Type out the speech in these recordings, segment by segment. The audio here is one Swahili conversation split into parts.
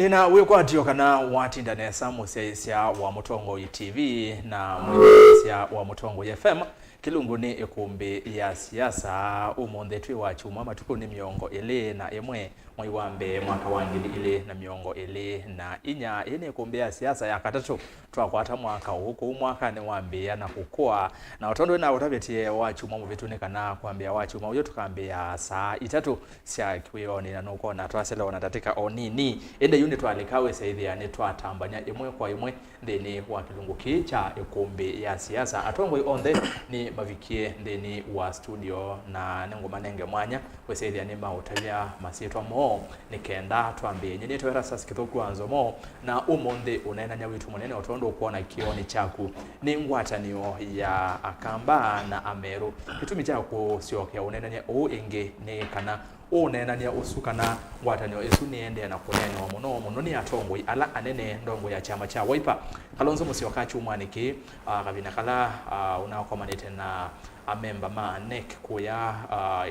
Nina wekwatio kana watindanesa museisia wa Mutongo TV na museisia wa Mutongo FM kilungu ni Îkûmbî ya siasa umonde twi wa chuma matuko ni miongo ile na emwe mwiwambe mwaka wangili ile na miongo ile na inya ine Îkûmbî ya siasa ya katatu twakwata mwaka huko mwaka ni wambia na kukua na watondo na utabetie wa chuma muvitune kana kwambia wa chuma uyo tukambia saa itatu sia kiwioni na nuko na twasela ona tatika onini ende yuni twalikawe saidi ya twatambanya imwe kwa imwe ndeni wa kilungu kicha Îkûmbî ya siasa atongwe onde ni mavikie ndeni wa studio na ngoma nenge mwanya wesaidi ya nima utalia masitwa mo nikenda twambie nyeni to Erastus Kithuku Nzomo na umonde unaena nyawitu munene otondo kuona kioni chaku ni Ngwatanîo ya Akamba na Ameru kitumi chako sio kia unaena nya inge ni kana unena nya usukana Ngwatanîo esu niende na kunena muno ni atongo ala anene ndongo ya chama cha Wiper kalonzo musio kachu mwaniki kabina kala unakomanite na amemba ma nek kuya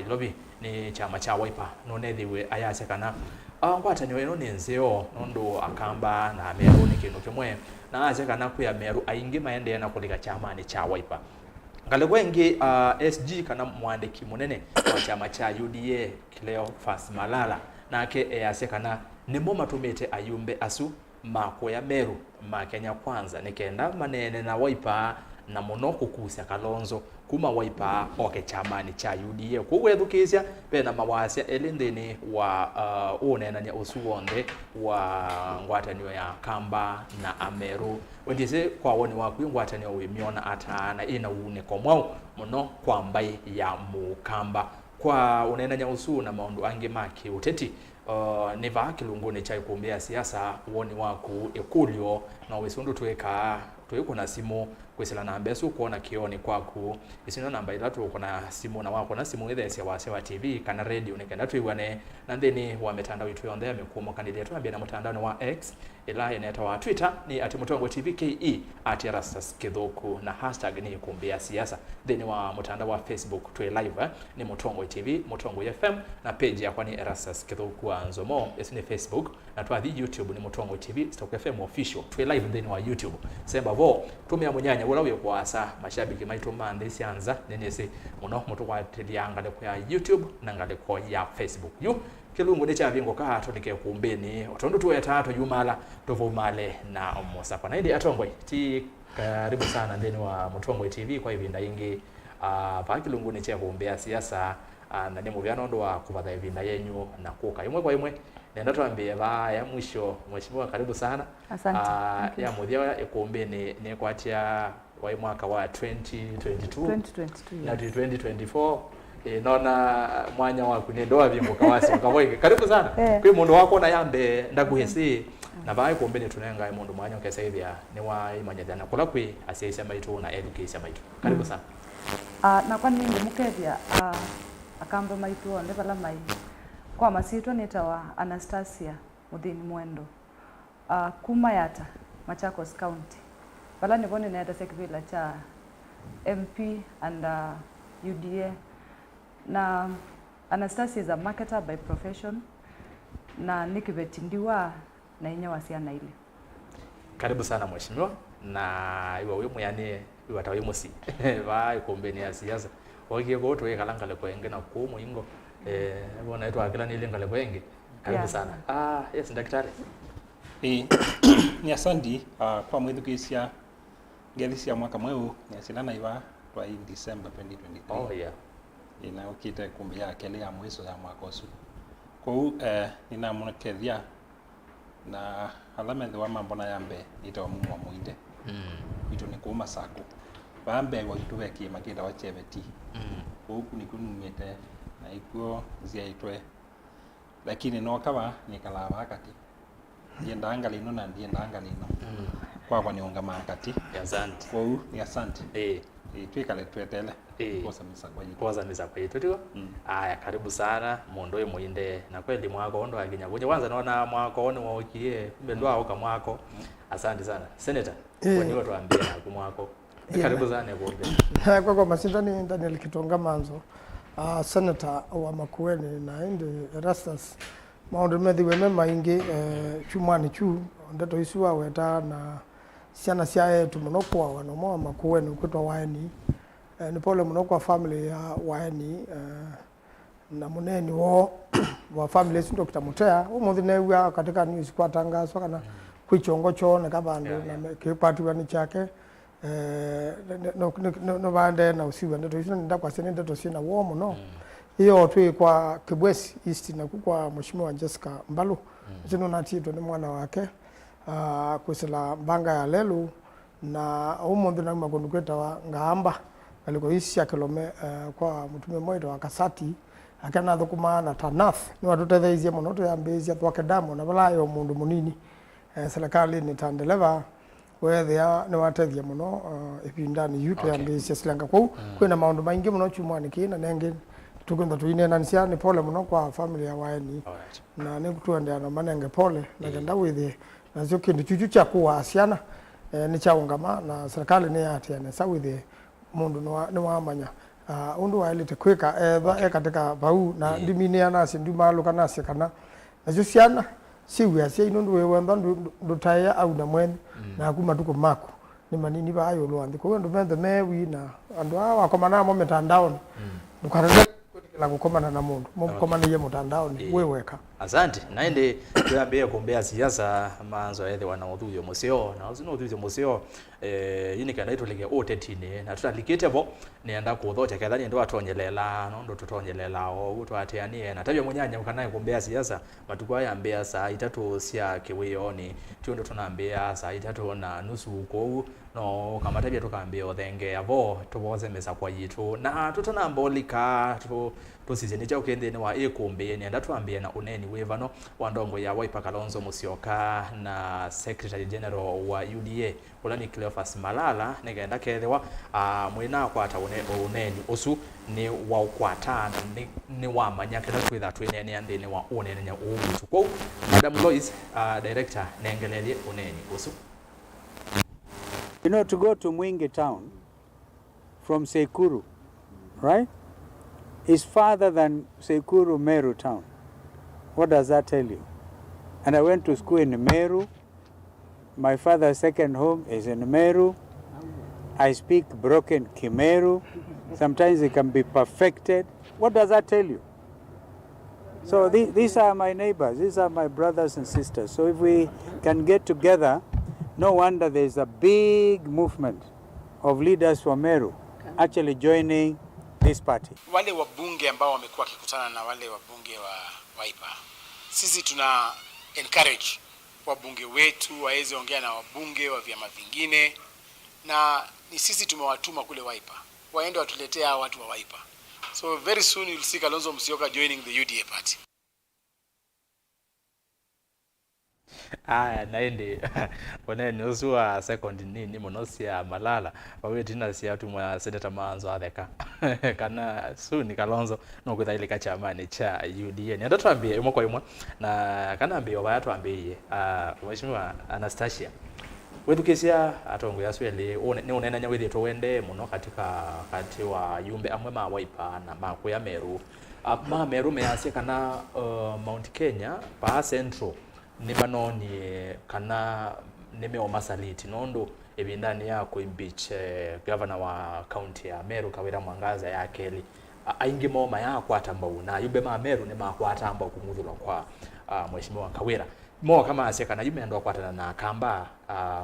ilobi ni chama cha Wiper nonethiwe ayase kana Ngwatanîo eno ni nzeo nondo Akamba na Ameru ni kintu kimwe na aje kana kuya Ameru aingi maende na kulika chama ni cha Wiper ngale wengi SG kana mwandiki munene wa chama cha UDA kileo fast malala nake ayase kana nimo matumete ayumbe asu mako ya Meru makenya kwanza nikenda manene na Wiper na monoko kusia kalonzo kuma Wiper oke chamani cha UDA kugwethukisia pena mawasya elendeni wa unena nya usuonde wa Ngwatanîo ya Akamba na Ameru wendise kwa woni waku Ngwatanîo wimiona atana ina une komwao muno kwa mbai ya mukamba kwa unena nya usu na maundu ange maki ûteti neva kilunguni cha Îkûmbî ya siasa woni waku ekulio na wesundu tuweka na simu kwesela namba esu kuona kioni kwaku isina namba ilatu kuna simu na wako na simu ile ya Wasewa TV kana radio nikenda tuiwane na ndeni wa mitandao yetu yonde amekuwa candidate ambia na mtandao wa X ila inaitwa wa Twitter ni @Mutongo TV KE @Erastus Kithuku na hashtag ni Îkûmbî ya siasa ndeni wa mtandao wa Facebook tu live ni Mutongo TV Mutongo FM na page ya kwani Erastus Kithuku Nzomo ni Facebook na tu YouTube ni Mutongo TV Stock FM official tu live ndeni wa YouTube semba vo tumia munyanya ulawe kwasa mashabiki maitu mande sianza nenese muno mutu kwatilianga le kwa YouTube na ngale kwa ya Facebook yu kilungu ne cha vingo ka atonike kumbeni otondo tu etatu yumala tovumale na omosa na ndi atongwe ti karibu sana ndeni wa Mutongo TV kwa hivi ndaingi pa kilungu ne cha kumbea siasa na ni muvyano ndo wa kuvatha hivi yenyu na kuka imwe kwa imwe nenda tuambie ba ya mwisho mheshimiwa karibu sana asante ya muthia Îkûmbî ni kwatia wa mwaka wa 2022 na 2024 nona mwanya waku ni ndoa vingo kawasi kaboike karibu sana kwa mundu wako na yambe ndaguhesi na ba Îkûmbî ni tunenga mundu mwanya kesaidia ni wa imanyadana kula kwi asiaisa maitu na education maitu karibu sana na kwa nini mukethia Akamba maitu onde bala mai kwa masitwa netawa Annastacia muthini Muendo kuma yata Machakos County bala nivone naenda sekvila cha MP and UDA na Annastacia is a marketer by profession na nikivetindiwa na inya wasiana ile karibu sana mheshimiwa na iwa wimwe yani iwa tawe musi ba Îkûmbî ya siasa ogie go to ekalanga le kwenge na kumu ingo bona etu akila nilingale kwenge karibu sana yes daktari ni asandi kwa mwithukisia ngelisia mwaka mweu ni asilana iwa twa in December 2023 yeah ina okite Îkûmbî ya kele ya mweso ya mwaka usu kwa nina munakethia na alama wa mambo na yambe ito Mumo Muinde ito ni kuma sako bambe wa ituwe ki makita wa chebeti huku ni kunumete na ikuo zia itwe lakini no kaba ni kala wakati ndienda angalino na ndienda angalino kwa ni unga makati asante kwa ni asante twikale twetele koza misa kwa yetu tiko aya karibu sana mundu Muinde na kweli mwako ndo aginya kuje kwanza naona mwako one waokie kumbe ndo aoka mwako asante sana Seneta kwa niyo tuambie na mwako karibu sana Îkûmbî kwa masindani Daniel Kitonga Maanzo Seneta wa Makueni na indi Erastus maundu methiwe me maingi chumani chu ndeto isiwa weta na ciana cia etu muno kwa wanomo Makueni kwitwa Aeni ni pole muno kwa family ya Aeni na muneni wa family sindo kitamutea umuthi newa katika news kwa tangazo kana kwichongo chone kabandu na kipatiwa ni chake no bande na usiwa ndeto isina ndakwa sene ndeto sina wo muno hiyo twi kwa Kibwesi East na kwa mheshimiwa Jessica Mbalu zino natito ni mwana wake kusela mbanga ya lelu na umuthi na magundu kweta Ngamba aliko isi kilome kwa mutume mmoja wa Kasati akana thukuma na Tanath ni watutetheithia muno tuyambizia twake damo na balayo mundu munini serikali ni tandeleva wethia ni watethia muno ipindani yuto yambizia silanga kwina maundu maingi muno chumwani kina nengi tukwenda tuine na nsia ni pole muno kwa family ya Aeni na ni kutuendea na manenge pole na genda withi na zio kindu chuchu cha kuwa asiana ni chaungama na serikali ni atiane sawithi mundu ni wamanya undu wailite kwika katika bau na ndimine anasi ndimalu kana sikana na zio siana siwe sia inundu wewe ndutaya au na mweni na kuma tuko mako ni manini bayo lwandi ko ndu mende mewi na andu awa komana mo mitandao ndukareze la kukomana na mundu mukomana ye mutandao ni weweka asante naende tuyambie kumbea siasa Maanzo ethe wana uthuyo musio na uzino uthuyo musio yini kana itulike ûteti ni na tutalikite bo nienda kuthocha kethani ndo atonyelela no ndo tutonyelela o utwatianie na tabia munyanya kana kumbea siasa matukwa yambia saa 3 cia kiwioni tundo tunambia saa 3 na nusu ko no kama tabia tukambia othenge abo tuboze mesa kwa yitu na tutanambolika tusizeni cha ukende ni wa Îkûmbî nienda tuambie na uneni wevano wa ndongo ya Wiper Kalonzo Musyoka na Secretary General wa UDA ulani Cleophas Malala nigenda kethewa mwina kwata uneni usu ni wa ukwata ni wa manyake na kwitha twinene ande ni wa uneni nya umuntu kwa Madam Lois director nengelelie uneni usu. You know, to go to Muinde town from Sekuru, right, is farther than Sekuru Meru town. What does that tell you? And I went to school in Meru. My father's second home is in Meru. I speak broken Kimeru. Sometimes it can be perfected. What does that tell you? So these are my neighbors. These are my brothers and sisters. So if we can get together, no wonder there's a big movement of leaders from Meru actually joining this party. Wale wabunge ambao wamekuwa kikutana na wale wabunge wa Wiper, sisi tuna encourage wabunge wetu waweze ongea na wabunge wa vyama vingine, na ni sisi tumewatuma kule Wiper waende watuletea watu wa Wiper. So very soon you'll see Kalonzo Musyoka joining the UDA party. Naende oneni usua second nini munosia Malala wawetina sia tumwa Seneta Maanzo atheka kana soon Kalonzo no kwithaile ka chamani cha UDA ni ndatwambie imwe kwa imwe na kana ambio baya twambie mheshimiwa Annastacia wethukesia atongo ya swele ni unena nya withitwo wende muno katika kati wa yumbe amwe ma Wiper na Makueni Ameru Ameru measia kana Mount Kenya pa Central ni manoni kana nimeo masaliti nondo ebindani yako imbeach governor wa county ya Ameru Kawira Mwangaza ya Keli aingi moma yako atambau na yube ma Ameru ni makwata amba kumuthulwa kwa mheshimiwa Kawira mo kama aseka na yume ndo kwatana na Akamba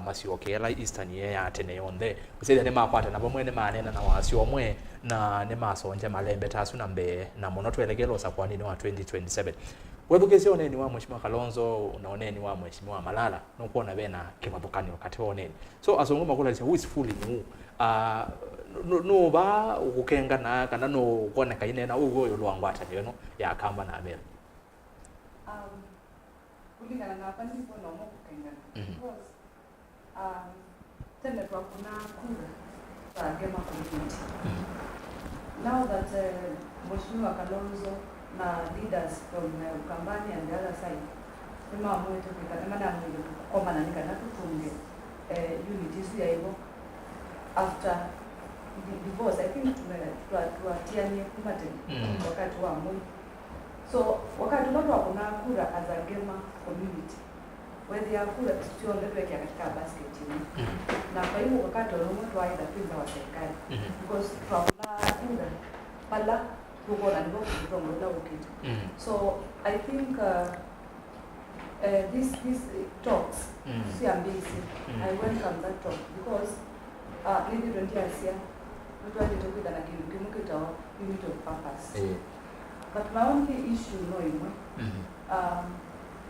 masiokela eastern ya tene yonde usida ni makwata na bomwe ni manena na wasio omwe na ni masonje malembe tasu na mbe na mono twelegelo sa kwa nini wa 2027 wethukesi oneni wa mheshimiwa Kalonzo na oneni wa mheshimiwa Malala no kuona bena kibabukani wakati oneni so asongoma kula who is fully new no ba ukukenga na kana no kuona kaine na ugo yolwangwata leno ya Akamba na Ameru kulingana na hapa ndipo naomba kukengana because tena kwa kuna kura za gema community now that mheshimiwa Kalonzo na leaders from Ukambani and the other side kama mwetu kama na mwili koma na nika na tutunge unity ya hivyo after the divorce I think tuatianie kumate wakati wa mwili So wakati watu wako na kura as a gamer community, whether ya kura sio ndio katika basket na kwa hivyo wakati watu waida pinza wa serikali because from la kura pala tuko na ndio kutongo la ukiti. So I think this talks see amazing. I welcome that talk because maybe don't hear mtu alitokuja na kimukita unit of purpose. But my only issue no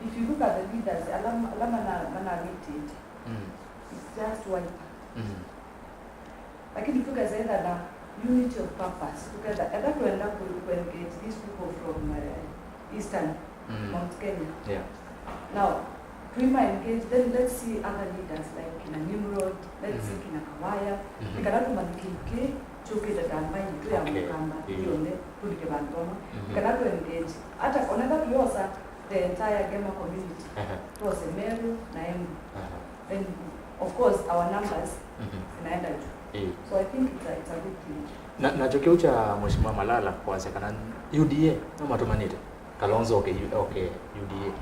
if you look at the leaders alama na rated it's just one. Lakini together na unity of purpose together and that will end up to engage these people from Eastern Mount Kenya. Yeah. Now, we might engage, then let's see other leaders like Kina Nimrod, let's see Kina Kawaya. We cannot manipulate choke the Damai to Akamba, Yonde, Pulike Bantoma. We cannot engage. At another closer, the entire gamer community. It was Ameru, Naemu. And of course, our numbers in so I think it's a good thing. Na chokeo cha Mheshimiwa Malala kwa sekana UDA na matumanite. Kalonzo okay UDA.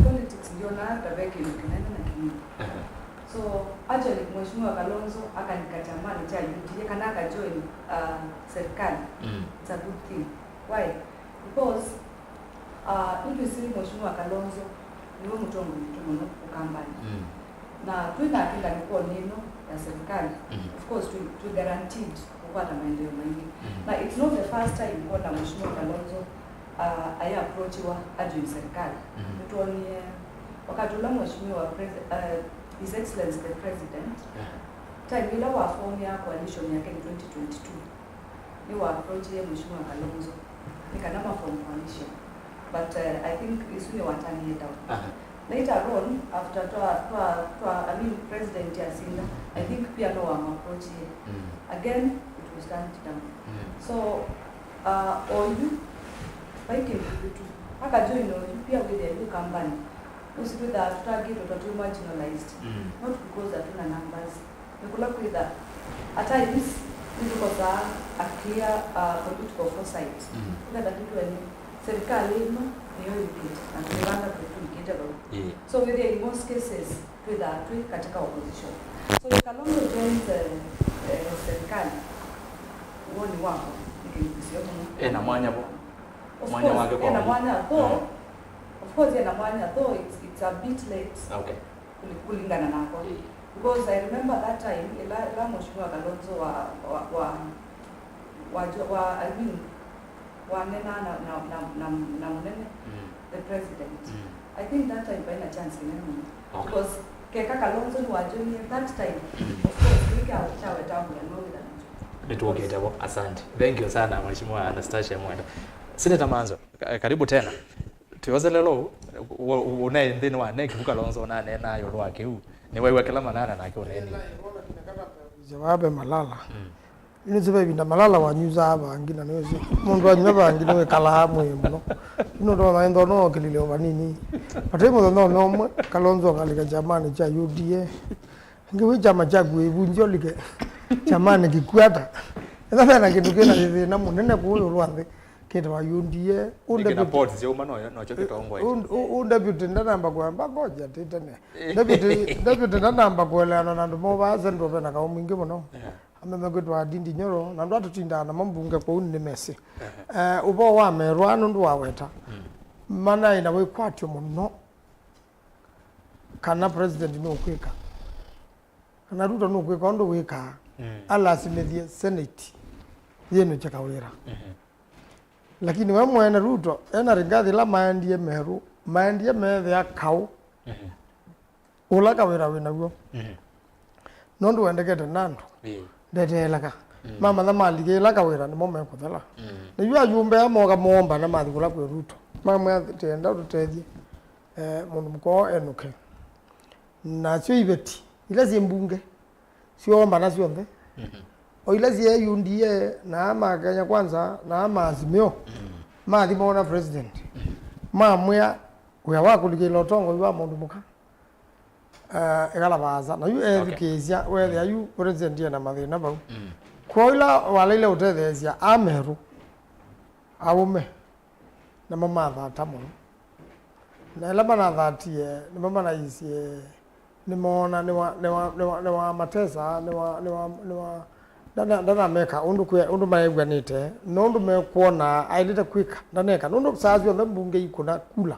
Politics ndio na tabeki kinani na kinini. So actually Mheshimiwa Kalonzo akanikachama cha UDA kana ka join serikali. It's a good thing. Why? Because if you see Mheshimiwa Kalonzo ni mtongo mtumo ukambani. Na tunakinga ni kwa neno ya serikali. Of course to guaranteed kupata maendeleo mengi. Na it's not the first time kwa Mheshimiwa Kalonzo aya approach wa adjoin serikali. Tuone wakati ule Mheshimiwa His Excellency the President time ile wa form ya coalition yake 2022 ni wa approach ya Mheshimiwa Kalonzo nikanama form coalition but I think isuni watani down. Later on, after President Yasinda, I think pia no one approach here. Again, it was turned down. So, all you fighting to haka join or you pia with the new company. Most of the target or too marginalized, not because of the numbers. You could look with that. At times, because a clear political foresight. Look at that serikali ni ûyîetewa na kuanza kufikiriwa. So in most cases with that we katika opposition. So if Kalonzo joins serikali uone wako nikisema na mwanya bo mwanya wake kwa na mwanya of course na mwanya though it's a bit late. Okay. Kulingana nako. Because I remember that time ila Mheshimiwa Kalonzo wa I mean wanena na munene the president. I think that time by a chance because keka Kalonzo ni wajoni that time of course we got chawe tabu ya no with Ûyîetewa. Asante. Thank you sana Mheshimiwa Annastacia Muendo. Seneta Maanzo, karibu tena. Tuyoze lelo unaye ndini wa neki Kalonzo na nena yo lwake huu. Ni wewe kila manana na kio neni. Jawabe Malala. Ini zebe binda Malala wanyuza aba ngina nyozi. Mundu anyaba ngina we kala hamu yemno. Ino ndo maendo no kelile obanini. Patemo no Kalonzo kalika jamani cha UDA. Ngiwe chama cha gwebunjo like jamani kikwata. Enda na kitu kina hivi na munene kuyo rwande. Kete wa UDA unde report zio mano no chokitongwa hicho. Deputy ndamba kwa ngoja titane. Deputy ndamba kwa lana na ndo baza ndo bena ka mwingi muno. Amemegwa dindi nyoro na ndo atutinda na mambunge kwa unne mesi. Ubo wa Ameru anu ndo waweta. Mana ina we kwatyo muno. Kana president no kweka. Kana Ruto no kweka ndo weka. Ala simethie Senate. Yeno chakawira. Lakini we mwene Ruto ena ringathi la maendie Meru maendie methe akau ulaka wira wina guo nondu wendekete nandu ndetelaka mama na malige laka wira ni mome kuthela na yu ayumbe amoga momba na mathi kula kwe Ruto mama tenda tutethie mundu mko enuke na cio ibeti ila zimbunge cio omba na cio nthe o ila zie yundie na ama Kenya kwanza na ama Azimio mathi mona president mamwe uya wako ligelo tongo iwa mundu muka egala baza na yu edukezia whether you president ya na mathi na bau kwa ila wala ile utethesia Ameru aume na mama thata muno na ila manathatie ni mama na icie ni mona ni wa matesa ni wa ndana meka undu maigwanite no ndu mekuona ailite kwika ndaneka ndu saazio na mbunge ikuna kula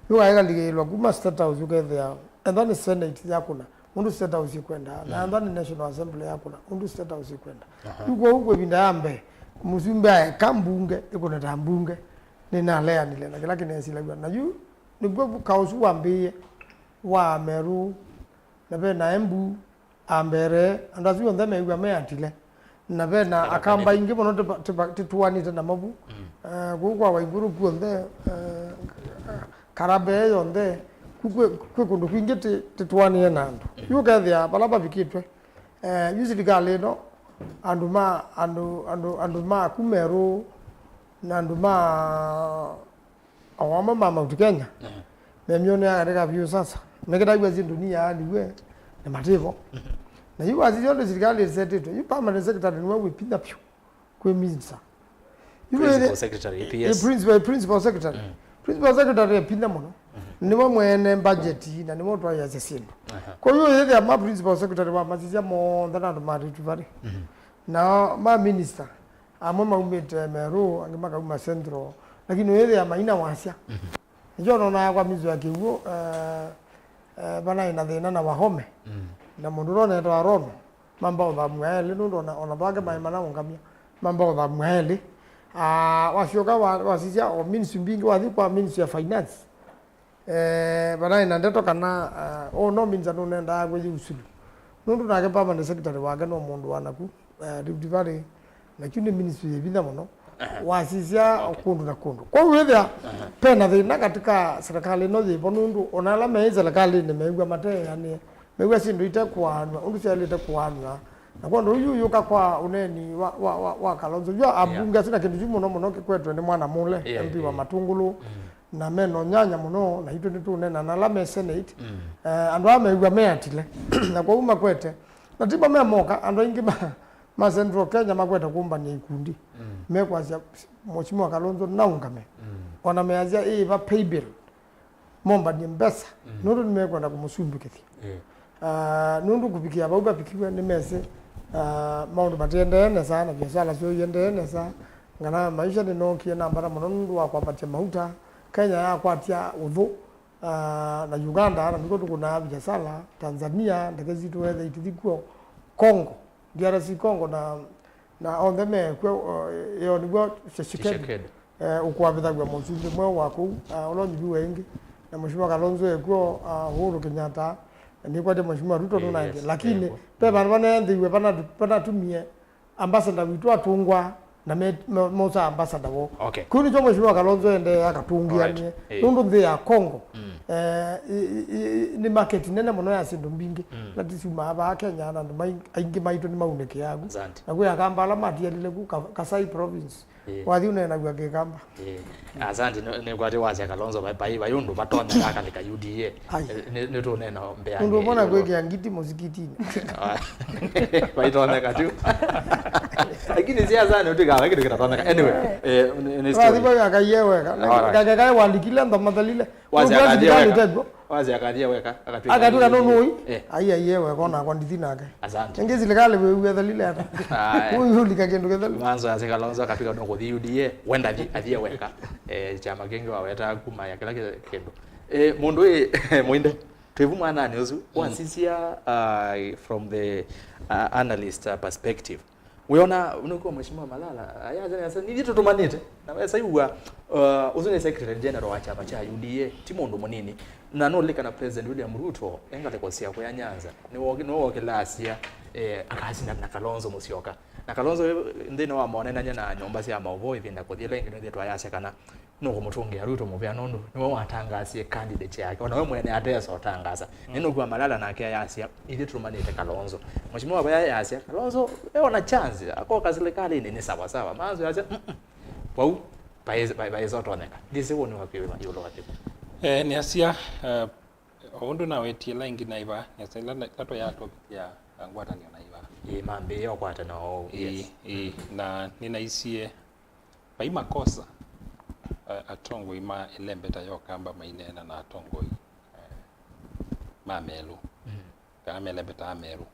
yo aiga ligelo kuma state house ukethia and then senate yakuna undu state house ikwenda na then national assembly yakuna undu state house ikwenda yuko binda yambe musumbe kambunge ikuna tambunge nina lea nile na kila kinesi lagwa na yu nibwo kausu wambie wa Ameru na be na embu ambere andazi on them egwa me atile na be na Akamba ingi bono tuwanite na mabu gukwa wa iguru kuonde karabe yonde kundu kwingite tuwanie nandu yukathia balaba bikitwe usually galeno anduma kumeru na anduma awama mama utikenya memyone ya vyo sasa mekeda gwazi dunia niwe na mativo na yu azi yondo zikali zeteto yu permanent secretary niwe wipinda pyo kwe minsa Principal Secretary PS principal secretary principal secretary pinda muno niwe mwene budget na niwe twa ya sesindu kwa hiyo yeye ama principal secretary wa mazizia mo ndana marituvari na ma minister amama umete Ameru angimaka uma central lakini yeye ya maina wasia njono na kwa mizo yake huo bana ina thina na wahome na mundu rone ndo arono mambo ba mwele ndo ona baga ba mana ngamia mambo ba mwele wasioka wasisia o ministry mbingi wathi kwa ministry ya finance bana ina ndeto kana no minza no nenda gwe usulu ndo na ke permanent secretary waga no mundu wanaku Rift Valley na kuni ministry ya muno wasisia kundu na kundu kwa hiyo pena thina katika serikali no thipo nundu onala me serikali ni meigwa mate yani meigwa sindu ite kwanwa undu ciali ite kwanwa na kwa ndo yuka kwa uneni wa Kalonzo yo abunga sina kindu muno muno kwetwe ni mwana mule MP wa Matungulu na meno nyanya muno na hito nitu nena na la me senate andu ameigwa me atile na kwa uma kwete na tiba me moka andu ingi ma central Kenya makweta kumba ni ikundi mekwaza mheshimiwa Kalonzo naungame ona meazia va pay bill momba ni mbesa nundu nimekwenda kumusumbukithi nundu kupikia bauba pikiwe nimese maundu matendene sana biashara sio yendene sana ngana maisha ni nokia na mbara mundu wa kwapatia mahuta Kenya ya kwatia udhu na Uganda na mikoto kuna biashara Tanzania ndakazitu weather itithikuo Congo DRC Congo na on the me yo ni gwa shishikedi ukwabitha gwa musumbe mwe wako olonyi biwengi na mheshimiwa Kalonzo eko Uhuru Kenyatta ni kwa de mheshimiwa Ruto no nange lakini pe bana ndiwe bana tumie ambassador witu atungwa na moza ambassador wo kuni cho mheshimiwa Kalonzo ende akatungia ni nundu the ya Congo ni market nene muno ya sindu mbingi na tisuma aba Kenya na aingi maitu ni mauneke yagu na kwa Akamba la matia lile ku Kasai province wathi unena gwa Akamba asante ne kwate wazi Kalonzo bai yundu batone kaka lika UDA ne to nena mbea ndu mbona kweke ngiti muzikitini bai tone katu lakini siasa ndio kitu kitatona anyway wathi bai akayewe kaka walikile ndo madalile wazi akadia weka akatuka no noi aiyewe kona kwa ndithina yake asante ngezi lekale wewe dalile hata huyu likagendo kedhalu Maanzo ya Kalonzo akapiga ndo kuthi UDA wenda athie weka chama kingi wa weta kuma ya kila kindu mundu Muinde twevu mwana ni uzu wasisia from the analyst perspective unaona unakuwa mheshimiwa Malala ayaza ni vitu tumanite na wewe saiwa uzune secretary general wa chama cha UDA timondo munini na no lika na president William Ruto engate kosia kwa Nyanza ni wo kilasia akazi na Kalonzo musioka na Kalonzo ndino wa monena na nyomba cia mauvoi vinda kuthile ngino ndeto ayase kana no kumutungi ya Ruto muvya nondo niwe watangazie candidate yake ona wewe mwene address utangaza nino kwa Malala na kia yasia ili tumanite Kalonzo mheshimiwa baya yasia Kalonzo ona chance ako kazilikali ni sawa sawa Maanzo yasia wau baeza utoneka ndise woni wakiwe yulo watibu ni asia ondo na wetila ingi naiva yasela kato ya topic ya Ngwatanîo naiva mambe yo kwata no na ninaisie paima kosa atongo ima ilembeta yo kamba mainena na atongo mamelu kama ilembeta Ameru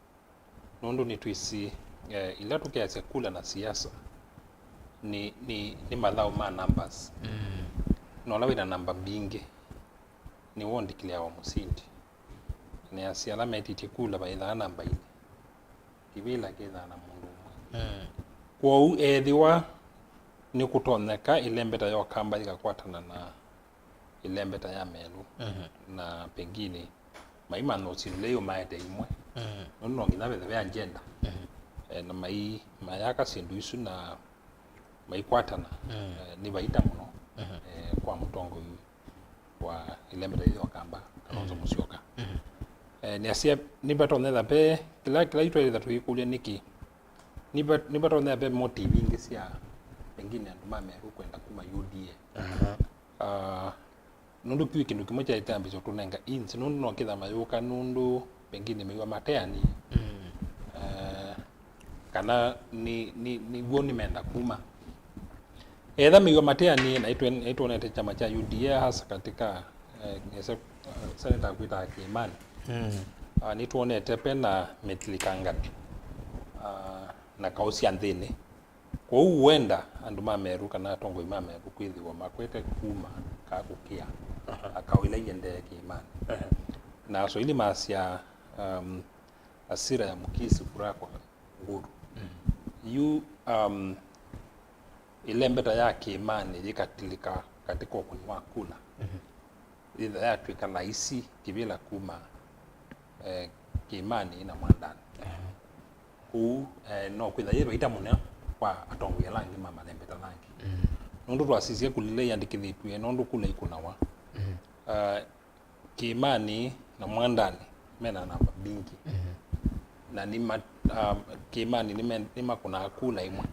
nondo ni twisi ila tukiacha kula na siasa ni madhao ma numbers no lawe na namba bingi ni wondi kilia wa musindi ni asiala metiti kula ba ila namba ile kibila kidha na mundu kwa edhiwa ni kutoneka ilembeta yo kamba ikakwatana na ilembeta ya Ameru na pengine maima no sileo maete imwe nono ngina bethe ya agenda na mayaka sindu isu na maikwatana ni baita muno kwa mutongo wa ilembeta yo kamba kanonzo musyoka ni asia ni batonetha pe kila itu ile tatu ikulia niki ni batonetha pe motive ingi sia pengine andu Ameru kwenda kuma UDA nundu kiwi kindu kimwe cha itambi cho tunenga insi nundu no kitha mayuka nundu pengine miwa mateani kana ni goni menda kuma edha miwa mateani na itu nete chama cha UDA hasa katika Seneta kuita Kimani ni tuonete pena metlikangati na kausi andhini kwa uwenda andu Ameru kana tongo Ameru kwithiwa makwete kuma kagukia akawila yende Kimani na so ili masia asira ya mukisi kurako nguru yu ilembeta ya Kimani ikatilika katika kunywa kula idha ya tuika laisi kibila kuma Kimani ina mwandani no kwitha yero ita muneo kwa atongo ya langi mama lembeta langi nundu twasisie kulile yandikithitwe nundu kula ikunawa Kimani na mwandani mena namba bingi na nima Kimani nima kuna akula imwe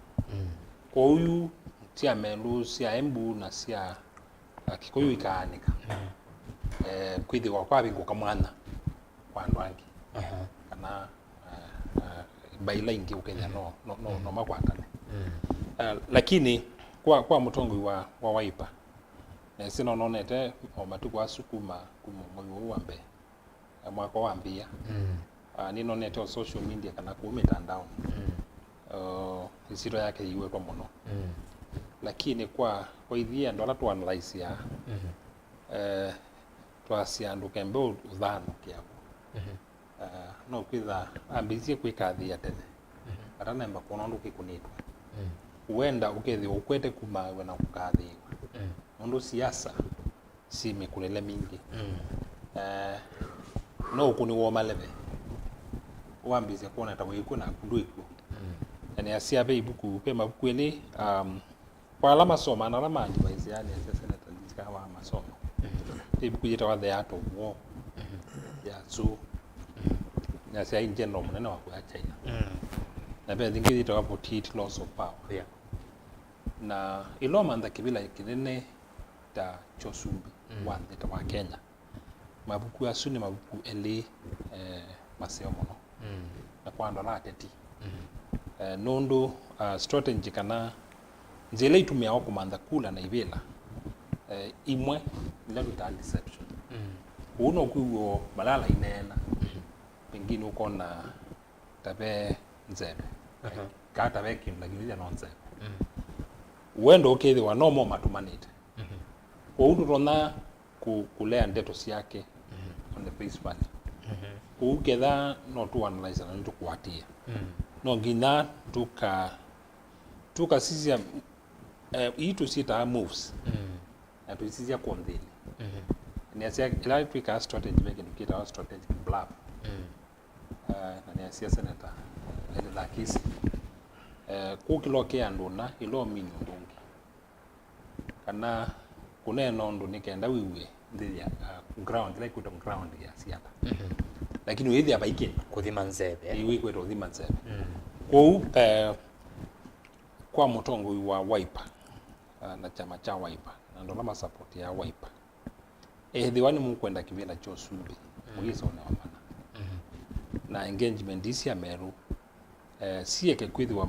kwa huyu sia Ameru sia Embu na sia Kikuyu ikaanika kwithi kwa bingu kamwana kwa ndwangi kana baila ingi ukenya no makwatane lakini kwa mutongo wa Wiper na sino nonete o matuko asukuma kumoyo wambe mwako wambia ni nonete o social media kana ku mitandao isiro yake iwe kwa muno lakini kwa ithia ndo tu analyze ya twasiandu kembe uthano kiapo no kwitha ambizie kwikathi ya tene atana mba kuona ndu kikunitwa uenda ukethi ukwete kumawe na kukathiwa ndu siasa si mikulele mingi no kuni wo maleve wambizie kuona tawe ikuna kundu iku yani asia be ibuku pe mabukweli kwa alama soma na alama advice yani Seneta ndikawa masomo ibuku yita the art of war ya so na sia in general mnene wa kwa China na pia dingi yita wapo loss of power na iloma nda kibila kinene ta chosumbi wande wa Kenya mabuku asuni mabuku ele maseo mono na kwa ndo la teti nondo strategy kana nzele itumia wako manda kula na ibela imwe ila tuta deception uno kuwo malala inena pengine uko na tabe nzebe kata beki lakini ya nonze uendo okethi wa no more matumanite kwa udu rona kulea ndeto yake on the face value uketha no tu analyze na ndu kwatia no ngina tuka sisi itu sita moves na tu sisi ya kondeli ni asia electric strategy beke ndikita strategic bluff na ni asia Seneta ile lakisi kukiloke anduna ilo minyo ndungi kana kuneno ndu nikenda wiwe ndi ya ground like with ground ya siata lakini withi abaike kuthima nzebe iwi kweto thima nzebe kwa mutongo wa Wiper na chama cha Wiper na ndo lama support ya Wiper thiwani mukwenda kibila cho sumbi mugiso na wamana na engagement isi Ameru sieke kwithwa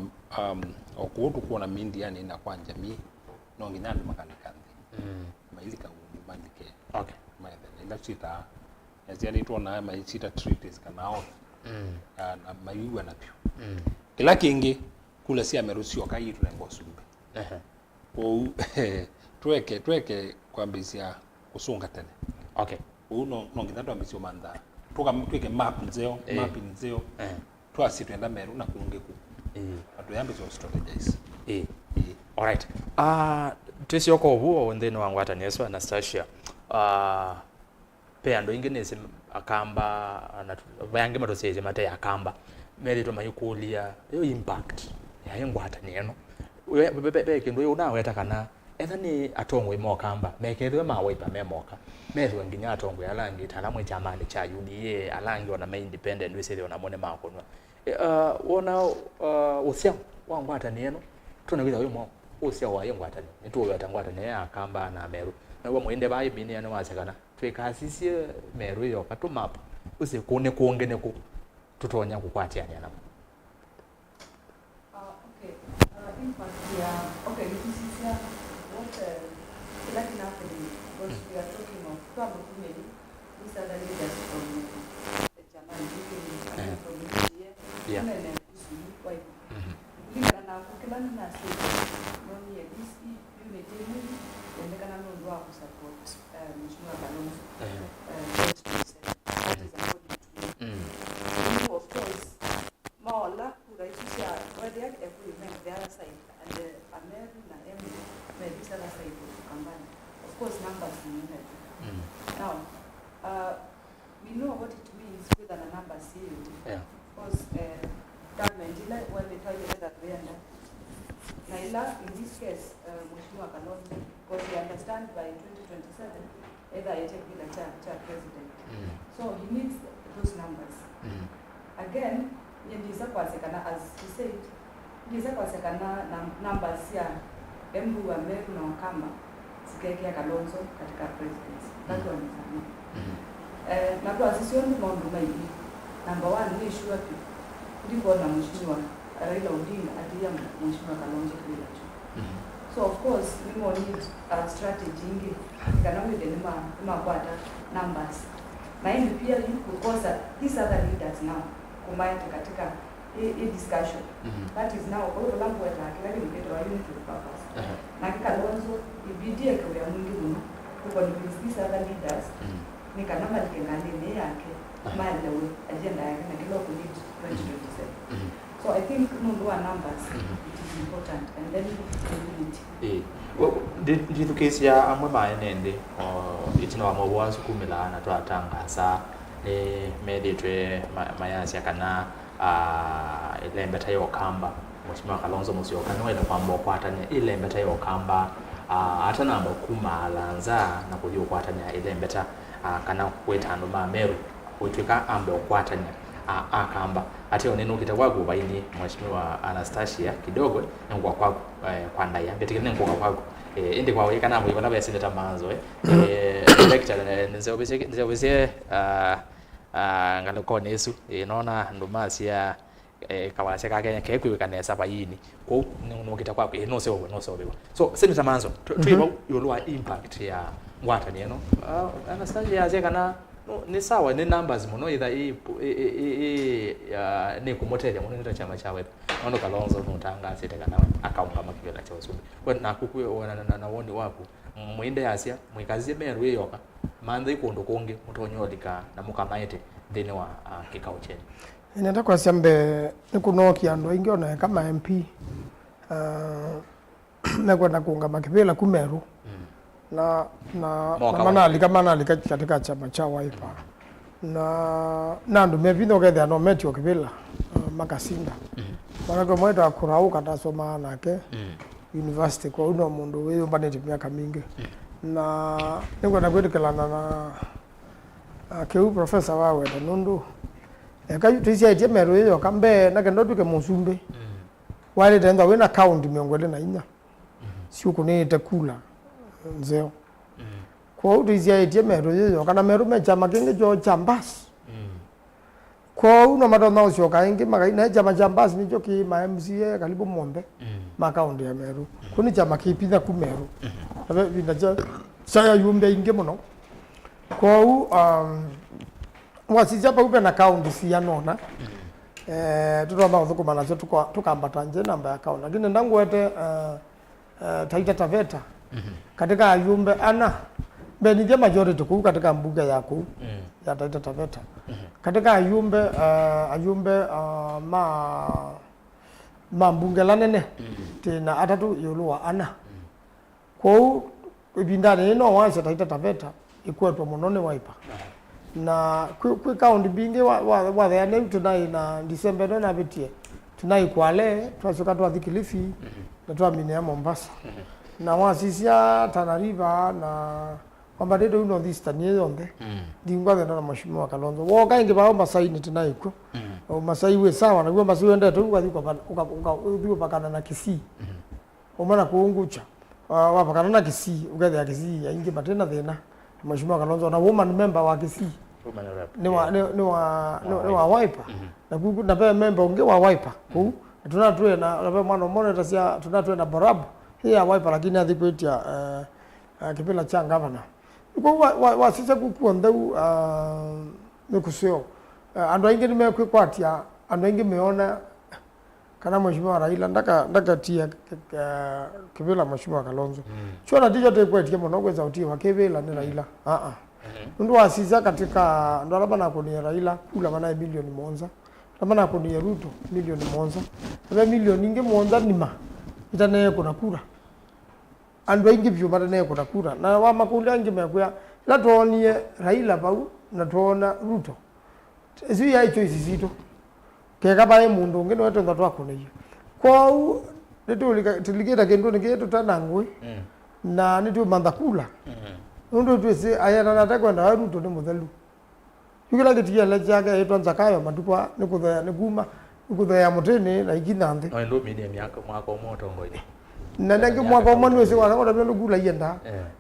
okutu kuona mindi yani na kwa jamii no nginya andu makanikandi mailika umandike okay maithe ila chita yaziani tuona maichita treaties kana author na maiwa na pio kila kingi kula si amerusio kai tunengo sumbe o tweke kwambisia kusunga tene okay no nginya ndo ambisio manda tweke map nzeo twasi twenda Meru na kungeku atuyambe zo strategize all right tusioko huo ndeni wa Ngwatanîo Annastacia pe ando ingenese Akamba bayange matoseze mate Akamba merito mayikulia yo impact ya Ngwatanîo be kendo yo na weta kana ethani atongwe mo Akamba mekerwe mawaipa memoka mezo nginya atongwe alangi talamwe chamani cha UDA alangi ona ma independent wese ona mone makonwa wona usia wa Ngwatanîo tuna kwitha uyu mo usia wa Ngwatanîo nituwe atangwatanîo Akamba na Ameru na wa Muinde bai bini yana wasekana twekasisie Meru yo katumapa use kone kuongene ku tutonya kukwatiania namo okay impact okay this is what like happening because we are talking of probably these are the leaders from the German from India and na kukila na sisi noni ya this unity and kana ndo wa support mheshimiwa Kalonzo of course maola kurahisisha wadi yake agreement the other side and the Ameru na Aeni the other side kambani of course numbers ni now we know what it means with a number sealed because government ila when they tell you that they are Naila, in this case, Mheshimiwa Kalonzo, because we understand by 2027, either I take the chair president. So he needs those numbers. Again, as he said, numbers here, Embu, Ameru na Akamba, sikeke Kalonzo katika presidency. That's what I'm saying. Na kwa sisi yote mambo mengi. Number 1 ni issue wapi? Ndiko na Mheshimiwa Raila Odinga atia Mheshimiwa Kalonzo kila kitu. So of course we will need a strategy ingi kana with the kwata numbers. Na hivi pia kukosa these other leaders now kumaita katika hii discussion. That is now kwa hiyo langu weta kila kitu wa unity of purpose. Na Kalonzo ibidie kwa mwingi mno kwa these other leaders ni kana malikengane yake mali agenda yake na kilo kulit 2027. So I think numbers it is important and then unity. Nditu kesi ya amwe maenende itina wa mwasu kumila na twatangasa meditwe mayasi kana ilembeta yo Akamba Mheshimiwa Kalonzo Musyoka nwela kwamba kwatanya ilembeta yo Akamba ata namba kumalanza na kujo kwatanya ilembeta kana kwetano ma Ameru witwika ambe kwatanya Akamba ati oneno kitakwaku baini Mheshimiwa Annastacia kidogo ngwa kwako kwa ndaya betikene ngwa kwako indi kwa weka namwe bana ba Seneta Maanzo lecture nzobese ngaloko nesu nona ndomasia kawase kake kekwiwekana sapa yini ko no kitakwaku no sewe so Seneta Maanzo tuiba yolwa impact ya Ngwatanîo Annastacia azekana ni sawa ni numbers muno either ni kumoteja muno nita chama chawe ono Kalonzo nutanga seteka nawe akaunga makibela cha usumbi wena kukuwe na woni wako muinde yasia mwikazie Meru yoka manza ikondo konge mutonyolika na mukamaete thini wa kikao cheni inenda kwa sembe nikunokia ndo ingiona kama MP na kwenda kuunga makibela ku Meru na manali katika chama cha Wiper na ndo mevindo kethe no metio kibila makasinda wanako mweta akurauka tasoma nake university kwa uno mundu wewe mbanete miaka mingi na ningo na kwedekelana na keu professor wawe nundu ekayutisia ite Meru yo kambe na kendo tuke musumbe wale tenda wena count miongole na inya siku ni tekula nzeo kwa utizia ite Meru yo kana Meru mechama kingi jo chambas kwa uno madona usio kaingi magai na chama chambas nicho ki ma MCA karibu mombe ma kaunti ya Ameru kuni chama kipitha ku Meru abe binaja saya yumbe inge muno ko wasija pa upe na kaunti cia nona tutomba kuthukuma nacio tukambata nje namba ya kaunti lakini ndangwete Taita Taveta katika ayumbe ana benije majority kuu katika mbunge ya kuu ya Taita Taveta katika ayumbe ma mbunge lanene tena atatu yuluwa ana kwa ibindane ino wanse Taita Taveta ikuwepo munone waipa na kwi kaunti bingi wa ya name tunai na December no na betie tunai kwale twasuka twathi Kilifi na twamine ya Mombasa na wasisia Tana River na kwamba ndio uno this ni yonde ndingwa na mheshimiwa Kalonzo woka inge bao Masai ni tunaiko Masai we sawa na Masai wenda tu uka pakana na Kisii umana kuungucha wapakana na Kisii ugathe ya Kisii inge batena thena mheshimiwa Kalonzo na woman member wa Kisii ni wa Wiper na kuku na pia member unge wa Wiper ku tunatue na mwana mmoja tasia tunatue na Borabu hii ya Wiper lakini adhikuitia kipila cha governor kwa wasisa kukuondau nikusio ando ingi nimekwatia ando ingi meona kana mheshimiwa Raila ndaka tia kipila mheshimiwa Kalonzo chona ndicho tekwetia muno kweza utia wakebela ni Raila ndo wasisa katika ndo alaba na kuni Raila kula bana bilioni monza labana kuni Ruto milioni monza na milioni ingi monza nima itanaye kuna kura ando ingi byo batanaye kuna kura na wa makundi angi mekuya la tuonie Raila bau na tuona Ruto ezi ya choice zito keka bae mundu ngene wetu ndo twakone hiyo kwa tuligeta kendo ngeto tanangwe na nitu mandakula ndo twese ayana nataka na Ruto ni mudhalu yugala getia la jaga yetu nzakayo matukwa nikuma ya mutene na iginande no ndo medium yako mwaka moto ngoje na ndange mwaka omwe wese wana ndo byo gula yenda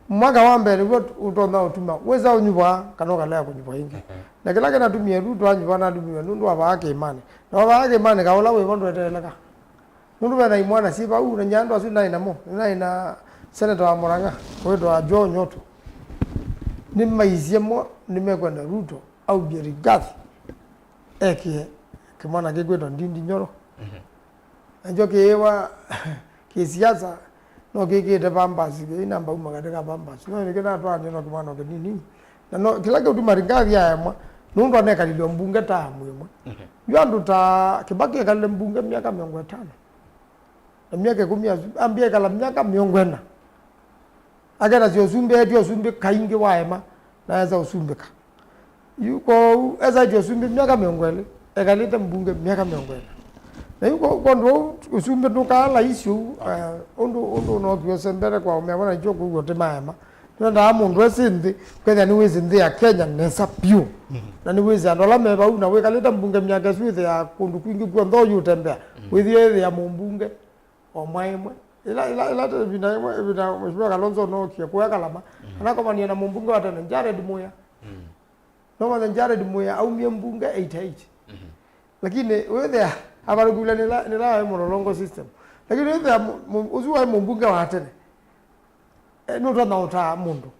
mwaka wa mbere utonda utuma weza unyubwa kanoka la kunyubwa ingi na kila kana tumie Ruto anyubwa na dumia ndo abake imane na abake imane kaola we bondo eteleka ndo bana imwana siba u na nyando asu na Seneta wa Murang'a wedo wa John Nyoto ni maiziemo nimekwenda Ruto au Berigathi eke kimwana kigwedo ndindi nyoro njoke ewa kisiasa no kigete bambasi ina mba uma katika bambasi no nikena twa neno kimwana ke nini na no kila ke utumaringathi ayamwa nundo aneka lilo mbunge ta mwemwa yandu ta kibaki kale mbunge miaka 50 na miaka 10 ambie kala miaka 40 agera zio sumbe kaingi waema na za usumbeka yuko eza zio sumbe miaka 40 ekalite mbunge miaka 40 na yuko kondo usumbe tukala issue ondo no kyosembere kwa umeona joko gote maema nda mundu esindi kwenya ni wizi ndi ya Kenya nesa pio na ni wizi andola meba una wekalite mbunge miaka swithe ya kundu kwingi kwa ndo yutembea withi ya mbunge omwaimwe ila bina mheshimiwa Kalonzo no kia kwa kalama anakomania na mbunge wa tena Jared Moya no ma Jared Moya au mbunge 88 lakini wewe abarugula nila mololongo system lakini wewe uzuwa mbunge wa tena no ndo nauta mundu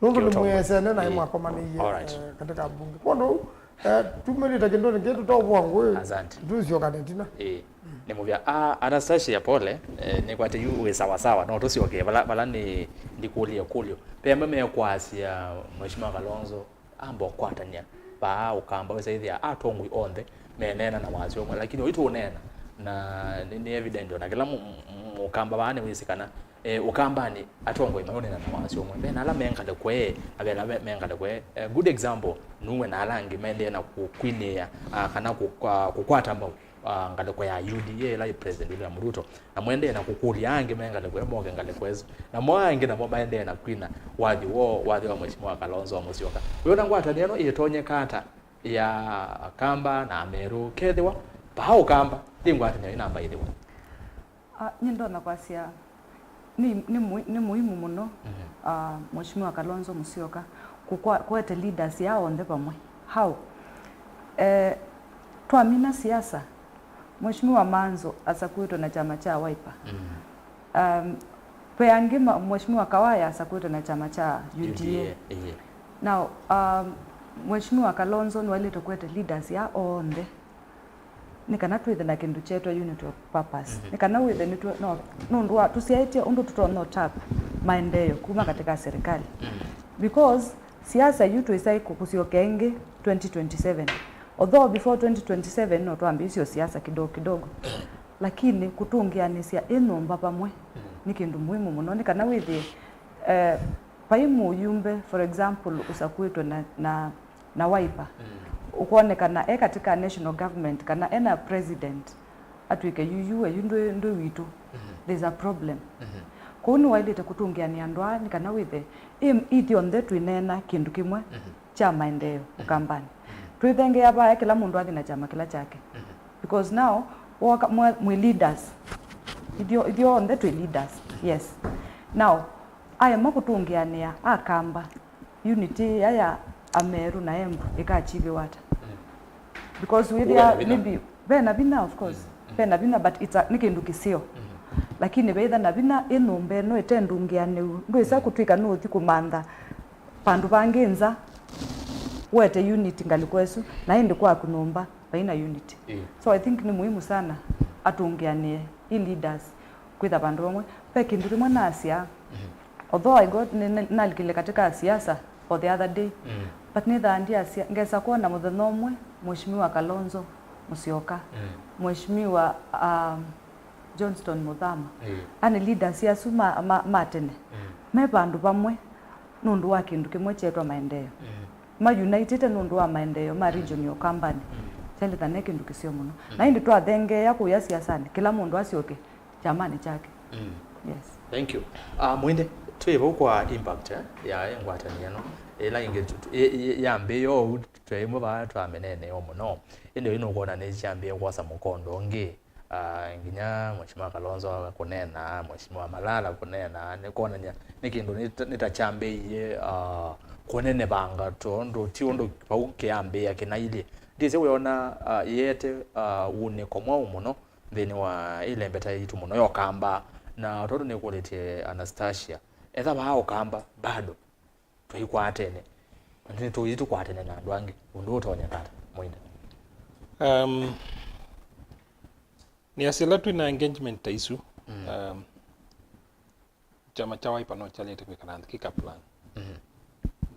ndo ni Moya sana na imwa komania katika mbunge kondo tumelita kendo ngetu tobwa ngwe tuzio kanetina ni muvya Annastacia pole ni kwate yu sawa no tusioke bala ni ndikulia kulio pembe mekwasia mheshimiwa Kalonzo ambo kwatania ba ukamba wese ithia atongwi onthe menena na wazio mwe lakini witu unena na ni evident na kila mukamba bane wisikana ukamba ni atongwi maonena na wazio mwe bena ala mengale kwe abela mengale kwe good example nuwe na alangi mende na kukwinia kana kukwata mbo ngale kwa ya UDA la president William Ruto na mwende na kukuri yange mengale kwa moge ngale kwezo na mwange na mbaende na kwina wathi wa mheshimiwa Kalonzo wa Musyoka uyo Ngwatanîo itonye kata ya Akamba na Ameru kethiwa pao kamba Ngwatanîo inamba ithiwa nyindo na kwasia ni muhimu muno mheshimiwa Kalonzo Musyoka kwete leaders yao onde pamwe how twamina siasa Mheshimiwa Maanzo asakuitwa na chama cha Wiper. Peangi Mheshimiwa Kawaya asakuitwa na chama cha UDA. Now Mheshimiwa Kalonzo ni wale tokwete leaders ya onde. Nikana twithe na kindu chetu unity of purpose. Nikana withe ni no ndwa tusiaitie undu tutono tap maendeleo kuma katika serikali. Because siasa yutu isai kukusiokenge 2027. Although before 2027 no tuambisio siasa kidogo. Lakini kutungianisia enomba pamwe ni kindu muhimu muno. Nikana withe paimu yumbe for example usakuitwa na Wiper. Ukonekana katika national government kana ena president atwike yuyuwe ndo witu there's a problem kuni wailite kutungiania ndwani kana withe iti on that winena kindu kimwe cha maendeleo ukambani twithenge yaba kila mundu athi na chama kila chake because now mwe leaders idio on that leaders yes now aya makutungiania Akamba unity ya Ameru na Embu ikachive wata because with ya maybe bena bina of course bena bina but it's a nikindu kisio lakini beitha na bina enombe no etendungiane ndo isa kutwika no thikumantha pandu bangenza wete unity ngalikwesu na indi kwa kunomba baina unity so I think ni muhimu sana atungiane leaders kwitha bandu bamwe pe kindu rimwe na asia although I got nalikile katika siasa for the other day but neither andia ngesa kuona muthenya umwe Mheshimiwa Kalonzo Musyoka Mheshimiwa Johnston Muthama ani leaders ya suma matene me bandu bamwe nundu wa kindu kimwe chetwa maendeleo ma united nundu wa maendeleo ma regional company tele tane kindu kisio muno na indi twathenge ya kuya siasani kila mundu asioke jamani chake yes thank you Muinde twebo kwa impact ya Ngwatanîo ela inge yambe yo twemo ba twamenene omuno ende ino kuona ne jambe kwasa mukondo nge nginya Mheshimiwa Kalonzo kunena Mheshimiwa Malala kunena ne kuona nikindu nitachambe ye kunene banga tondo tiondo pauke yambe yakinaile ndize weona yete une komwa umuno thini wa ile mbeta yitu muno yokamba na toto ne kulete Annastacia etha ba okamba bado twikwatene ndi tuyitu kwatene na andu angi undu utonya kata Muinde ni asila tu na engagement taisu chama cha Wiper no chalete kwikana kika plan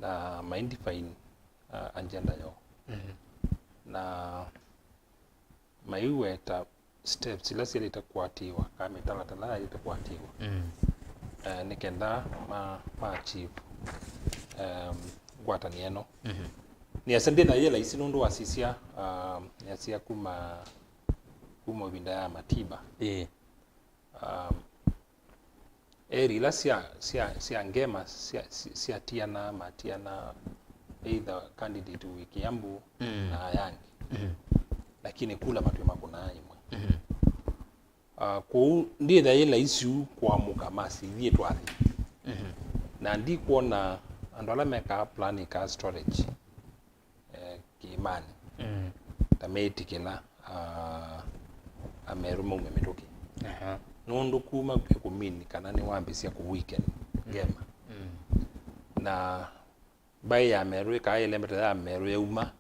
na mindifine agenda yo na maiweta steps ila sile itakwatiwa kama talatala itakwatiwa nikenda ma achieve Ngwatanîo ni asende na yela isi nundu wasisia ni asia kuma binda ya matiba eri la sia ngema sia tiana matiana either candidate wiki yambu na yangi lakini kula matwe makona imwe kwa ndiye da yela isi kwa mukamasi vie twathi na ndi kuona andola meka plan ka storage kiimani tametikela Ameru mume metoki nundu kuma kumini kana ni wambisia ku weekend gema na bai ya Ameru ka ile mbeta ya Ameru ya uma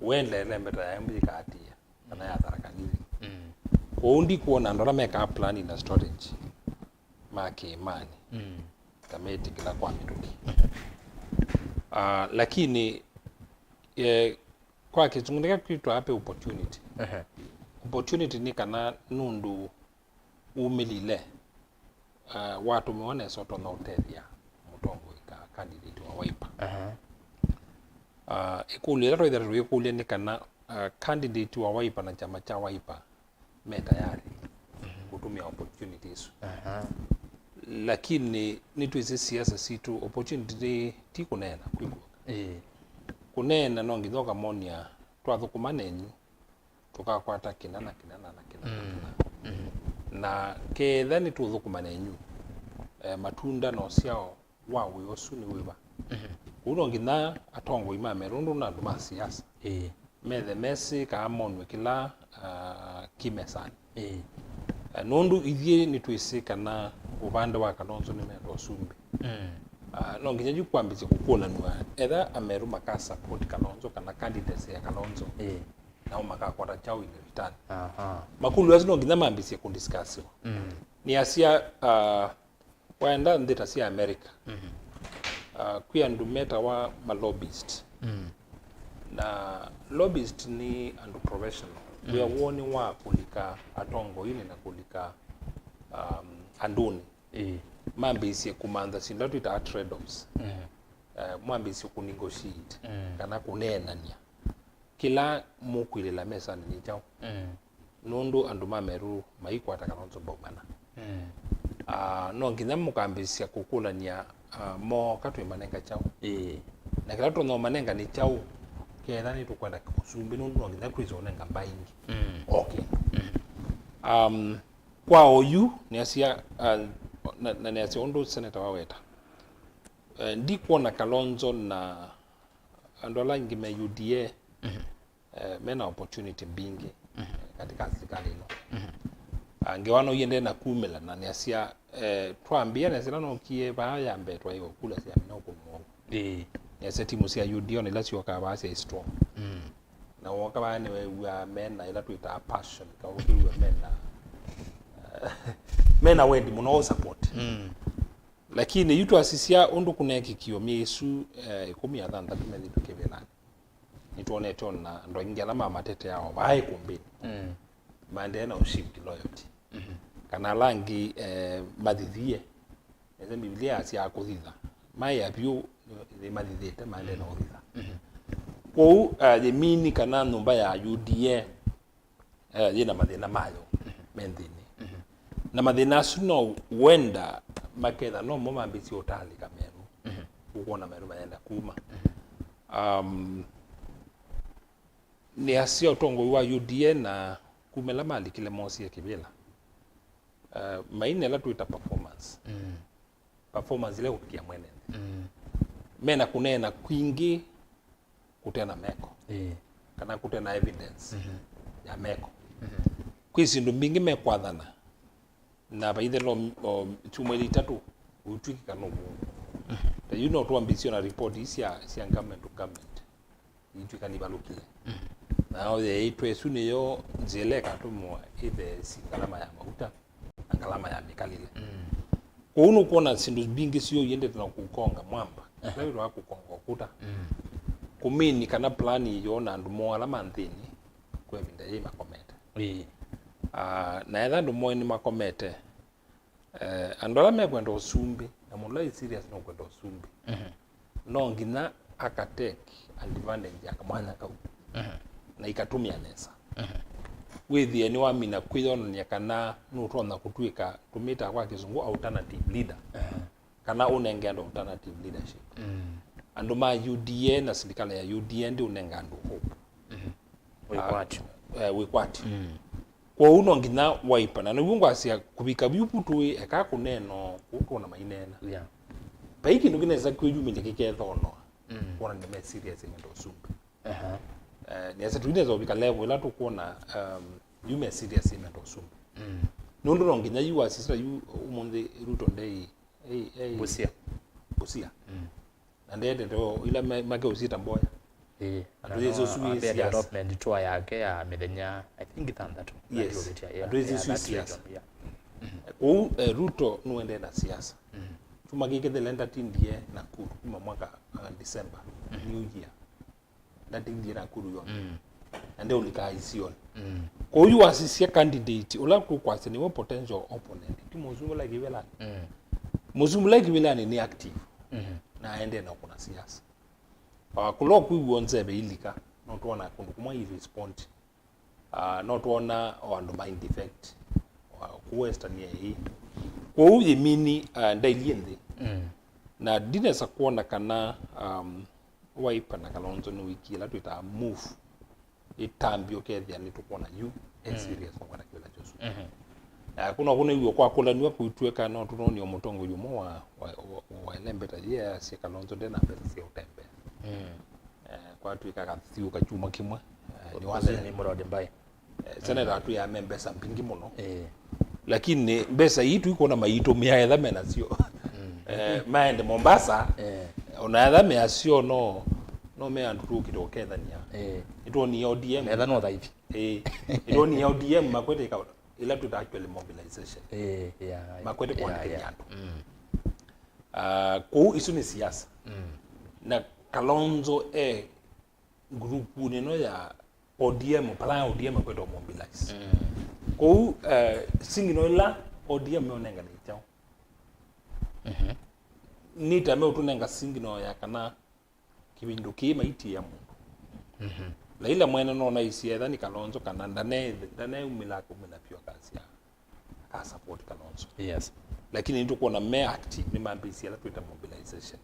wenda ile mbeta ya mbi katia kana ya tarakanili kwa undi kuona andola meka plan na storage kiimani tametikela kwa metoki lakini kwa kizungundika kitu hape opportunity opportunity ni kana nundu umilile watu meone soto na utedia mutongo ika candidate wa Wiper ikuli rero idara ikuli ni kana candidate wa Wiper na chama cha Wiper tayari kutumia opportunities lakini nitu hizi siasa situ opportunity ti kunena kwiko kunena no ngithoka monia twathukumanenyu tukakwata kinana na ketha ni tuthukumanenyu matunda no ciao wawe osu ni wiba uno ngina atongo ima merundu na nduma siasa methe mesi ka monwe kila kimesani nundu ithie ni twisika na ubande wa Kalonzo ni mendo sumbi no nginya ju kwambise kukula nwa etha Ameru maka support Kalonzo kana candidates ya Kalonzo na makakwata chao in return makulu yazi no nginya mambise ku discuss ni asia waenda ndeta sia America kuya ndumeta wa lobbyist na lobbyist ni and professional we are warning wa kulika atongo ine na kulika anduni mambisi kumanda sindatu ita trade-offs mambisi ku negotiate kana kunenania kila mukwile la mesa ni chao nundu andu Mameru maikwata Kalonzo bomana no nginya mukambisia kukulania mo katwe manenga chao na kila no manenga ni chao kenda ni tukwenda kusumbi nundu no nginya kwizo nenga mbaingi okay kwa oyu ni asia na ni asia ondo seneta waweta ndi kuona Kalonzo na andola ngime UDA mena opportunity bingi katika serikali ino angewano yende na kumela na ni asia twambia na sila no kie ba ya mbetwa hiyo kula sia mina okumo ni asia timu sia UDA ni lasi wakaba sia strong na wakaba ni we mena ila tuita passion ka we mena mena wendi muno support lakini yutu asisia undu kuneki kio miesu 16 tumeli tukebelani nituone tona ndo ingela mama tete yao bae kumbi mande na uship loyalty kana langi madithie eze biblia asia akuthitha mai apio ni madithite mande na uthitha kwa the mini kana numba ya UDA yena mathina mayo mendini na mathina suno wenda maketha no mo mambisi otali Kameru kuona Meru maenda kuma ni asia utongo wa UDA na kumela mali kile mosi ya kibila maine la tuita performance performance ile ukikia mwene mena kunena kwingi kutena meko kana kutena evidence ya meko kwisi ndo mbingi mekwathana na baithe lo chumweli tatu utwiki kanu the you know to ambition report isia government to government itwika ni balukile now the itwesu niyo nzeleka tumo ithe singalama ya mafuta angalama ya mikalile kwa uno kuona sindu bingi sio yende tuna kukonga mwamba leo wa kukonga kuta kumini kana plani yona ndumo alama nthini kwa binda yima kometa na etha ndumo ni makomete andola mekwenda usumbi na mulai serious no kwenda usumbi no ngina akateki advantage akamwana kau na ikatumia nesa withie ni wamina kwithona ni kana nutona kutwika tumita kwa kizungu alternative leader kana unengendo alternative leadership andu ma UDA na serikali ya UDA ndi unenga andu hope wikwati kwa uno ngina waipa na nungu asia kubika biuputu eka kuneno kukona mainena paiki ndugineza kwiyumile kikethono kuona ni serious ngendo sumbi ni asa tuineza ubika level ila tukuona yume serious ngendo sumbi nundu no nginya yu asisira yu umonde ruto ndei busia na ndende ndo ila make usita mboya Aduizo sui development tour yake ya mithenya I think ithandatu aduizo sui siasa ruto nuende na siasa tuma gike lenda tindie na kuru kuma mwaka December new year that tindie na kuru yon ande ulika ision kwa huyu asisia candidate ula kukwase ni potential opponent ti muzumula kiwelani muzumula kiwelani ni active na aende na kuna siasa kulo kuiwonze beilika no tuona kundu kumwa i respond no tuona wandu mind defect ku western ye hii kwa uye mini ndailiende na dinesa kuona kana waipa na Kalonzo ni wiki la tuita move itambio kethia ni tukuona you serious kwa na kila josu kuna hiyo kwa kula niwa kuitweka no tunoni omutongo yumo wa elembeta ye si Kalonzo ndena pesa sio tembe kwa tuika kathiuka chuma kimwe ni wale ni murode mbai Seneta tu ya membesa mpingi muno lakini mbesa yitu iko na maito miaetha mena sio maende Mombasa onaetha mea sio no me andu kitokethania ito ni ODM etha no thaithi ito ni ODM Makwete ka ila tu actually mobilization Makwete kwa Kenyatta ku isu ni siasa na Kalonzo grupu neno ya ODM pala ODM Makwete mobilize ku singino la ODM onenga ni chao ni tame utunenga singino ya kana kibindu kima iti ya mundu la ila mwene no na isietha ni Kalonzo kana ndane umila pio kasi ya ka support Kalonzo yes lakini ndio kuona me active ni mambisi ya Twitter mobilization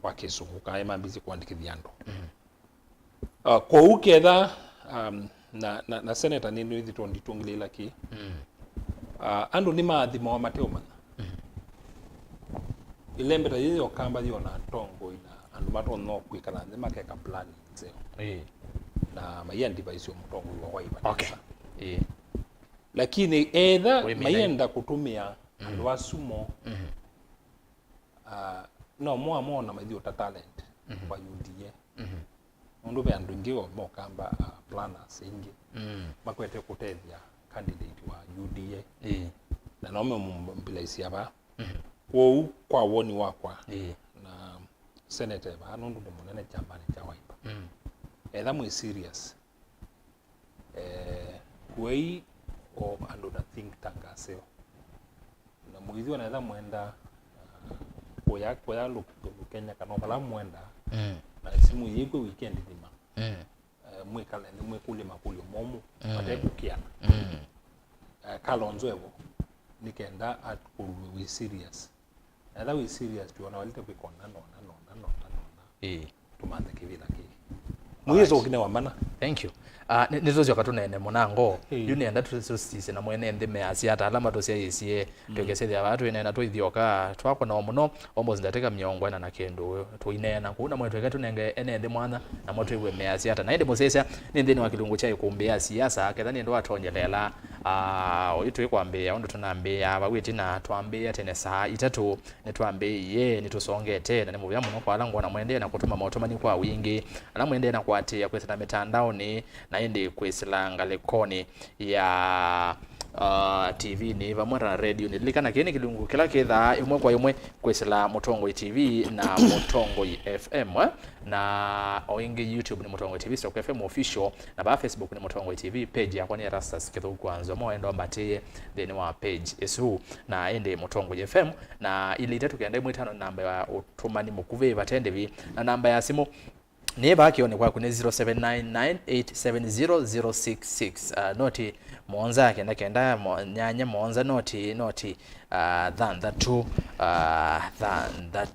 kwa kisungu kai mambisi kuandikithia ndo kwa uketha na Seneta ni ndio thitonditungilila ki andu ni mathimo wa Mateo mana ilembe ta yiyo Akamba yona tongo ina andu mato no kwikala nze makeka plan nzeo na mayandi baisio mtongo wa iba okay lakini either mayenda kutumia andu asumo no mo na madio ta talent kwa UDA mundu be andu ngiwa mo Akamba planners ingi Makwete kutethia candidate wa UDA na no me mobilize aba kwa woni wakwa na Seneta ba nundu de munene chambani cha Wiper etha mwe serious kwei o andu na think tank aseo na muithio na etha mwenda kwa lu Kenya kana bala mwenda na simu yiko weekend dima mwe kalende mwe kule makuli momu atekukiana Kalonzo evo nikenda at we serious and that we serious tu ona walite kwikona no tumande kivila ki mwizo kine wa mana thank you nitozi wakatunene monango yuni enda tusisi na mwene ndime asiata alama tosiesie twegesethia batu inena twithioka twakwa na muno almost ndateka miongo na kendo tuinena kuna mwe twegetu nenge ene mwana na mwe twewe me asiata na ende mosesa ni ndeni wa kilungu cha Îkûmbî ya siasa kethani ndo atonyelela oyitu kwambia ondo tunambia bagwiti na twambia tene saa itatu ne twambie ni tusongete na mubya muno kwa lango na mwende na kutuma motomani kwa wingi na mwende na kwatia kwesa mitandao ni na indi kwisila ngalekoni ya TV ni vamwe na radio ni likana kene kilungu kila ketha imwe kwa imwe kwisila Mutongo TV na Mutongo FM na oingi YouTube ni Mutongo TV Stock FM official na ba Facebook ni Mutongo TV page yakwa ni Erastus Kithuku Nzomo endo ambatie then wa page isu na ende Mutongo FM na ili itatu kianda imwe tano namba ya utumani mukuve batende vi na namba ya simu neba kione kwa kune 0799870066 noti monza yake kenda nyanya monza noti than that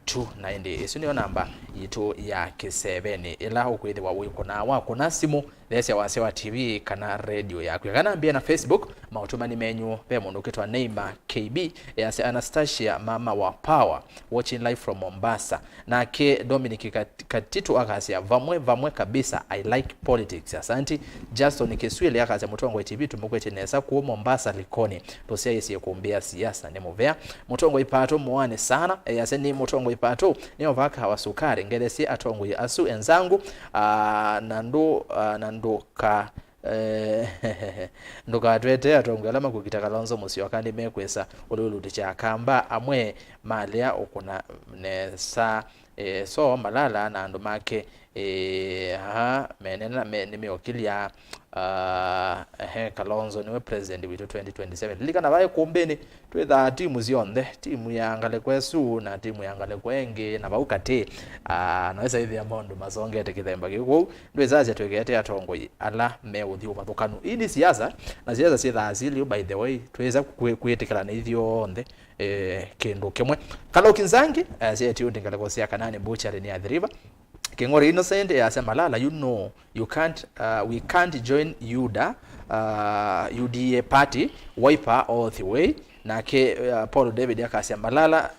two na indi isunio namba yitu ya kisebeni ila ukwidi wa wiko na wako na simu lesi wase wa TV kana radio yako kana ambia na Facebook mautumani menyu pe mundu kitwa Neymar KB yase Annastacia mama wa power watching live from Mombasa na ke Dominic Katitu akasia vamwe kabisa I like politics asante Justin Kiswili akasia Mutongo TV tumukwete nesa ku Mombasa likoni tosia yesi kuombea siasa ne movea Mutongo ipato muane sana yase ni Mutongo ipato ni ovaka wa sukari ngelesi atongo ya asu enzangu nandoka ndoka atwete atongo alama kukita Kalonzo musio kandi mekwesa oluluti cha Akamba amwe malia okuna nesa so malala na ndo make menena nimeokilia Kalonzo niwe president witu 2027 likana bae kumbeni twetha timu zionde timu ya Ngalekwesu na timu ya Ngalekwenge na baukate naweza hivi amondo mazongete kithemba giko ndwezaje twegete atongo ala meuthi ubathukanu ini siasa na siasa sitha asili by the way tweza kuetekala na ithio onde kendo kemwe kalokinzangi siyeti undingalekosya kanane buchari ni adhiriva Kingori Innocent yasema lala you can't we can't join UDA party Wiper all the way na ke Paul David akasema lala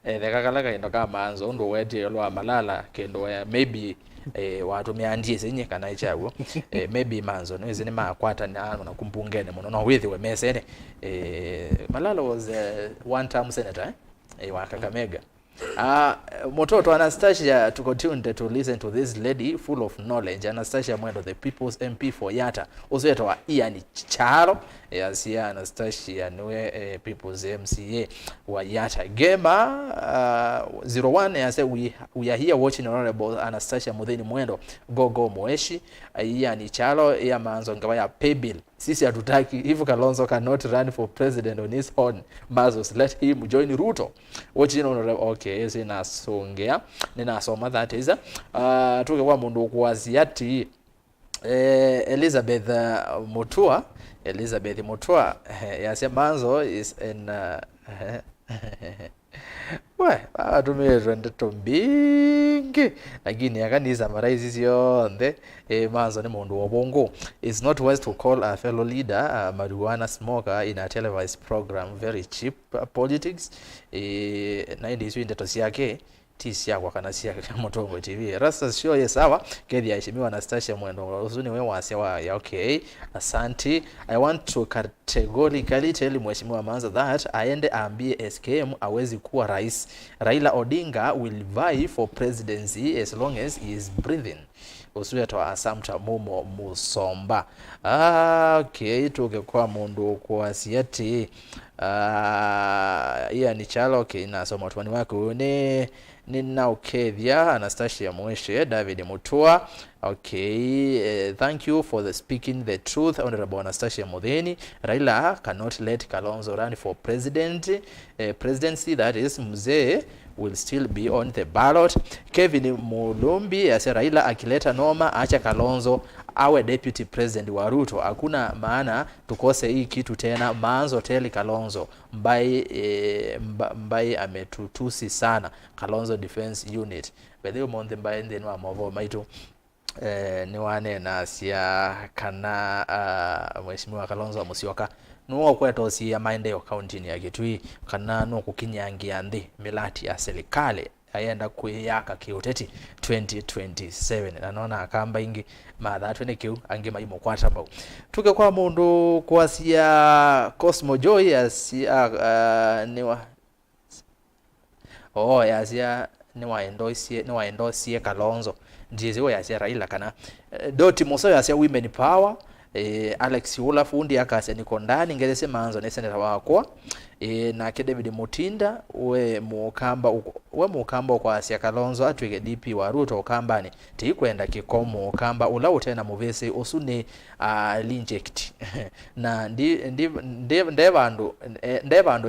dekakala ndo kama Maanzo ndo wete lo malala kendo maybe watu meandie zenye kana ichawo maybe Maanzo no izini makwata na kumpungene muno no with we mesene Malala was one term senator wa Kakamega. Mototo Annastacia to continue to listen to this lady full of knowledge. Annastacia Muendo, the people's MP for Yata. Ûyîetewa Aeni Charo. Yes, yeah, Annastacia Nwe people's MCA wa Yata. Gema 01 I say we are here watching Honorable Annastacia Muendo Gogo Moeshi Aeni Charo ya Maanzo ngawaya pay bill. Sisi hatutaki if Kalonzo cannot run for president on his own. Mazos let him join Ruto. Watching Honorable okay is inasongea ninasoma that is tuke kwa mundu kuwaziati Elizabeth Mutua yasema Maanzo is in atumire ndeto mbingi lakini akaniza maraizi yonde Maanzo ni mundu wabongo. It's not wise to call a fellow leader marijuana smoker in a televised program. Very cheap politics. Na ndi isu ndeto siake tisi yako kana siake Mutongo TV. Erastus sure yesawa kedi yaheshimiwa Annastacia Muendo uzuni wewe wasewa ya okay asante. I want to categorically tell mheshimiwa Maanzo that aende ambie SKM awezi kuwa rais. Raila Odinga will vie for presidency as long as he is breathing. Ûyîetewa asamta Mumo Musomba. Okay tuke kwa mundu kwa siati ni chalo okay nasoma twani wako nina ukethia Annastacia Mueshe David Mutua. Okay thank you for the speaking the truth Honorable Annastacia Mutheni. Raila cannot let Kalonzo run for presidency, that is mzee will still be on the ballot. Kevin Mulumbi ase Raila akileta noma acha Kalonzo awe deputy president wa Ruto. Hakuna maana tukose hii kitu tena. Maanzo teli Kalonzo mbai ametutusi sana Kalonzo Defense Unit. Bedhiyo monde mbai ndenu wa movo maitu ni wane na siya kana mheshimiwa Kalonzo Musyoka nuo kweto siya maendeleo kaunti ya Kitui kana nuo kukinyangia ndi milati ya serikali ayenda kuyaka kiuteti 2027 nanona Akamba ingi maadhatu ni kiu angi maimo kwa tamba tuke kwa mundu kwa siya Cosmo Joy ya siya niwa ya siya niwa endosie Kalonzo ndiziwe ya siya Raila kana Doti Moso ya siya Women Power. Alex Ula fundi akase niko ndani ngelese Maanzo ne seneta wako na David Mutinda we mukamba kwa Asia Kalonzo atwike DP wa Ruto okambani tikwenda kikomo okamba ula utena muvese osune linject na ndevandu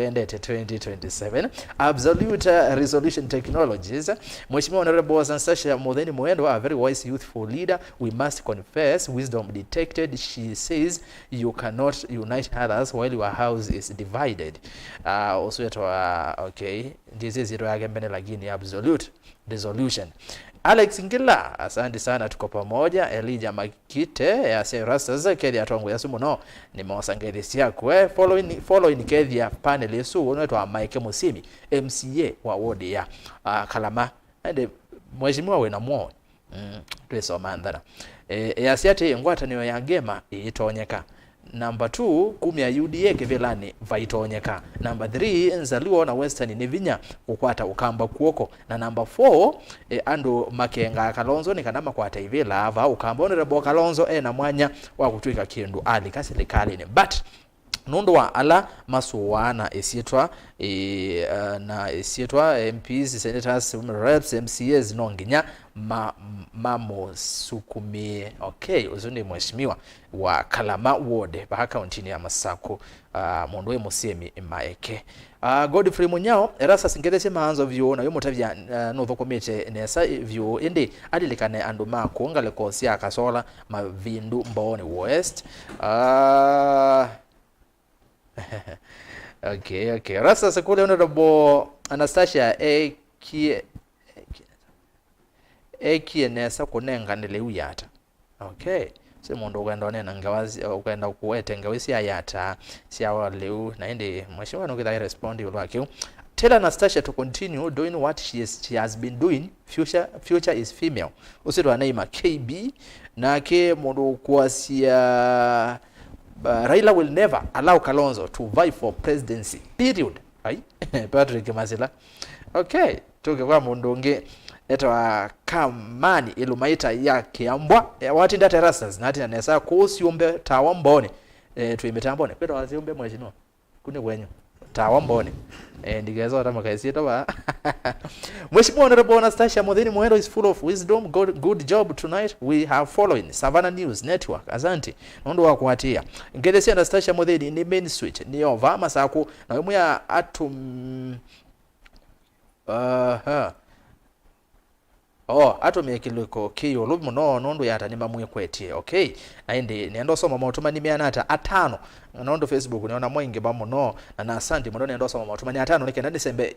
endete 2027 absolute resolution technologies. Mheshimiwa Honorable Annastacia Muendo, a very wise youthful leader. We must confess wisdom detected. She says you cannot unite others while your house is divided. Ûyîetewa okay this is iro yake mbele lakini absolute resolution. Alex Ngila asante sana tuko pamoja. Elijah Makite ya Erastus kedi atongo yasumu no ni mawasangezi yako following kedi ya panel yesu unaitwa Mike Musimi MCA wa ward ya Kalama ende mheshimiwa we na mwo twesoma ndana yasiate Ngwatanîo ya ngema itonyeka. Number 2 kumi ya UDA kevelani vaitonyeka. Number 3 Nzaluo na Western Nivinya kukwata ukamba kuoko. Na number 4 ando makenga Kalonzo ni kanama kwa taivela ava ukamba Honorable Kalonzo na mwanya wa kutwika kindu ali kaserikali ni but nundo wa ala masuwana esietwa na esietwa MPs, senators, reps, MCAs nonginya mamo sukumie okay uzuni mheshimiwa wa Kalama ward ba county ya Masako mundu musemi maeke Godfrey Munyao Erastus ngedese Maanzo vyo na yo mutavya no thokomete nesa vyo ende adilikane andu mako ngale kosi akasola mavindu mbone west okay Erastus kule Honorable Annastacia nesa kunenganile uyata okay se mundu kwenda nena ngawazi kwenda kuwete ngawisi ayata siawa leu na ende mheshimiwa nokida respond lwake Tell Annastacia to continue doing what she has been doing. Future is female. Usito anaima KB na ke mundu kuasia Raila will never allow Kalonzo to vie for presidency. Period. Ai Patrick Masila. Okay, tuke kwa mundu nge etwa kamani ilumaita ya kiambwa watinda Erastus nati nanesa kusiumbe tawa tuimeta mbone kweto wasiumbe mweshino kune wenyu tawa mbone ndigezo hata makaisito ba Mheshimiwa Honorable Annastacia Muendo is full of wisdom. Good job tonight. We have following Savannah News Network. Asante nondo wa kuatia ngedesi Annastacia Muendo ni main switch ni ova masaku na wemu ya atum atumie kiliko kiyo lumu nondo yata ni mamwe kwetie. Okay, aindi niendo soma mautuma ni mianata atano nondo Facebook niona mwingi bamuno na asante muno niendo soma mautuma ni atano nike nandi sembe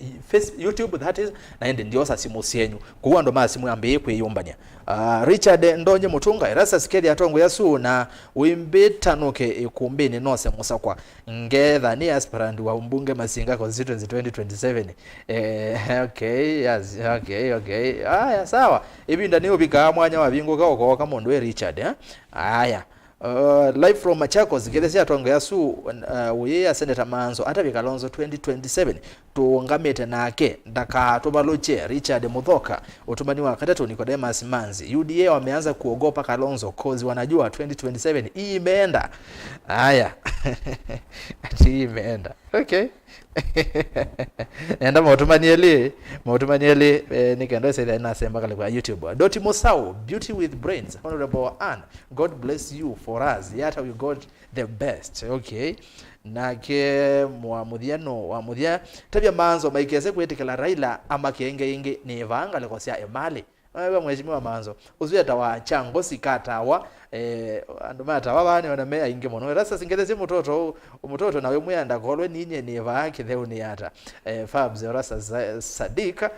YouTube that is na indi ndiosa simu sienyu kuwa ndo maa simu yambe kwe yumbanya. Richard Ndonye Mutunga Erastus kedi atongo yasu na uimbetanuke Îkûmbî ni nose musakwa ngetha ni aspirant wa mbunge Masinga constituency 2027. Okay, yes, okay. Aya sawa ibinda niyo bika mwanya wa bingo kako kama ndo Richard aya live from Machakos gethesi atongo yasu uye Seneta Maanzo ata Kalonzo 2027 tuongamete nake ndaka tobaloche Richard Muthoka utumani wa katatu Nicodemus Manzi. UDA wameanza kuogopa Kalonzo cause wanajua 2027 hii imeenda. Haya ati imeenda. Okay. Enda mautumanieli nikendo sasa nasema kale kwa YouTube. Doti Mosau, beauty with brains. Honorable Anne, God bless you for us. Yata we got the best. Okay. Nake muamudia tabia Maanzo maikeze kwetikala Raila ama kienge ni vanga lekosia emali. Wewe Mheshimiwa Maanzo uzuya tawa chango sikatawa anduma tawa bane wanamea inge mono rasa singeze mutoto nawe muyanda kolwe ninye ni vaki theuni yata Fabs rasa Sadika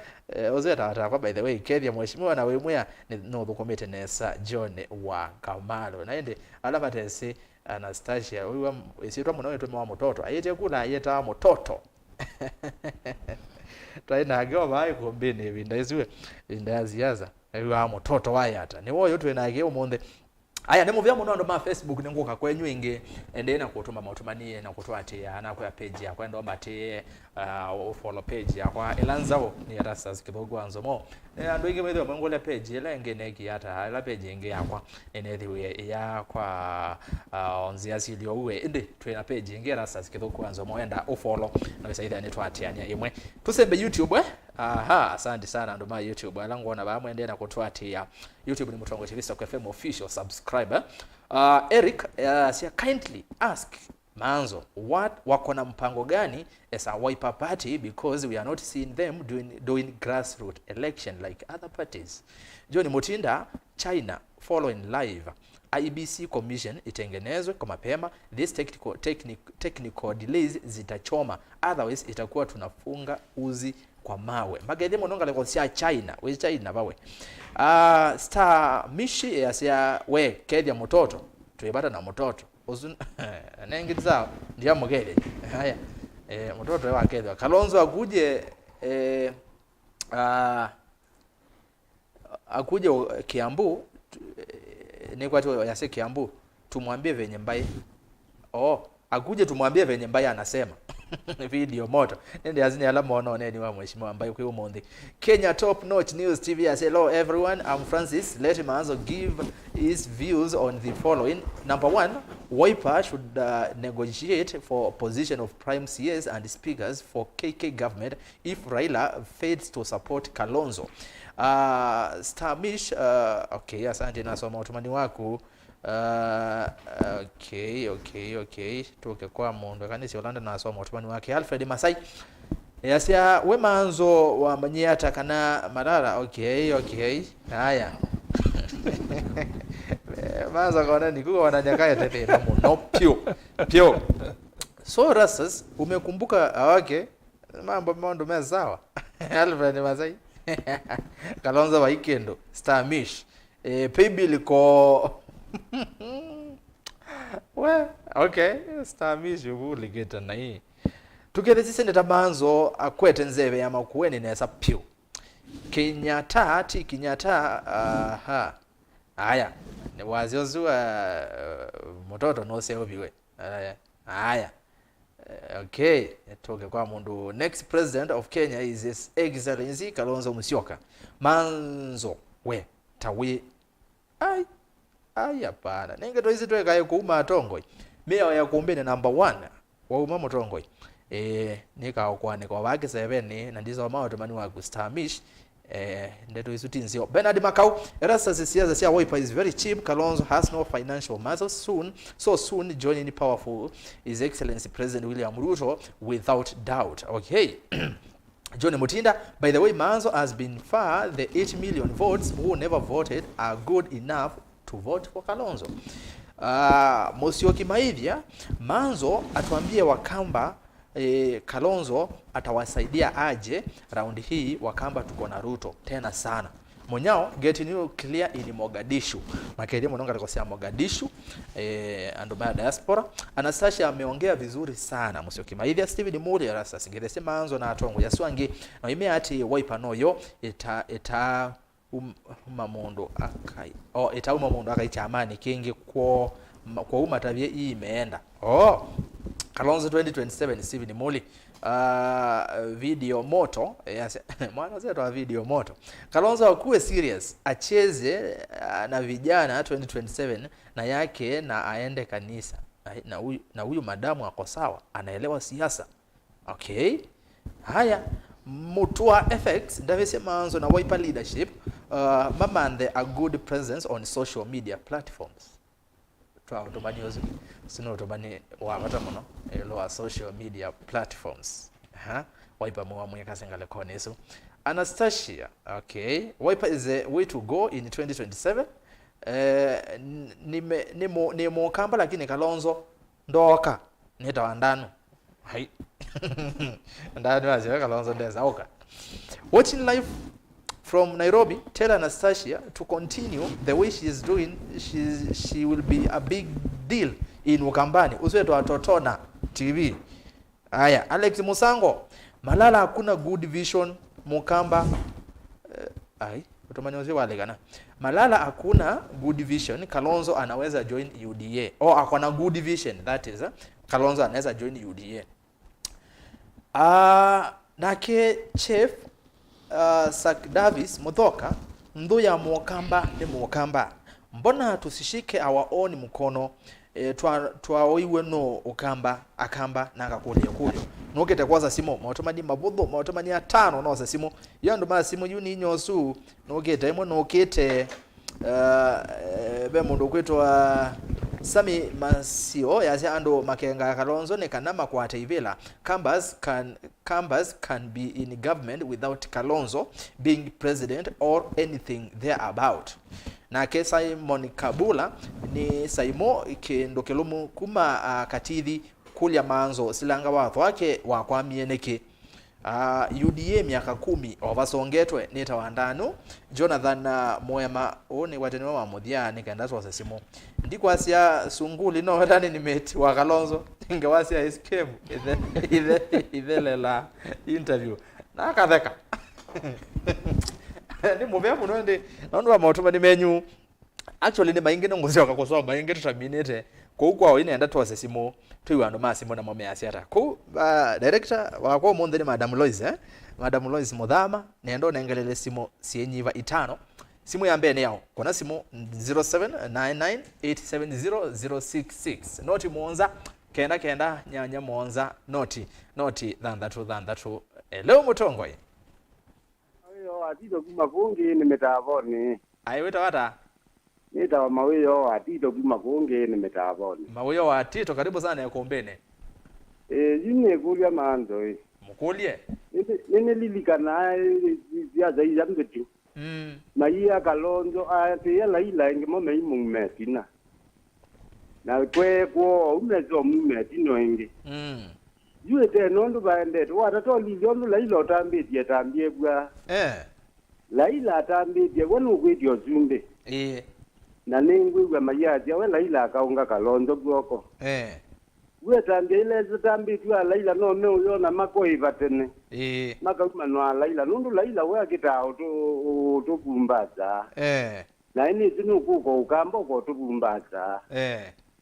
uzuya tawa by the way Kenya Mheshimiwa nawe muya no dokumete nesa John wa Kamalo naende alama tesi Annastacia huyu isitwa muno wa mutoto ayete kula ayeta mutoto Taina ageo bai kombini binda izwe binda Siasa wa mutoto wayata ni woyo twe na ageo monde aya nemo vya muno ndo ma Facebook nengoka kwenyu inge ende na kutuma mautumanie na kutwatia na kwa page ya kwenda omate follow page ya kwa Elanzao ni Erastus kidogo Nzomo ando inge mwedo mangole page ela inge neki hata ela page inge yakwa enethiwe ya kwa onzia silio uwe ende twe na page inge Erastus kidogo Nzomo enda follow na bisaida ni twatiania imwe tusembe YouTube asante sana ndo ma YouTube alangu ona ba mwende na kutwatia YouTube ni Mutongo TV Stock FM official subscriber. Eric kindly ask Maanzo what wako na mpango gani as a Wiper party because we are not seeing them doing grassroots election like other parties. John Mutinda China following live IBC commission itengenezwe kwa mapema. This technical delays zitachoma, otherwise itakuwa tunafunga uzi kwa mawe. Magede mononga leko sia China we China bawe star mishi ya we kedia mutoto tuibata na mutoto uzun nengiza ndia mugede haya mutoto wa kedia Kalonzo akuje akuje Kiambu ni kwa tu yase Kiambu tumwambie venye mbaye akuje tumwambie venye mbaye anasema video moto nende azini alama onone ni wa Mheshimiwa ambaye kwa umonde Kenya Top Notch News TV as hello everyone. I'm Francis. Let Maanzo give his views on the following. Number 1, Wiper should negotiate for position of prime CS and speakers for KK government if Raila fails to support Kalonzo. Stamish okay, asante nasoma utumani wako. Okay. Tuke kwa mundu kanisi Yolanda na asoma utumani wake. Alfred Masai yasia we Maanzo wa manyiata kana marara. Okay. Haya. Maanzo kona nikuwa wananyakaya tete muno pio. So Rasas umekumbuka awake mambo mezawa. Alfred Masai Kalonzo wa ikendo Stamish paybill ko okay, Stamish uligeta na hii tukethesi Seneta Maanzo akwete nzeve ya Makueni nesa piu Kenyatta ti Kenyatta haya ne waziozua mototo no se obiwe haya okay toke kwa mundu. Next president of Kenya is His Excellency Kalonzo Musyoka. Maanzo we tawi ai hapana ninge to hizi tweka kuuma tongoi mia ya kumbene number 1 wa uma motongoi nika okwane kwa wake 7 na ndizo mao tumani wa kustamish ndeto isutinzio. Bernard Makau, Erastus Siasa Wiper is very cheap. Kalonzo has no financial muscle. Soon joining powerful His Excellency President William Ruto without doubt. Okay. John Mutinda, by the way, Maanzo has been far. The 8 million votes who never voted are good enough to vote for Kalonzo. Musyoki Maivia, Maanzo atuambie Wakamba Kalonzo atawasaidia aje round hii Wakamba tuko na Ruto tena sana. Monyao get new clear in Mogadishu. Makedia mononga alikosea Mogadishu andoma diaspora. Annastacia ameongea vizuri sana Musyoki Maivia. Steven Muli Erastus ngirese Maanzo na atongo yaswangi na ime ati Wiper noyo eta umamondo akai eta umamondo akai chamani kingi kwa umatavye hii imeenda Kalonzo 2027 Steven Muli video moto yes mwana zetu wa video moto. Kalonzo akuwe serious acheze na vijana 2027 na yake na aende kanisa na huyu madamu ako sawa anaelewa siasa. Okay haya Mutua FX Davise Maanzo na Wiper leadership mamande a good presence on social media platforms. Twautobani yozu sino utobani wa matamono lower social media platforms Wiper mwa mweka sengale koneso. Annastacia okay Wiper is a way to go in 2027 ni mo kamba lakini Kalonzo ndoka neta wandano hai ndani wazi Kalonzo ndeza oka. Watching live from Nairobi, tell Annastacia to continue the way she is doing. She will be a big deal in Ukambani. Uswetu atotona TV. Aya, Alex Musango, Malala hakuna good vision Mukamba. Utomani wale kana. Malala hakuna good vision. Kalonzo anaweza join UDA. Akona good vision, that is. Kalonzo anaweza join UDA. Nake Chef Sak Davis Muthoka ndu ya Mukamba ni Mukamba. Mbona tusishike our own mkono twaoiwe no Ukamba Akamba nanga kulio nokete kwaza simo mautomani mabudho mautomani 5 no za simo yando ba simo yuni nyosu nokete imo nokete be mundu kwetwa Sami Masio yase ando makenga Kalonzo ne kanama kwa Taivela. Kambas can be in government without Kalonzo being president or anything thereabout. Na ke Simon Kabula ni Saimo kendokelumu kuma katithi kulya Maanzo silanga watho wake wakwamieneke UDA miaka 10 ovasongetwe neta wandano. Jonathan Moema oni watenewa wa muthia nikaenda twa sesimo ndikwasia sunguli no ndani nimeti wa Kalonzo ingawasia escape ithelela interview na katheka ni muvya muno ndi naona wa mauto ni menyu actually ni maingi no nguzioka kusoma maingi tutaminete kwa inaenda twa sesimo tuiwando masimo na mome asiata ko director wako munde ni Madam Loise Madam Loise Muthama nendo nengelele simo sienyiva 5 simu ya mbene yao kuna simu 0799870066 noti Monza kenda nyanya Monza noti thandatu leo mutongoi ayo atito kumakungi nimetavoni aiweta wata nita wa mawiyo atito kumakungi nimetavoni mawiyo atito karibu sana ya kombene yine kulia Maanzo mukulie nene lilikana ya zaidi ya mbetu na iya Kalonzo ate la ila ngemo meimummetina na kweko umezo mummetino ingi yuete nondo baende wata to liliondo la ilo tambie tambie bwa la ila tambie wonu kwidio zunde na ningwe bwa mayaji we la ila kaunga Kalonzo bwoko wetambia ile zitambi tu alaila no me uyo na makoiva tene makama no alaila nundu laila we kitao to bumbaza na ini sinu kuko ukamba ko to bumbaza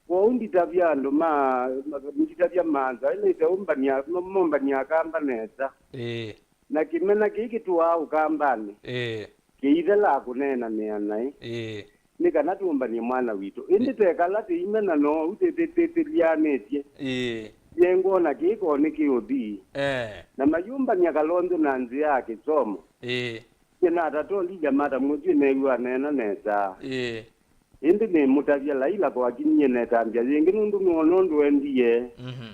kwa undi tavyando nditavya manza ile itaombania mombania Akamba neza na kimena kiki tu au kambani kiithela kunena neanai nikana tumbania mwana wito indi tekala timena no utetetelianetie yengo na kiko nikiodi na mayumba ni Kalonzo na nzi yake Nzomo kina tatoli jamata muji negwa nena neza indi ni mutavya laila kwa kinye netambia yengi nundu ngonondo endiye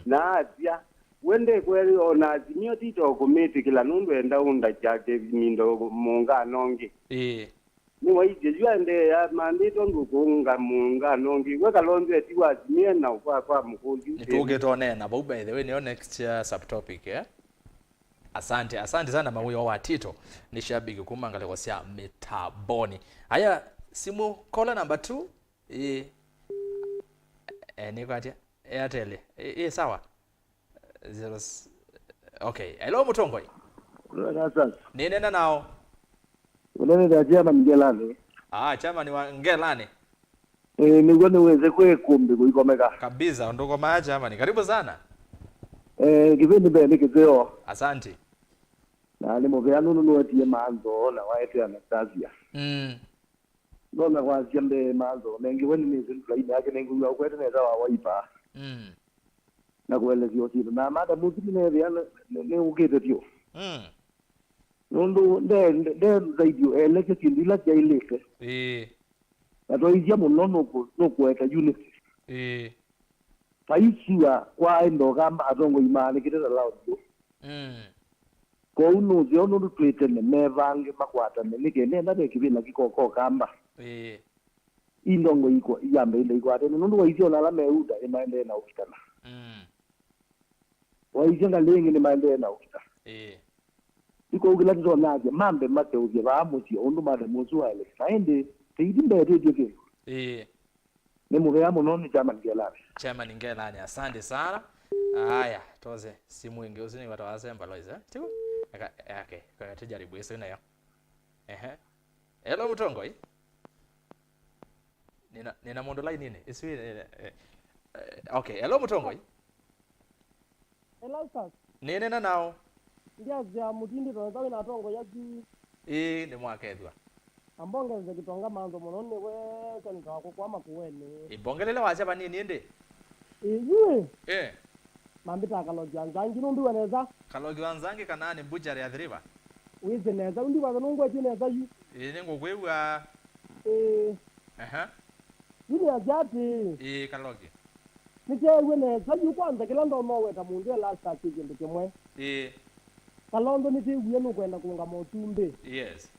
na atya wende kweli ona azimio tito komiti kila nundu enda unda chake mindo munga nongi ni waije juande ya mandito ngukunga munga nongi we Kalonzo etiwa azimia na kwa mkundi nituge tonena but by the way ni next subtopic asante sana mauyo wa Tito ni shabiki kumangale kwa sia metaboni haya simu caller number 2 ni kwa atia Airtel sawa 0 okay hello Mutongoi sasa nena nao unene da chama Ngelani chama ni wa Ngelani ni gone uweze kwa Îkûmbî kuikomeka kabisa ndoko maacha ama ni karibu sana kipindi bene kizeo asante na ni movea nunu wetie Maanzo na waete Annastacia nona kwa siambe Maanzo nengi weni ni zindu laini yake nengi uya ukwete neza wa waipa na kuelezio sito na mada muziki nevya ni ûyîetewa nundu nde zaidio eleke kindila cha ileke na toizia muno nukueta unity paisiwa kwa endo kama atongo imani kitera laudio ko unu zio nundu twitene mevange makwatane nikene ndade kibila kikoko kamba indongo iko yambe ile iko atene nundu waizio nala meuda imaende na ukitana waizio ngalengi ni maende na ukitana iko ugila tunaje mambe mateuze baamuti ondu made muzuale saende teidimbe tejeke ni muvea muno ni chama Ngelani asante sana haya toze simu ingi usini watu wasemba loiza tiko okay kwa tujaribu hizo nayo hello Mutongoi nina mondo line nini iswi okay hello Mutongoi hello sir nena nao ndiaza mutindi tonza na tongo yaji ni mwakethwa ambongeze kitonga Maanzo muno ni we Seneta wako kwa Makueni ibongelele wacha banini ndi iye mambita Kalogi wanzangi nundu waneza Kalogi wanzangi kanani mbujari ya thriva wize neza undi wanungu ati neza yu ningo kwewa yini ajati Kalogi nichewe neza yu kwanza kila ndo moweta mundu last akije ndikemwe Kalonzo nitiwe nukwenda kunga motumbe yes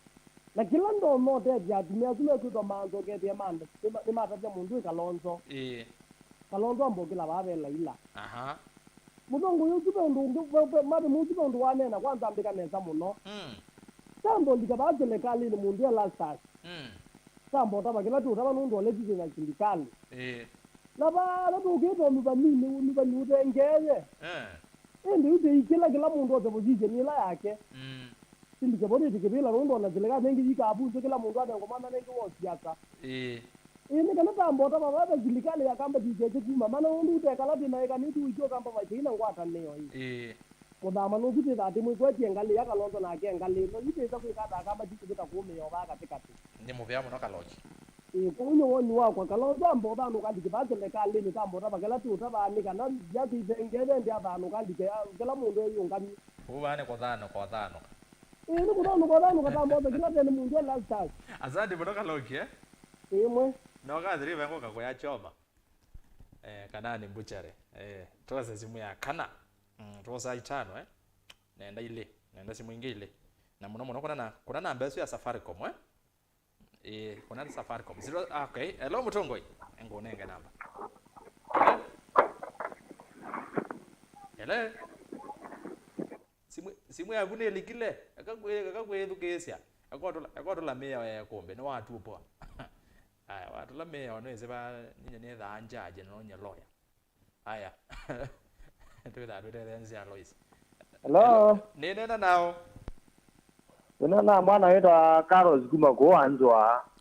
na kila ndo mote atimia kume kuto Maanzo ketie mande ni mataja mundu Kalonzo Kalonzo ambogila babe laila mutongo yutuba ndo made mutuba ndo wanena kwanza ambika neza muno tambo ndikabazele kali ni mundu last tambo taba kila tu taba ndo lejize na sindikali laba ukito mubani utengeye ndi kila mundu ozebuzije nila yake sindike bodi tikibila ndo na zilega nengi yikabuzo kila mundu adengomana nengi wo siasa ini kana tambo taba baba zilikale ya Akamba dijeje kuma mana ndo utekala dina ikani tu ijo Akamba vaina Ngwatanîo hii mudama no kuti dati mwikwetie ngali ya Kalonzo na ake ngali no yiteza kuikata Akamba dikibita kume yoba katikati ni muvya muno Kalogi kunyo woni wako Kalonzo ambo bano kandi kibazele kali ni tambo taba kala tu taba ni kana yati bengele ndi abano kandi kala mundu yungani ubane kwa dhano ni kudano kwa dhano katambo kila tena mundu la stars asante muno Kalogi imwe no kadhiriva ngoka kwa ya choma kanani mbuchare toza simu ya kana toza itano nenda simu ingile na muno kuna namba yesu ya Safaricom kuna Safaricom 0 okay hello Mutongoi ngonenge namba hello simu ya kune likile akakwe thukesia akotola meya ya Îkûmbî ni watu poa haya watu la meya wanaweza ba ninye ne dha anjaje no nya lawyer haya Tuda lenzi ya Lois. Hello. Nena nao. Na mwana wetu Carlos kuma ko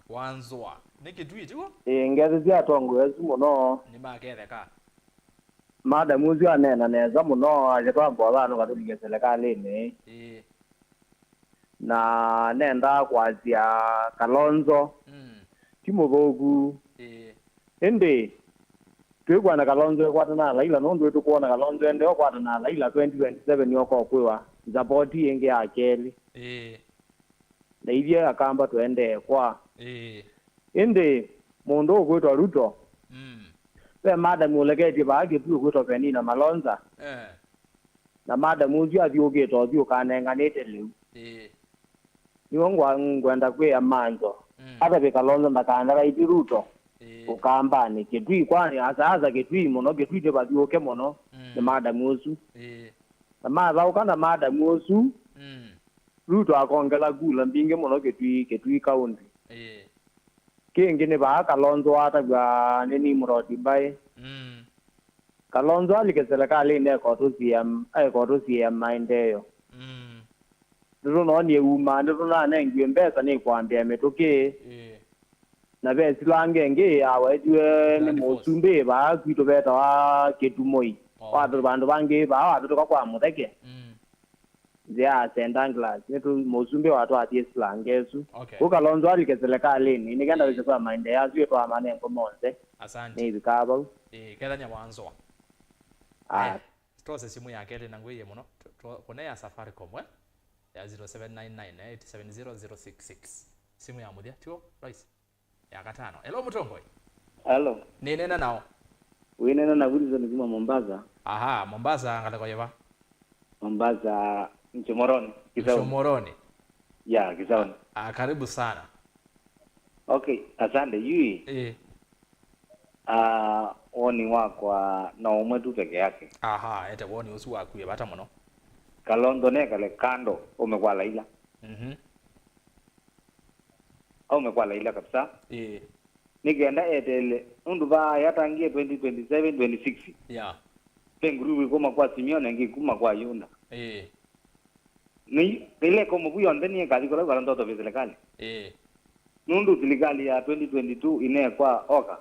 Wanzwa. Niki tweet wo? Ngezi ya tongo yesu muno. Ni magere ka. Madam uzi anena neza muno ajetwa mbola no katulike serikali ni. Na nenda kwazia Kalonzo. Timogogu. Ende twigwa na Kalonzo kwatana Laila no ndwe tukuona Kalonzo ende kwatana Laila 2027 yoko kwiwa zapoti yenge ya Keli. Na hivyo Akamba tuende kwa. Ende mondo kwetwa Ruto. Pe madam ulegeti baage tu kwetwa Penina Malonza. Na madam uzi adiogeto dio kanenganete leu. Niongwa ngwenda kwe Maanzo. Hata be Kalonzo ndakanda iti Ruto. Ukambani ketui kwani asaza ketui mono ketui de badioke mono de madam uzu. Na madha ukanda madam uzu. Ruto akongela gula mbinge mono ketui kaunti. Kengine ba Kalonzo ata gwa nini muroti bai. Kalonzo alike serikali ne koto CM Maendeleo. Ndio noni uma ndio na nengi mbesa ni kwambia metoke. Na be silange nge awajwe ni mosumbe ba kwito beta wa ketumoi. Watu bandu bange ba watu kwa muteke. Zia sendangla netu mosumbe watu ati silangesu. Kalonzo alike serikali ni nigenda wese kwa Maendeleo azwe kwa mane ngomonze. Asante. Ni bikaba. Kela nyawanzo. Stose simu yake ile nanguye muno. Kone ya Safaricom ya 0799870066 simu ya mudia tio rais ya katano. Hello Mutongoi. Hello. Ni nena nao. Winena na Wilson kuma Mombasa. Aha, Mombasa ngale kwa yeva. Mombasa Nchomoroni, Kisauni. Nchomoroni. Ya, Kisauni. Karibu sana. Okay, asante yui. Oni wako na umwe tu peke yake. Aha, ete woni usu wakuye bata muno. Kalonzo ne kale kando umekuwa Laila. Au umekuwa Laila kabisa. Nikienda etele unduba yatangie 2027 26. Yeah. Penguru kuma kwa Simeone ngi kuma kwa Yunda. Ni ile como buyo ndeni kazi kwa Kalonzo to serikali. Nundu serikali ya 2022 ine kwa oka.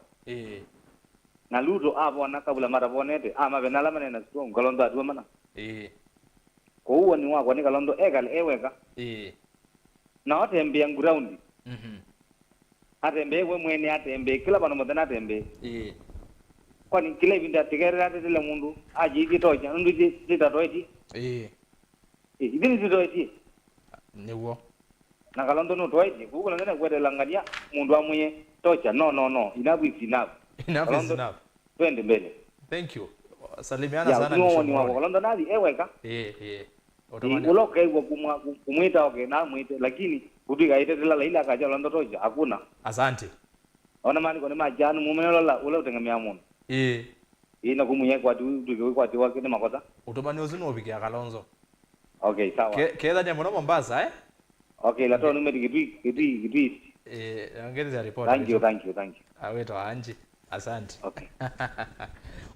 Na ludo hapo na kabla mara bonete ama benala manena strong Kalonzo atu mana. Kwa huo ni wako ni Kalonzo egale eweka. Na atembe ground. Atembe we mwene atembe kila bano modana atembe. Kwani kile vinda tigera tele mundu aji kitoja ndu ditatoiti. Idini ditatoiti. Niwo. Na Kalonzo no toiti kuko nana kwede langaria mundu amuye tocha no enough is enough. Enough is enough. Twende mbele. Thank you. Salimiana sana ni wako Kalonzo nadi eweka. Otomani uloke kwa kumwita okay na mwite lakini kutika itetela Laila kaja Kalonzo toja hakuna. Asante. Ona mani kwa majani mumelola ule utengemea muno. Ina kumuye kwa tu kwa tu wake ni makosa. Otomani uzuni obikia Kalonzo. Okay, sawa. Keda nyamuno Mombasa Okay, la to numeri kipi. Ngeli za report. Thank you. Aweto anji. Asante. Okay.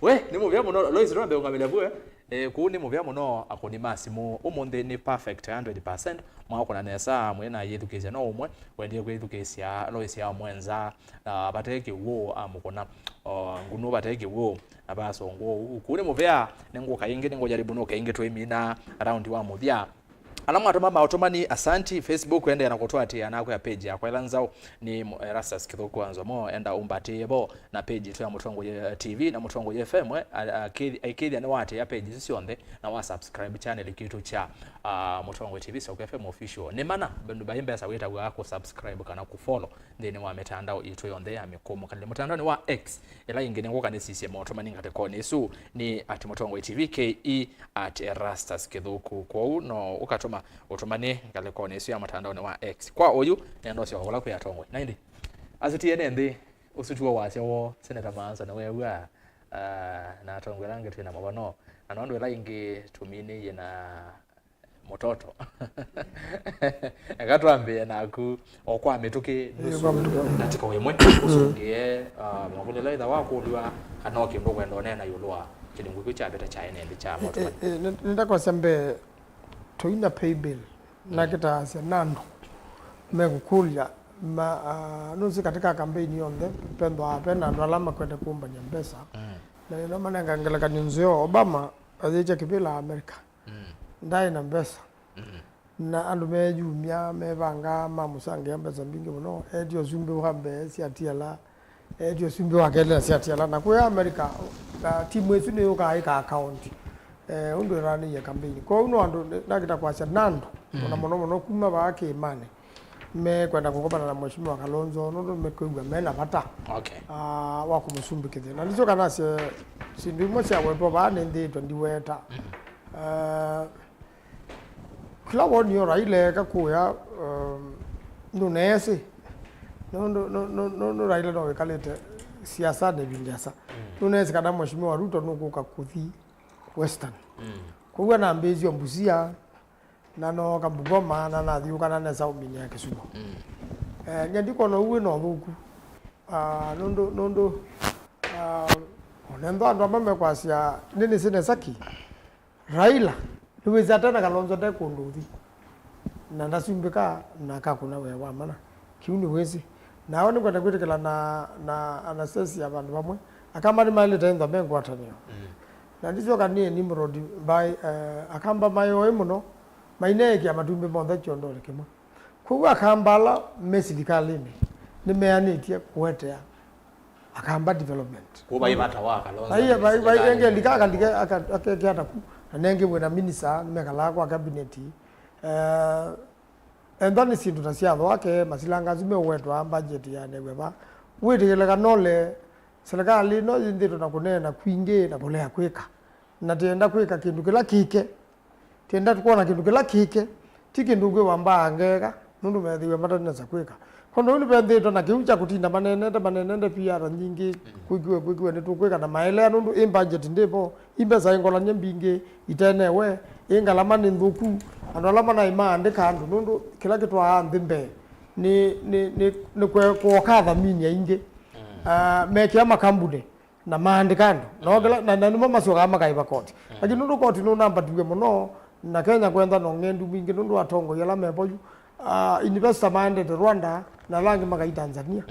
We ni muvya muno Lois Rombe ungamela bwe kuni muvya muno akoni masimu umunde ni perfect 100% mwako na nesa mwena yedukeze no umwe wendie kwedukesya Lois ya mwenza bateke wo amukona ngunu bateke wo abaso ngo kuni muvya nengo kayinge nengo jaribu no kayinge twemina around wa muvya alamu atomama otomani asanti Facebook ende anakotoa ati anako ya page ya kwelanzao ni Erastus Kithuku Nzomo enda umbati bo na page tu ya Mutongo TV na Mutongo FM akidi ana wate ya page zisionde na wa subscribe channel kitu cha Mutongo TV so FM official ne mana bandu bayimba saweta wako subscribe kana ku follow then wa metandao itu yonde amekomo kale mutandao ni wa X ela ingene ngoka ne CCM otomani ngate kone su ni at Mutongo TV KE at Erastus Kithuku kwa no ukatoma otomani ngale kone su ya mutandao ni wa X kwa oyu nendo sio kola ku ya tongwe naindi azutie nende usutuwa wase wo Seneta Maanzo na wewa na tongwe lange tena mabono anondo la ingi tumini yena mototo ngatwambe naku okwa metuke nusu natiko wemwe usungie makulela ida wako ulwa anoke ndo kwenda nena yulwa kilungu kucha beta cha ene cha moto nenda kwa sembe toina pay bill na kita asia nando mekukulia nusi katika kampeni yonde pendo apena ndo alama kwenda kuomba nyambesa na ino maana ngangela nzio Obama azicha kipila Amerika ndai na mbesa na andu mejumia mevanga mamusange ambesa mbingi muno edio zumbi wambe siatiala edio zumbi wakele siatiala na kwa Amerika timu yetu ni uka account undo rani ya kampeni kwa uno andu nakita kwa nando na mono kuma baake imane me kwenda kukopana na mheshimiwa Kalonzo nondo mekwigwa mena bata wa kumusumbikithia na ndicho kana se sindu imwe cia wepo bane ndito ndiweta kila woni ora ile kakuya nunesi no raila no kalete siasa de bindiasa nunesi kana mheshimiwa Ruto nukuka kuthi western kuwa na mbezi ombusia nano kambugoma na nathiukana na saumini ya Kisumu nyandiko no uwe no thuku nondo onendo andu amame kwasia nini sine saki Raila niweza tena Kalonzo de kunduthi na ndasumbika na kakuna we wa mana kiuni wezi nawe ni kwenda kwitikila na Annastacia bandu bamwe Akamba ni mali tendo Ngwatanîo na ndicho kanie ni mrodi by Akamba mayo muno maineki ya matumbe monthe chondole kimwe kuwa Akambala mesilikalini nimeanitie kuetea Akamba development kuba ibata wa Kalonzo aiya bai enge likaka akekata ku nenge wena minister nimekala kwa cabinet endani sindu na siatho wake masilanga zume wetwa budget ya negweba witikile kanole serikali no indito na kunena kwingi na bolea kwika na tienda kwika kindu kila kike tienda tukuona kindu kila kike tikindu gwe wamba angega nundu methiwe matana za kwika kono uli pendito na kiucha kutinda manene pia nyingi kwigwe ni tukwika na maele nundu budget ndipo imbesa ingola nyembinge itenewe ingalama ni nthuku andu alama na imande kandu nundu kila kitu aandhimbe ni kwa thamini ingi mekia makambune na maandi kandu na nimo masoga makaiba koti lakini nundu koti no namba tuwe muno na Kenya kwenda no ngendu mingi nundu atongo yala meboyu investor minded Rwanda na langi makai Tanzania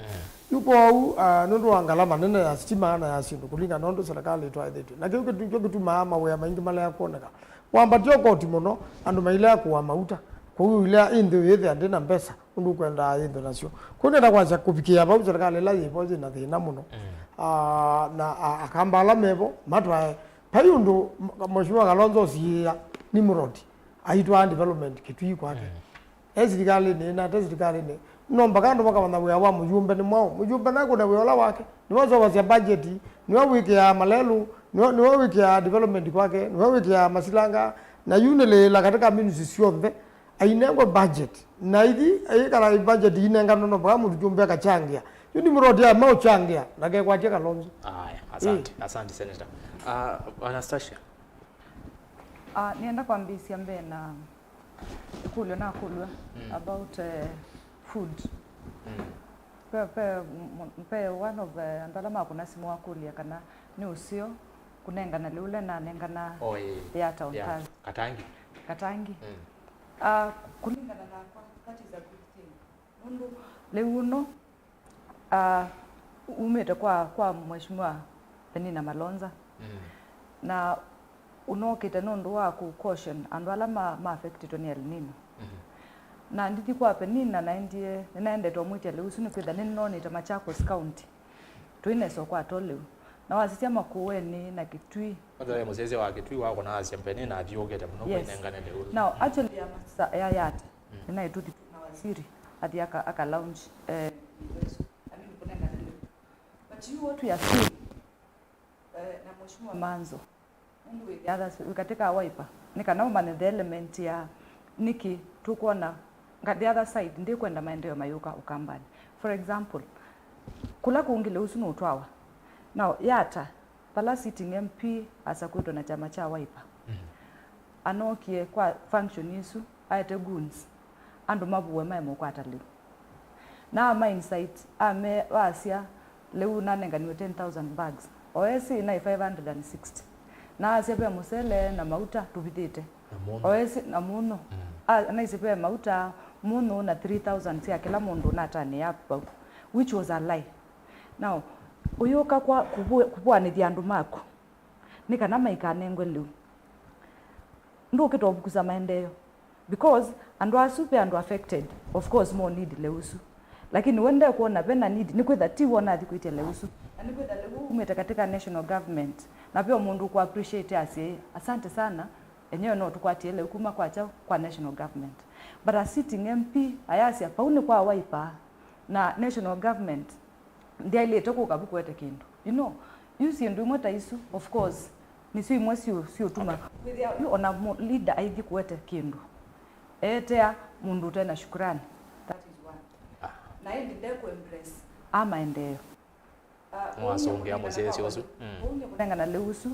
yuko au nundu angalama nene ya stima na ya sindu kulinga nundu serikali itwa ithitu na kiyo kitu mama we maingi mala ya kuoneka wamba tio koti muno andu maile ya kuwa mauta kwa hiyo ile indu yethe andina mbesa nundu kwenda indu nacio kunenda kwanza kupikia bau serikali la yipoje na thina muno na Akambala mebo matwa payundu mheshimiwa Kalonzo sia ni murodi aitwa development kitu kwake ezirikali ni na tezirikali ni no mbakando bakamana we wa mujumbe ni mwao mujumbe nako na weola wake ni wazo wa budget ni wa wiki ya malelu ni wa wiki ya development kwake ni wa wiki ya masilanga na yunele la katika ministry siombe ainengo budget na idi ayikala budget inenga no baka mujumbe akachangia yuni murodi ya mau changia na ke kwatia Kalonzo aya asante Senator Annastacia nienda kwambisia mbe na kulio na kulwa about food pe one of ndalama kuna simu wa kulia kana ni usio kunenga na lule na nenga na ya town katangi kulinga na kwa kati za good mundu leuno umete kwa mheshimiwa Penina Malonza na unokite nundu wa ku caution andu ala ma affected ni El Nino na nditi kwa Penina na ndie nende to mwite le usunu kwitha nino ta Machakos County tuine so kwa tole na wasisia Makueni na Kitui ndio mzeze wa Kitui wako na asia Penina aviogeta muno kwenengana le usu now actually ya yata na ituti na waziri hadi aka lounge but you what we are seeing na mheshimiwa Maanzo katika Wiper nikanauma the element ya niki tukuona the other side ndi kwenda maendeleo mayuka Ukambani for example kula kuungile usunu utwawa now yata pala sitting MP asakwitwa na chama cha Wiper anokie kwa function isu ayete goons andu mabuwe maimo kwa atali na my insight wasia leu nanenganiwe 10,000 bags oesi na 560 na asipe musele na mauta tupithite oesi na muno na isipe mauta muno na 3000 cia kila mundu na tani yapa, which was a lie. Now uyuka kwa kubwanithia andu mako ni kana maikanengwe liu ndu kitobukuza maendeleo because andu asupe andu affected of course more need leusu, lakini wende kuona bena need ni kwitha ti wona thikuitia leusu na ni kwitha leu umete katika national government na pia mundu ku appreciate asi asante sana enyewe no tukwatie leu kuma kwa chao kwa national government, but a sitting MP ayasi pauni kwa waipa na national government ndia ile toko kabukwete kindu you see ndu mota isu of course ni si mwesi si utuma with you ona leader aithi kuwete kindu etea mundu tena shukrani, that is one na ndi ndeko impress ama endeo mwasongea mosesi osu unge kunenga na leusu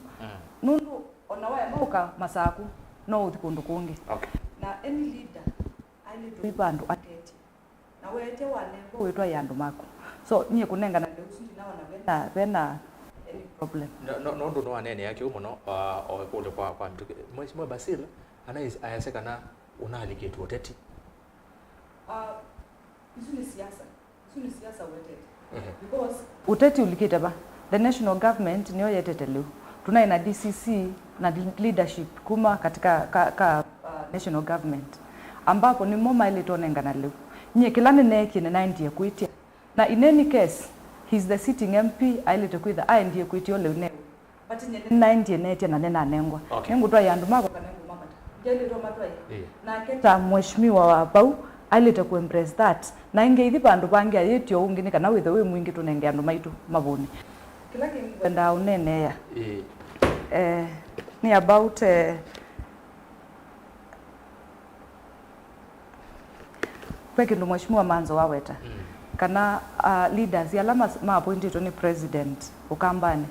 nundu ona wae mauka masaku no uthikundu kungi na any leader aile tuipandu atete na wete wanengo wetwa yandu mako so nye kunenga na leusu ndinaona bena any problem no ndo no anene yake umuno ole kwa mtu mheshimiwa Basila ayasekana unaaliketwa ûteti isu ni siasa wetete because ûteti ulikite ba the national government niyo yetete leo tuna ina DCC na leadership kuma katika national government ambapo ni moma ile tonengana leo nye kilane neki na ndiye kuitia na in any case he's the sitting MP ailete kwitha ndiye kuitia leo ne but nye ndiye neti na nena nengwa nengu twa yandu mako kanengu mamata jeli to matwai na keta mheshimiwa wa bau ailete ku embrace that na ingeithi bandu bangi ayetio ungini kana withe we mwingi tunenge andu maitu mabuni kila kingwenda unene ya ni about pekindu mheshimiwa Maanzo waweta kana leaders yalama ma appointed ni president ukambani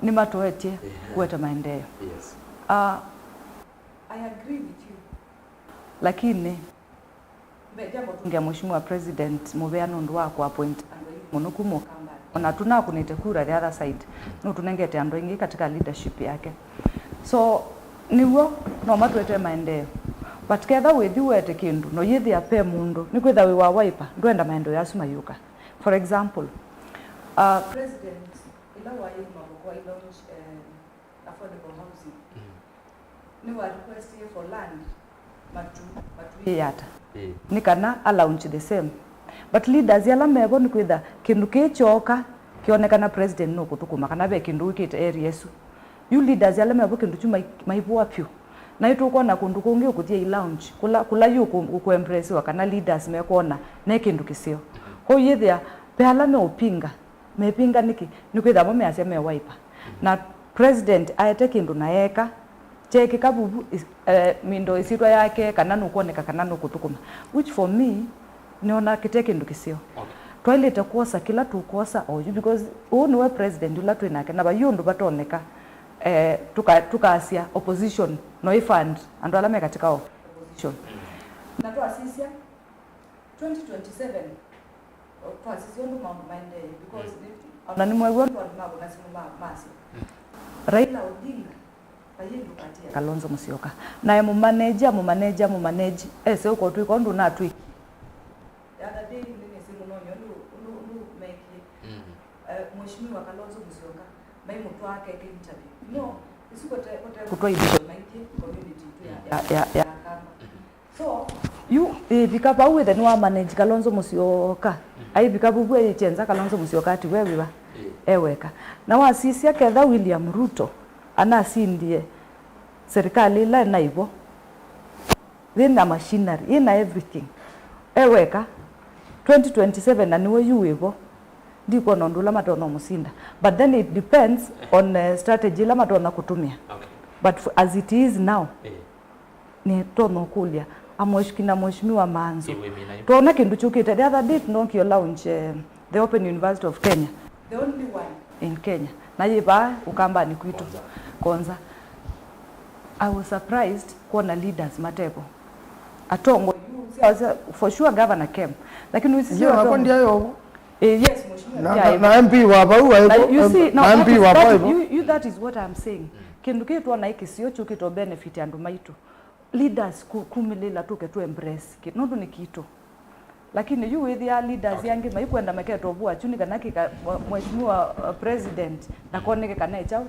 ni matoetie kuweta maendeleo. Yes. I agree with you. Lakini jambo tungia mheshimiwa president mubeano ndo wako appoint muno kumo kambani ona tuna kunete kura the other side no tunengete ando ingi katika leadership yake so niwo no matwete maendeleo but ketha withi wete kindu no yithi ape mundu ni kwitha wi wa waipa ndwenda maendeleo yasu mayuka. For example president ila wa yima kwa launch affordable housing ni wa request for land matu yata ni kana allowance the same but leaders yala mebo ni kwitha kindu kichoka kionekana president no kutukuma kana be kindu wikite area yesu you leaders yala mebo kindu chuma maibwa pyu na itu kona kundu kungi ukutie lounge kula yuko ku embrace wa kana leaders mekona na kindu kisio ho yethia pehala me upinga mepinga niki nikwitha mo measeme wiper na president ayete kindu na yeka cheke kabubu mindo isitwa yake kana nukoneka kana nukutukuma which for me niona kiteke ndu kisio toilet kosa kila tukosa oju because we president ula twinake na bayundu batoneka tukasia opposition no ifund ando alame katika opposition na to asisia 2027 to asisia ndo mambo maende because na ni mwe watu wanako na simu masi Raila Odinga bayindu katia Kalonzo Musyoka na mu manage ese uko tu iko ndo na tu other day nini simu nonyo lu make mheshimiwa Kalonzo Musyoka mai mtu wake interview no isikote kutoa ibisho maiki community ya Akamba so you bikaba with the manage Kalonzo Musyoka ai bikaba bwe chenza Kalonzo Musyoka ati wewe ba eweka na wasisi aketha William Ruto anasindie serikali la naibo thina machinery ina everything eweka 2027 na niwe yuwevo ndiko nondula matono musinda but then it depends on strategy la matona kutumia but as it is now ni tono kulia amoshikina mheshimiwa Maanzo tuona kindu chukite the other day no kio launch the Open University of Kenya the only one in Kenya na yiba ukamba ni kwitu Konza. I was surprised kuona leaders matebo atongo for sure governor came lakini usisi watongo ndio Yes, mheshimiwa. Na MP wa bau you see, now MP wa bau. That is what I'm saying. Kindu kitu na iki sio chuki to benefit andu maitu. Leaders kumilila tuke tu embrace. Nondu ni kitu. Lakini you with your leaders yangi maikwenda maketo bua chuni kanaki mheshimiwa president na koneke kana chao.